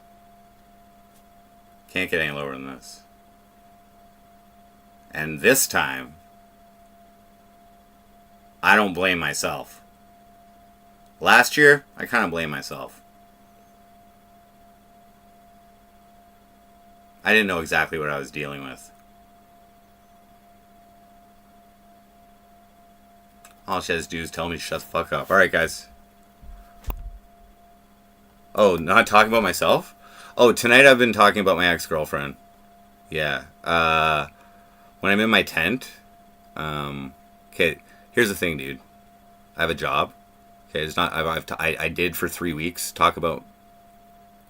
Can't get any lower than this. And this time, I don't blame myself. Last year, I kind of blame myself. I didn't know exactly what I was dealing with. All she has to do is tell me to shut the fuck up. Alright, guys. Oh, not talking about myself? Oh, tonight I've been talking about my ex-girlfriend. Yeah. When I'm in my tent... okay, here's the thing, dude. I have a job. Okay, it's not... I did for 3 weeks talk about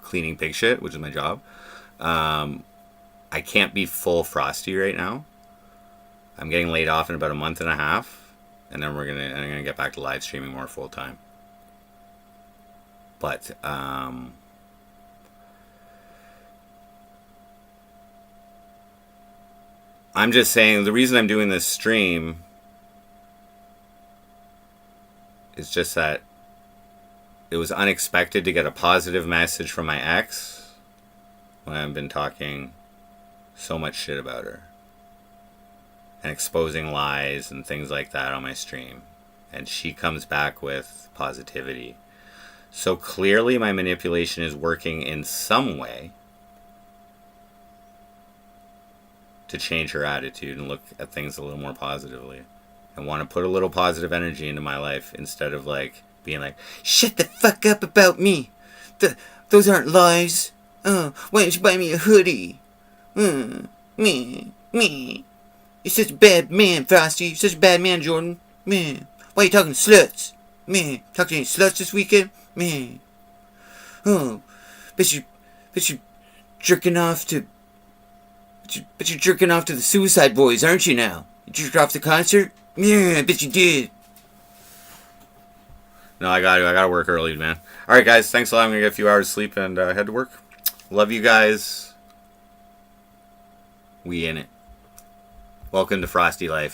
cleaning pig shit, which is my job. I can't be full Frosty right now. I'm getting laid off in about a month and a half, and then I'm gonna get back to live streaming more full time. But I'm just saying the reason I'm doing this stream is just that it was unexpected to get a positive message from my ex when I've been talking so much shit about her and exposing lies and things like that on my stream, and she comes back with positivity. So clearly my manipulation is working in some way to change her attitude and look at things a little more positively and want to put a little positive energy into my life instead of like being like, shut the fuck up about me, those aren't lies, why don't you buy me a hoodie? Me. You're such a bad man, Frosty. You're such a bad man, Jordan. Man. Why are you talking to sluts? Man. Talking to any sluts this weekend? Man. Oh. Bet you jerking off to... Bet you're jerking off to the Suicide Boys, aren't you now? You jerked off the concert? Yeah, I bet you did. No, I gotta work early, man. Alright, guys. Thanks a lot. I'm gonna get a few hours of sleep and head to work. Love you guys. We in it. Welcome to Frosty Life.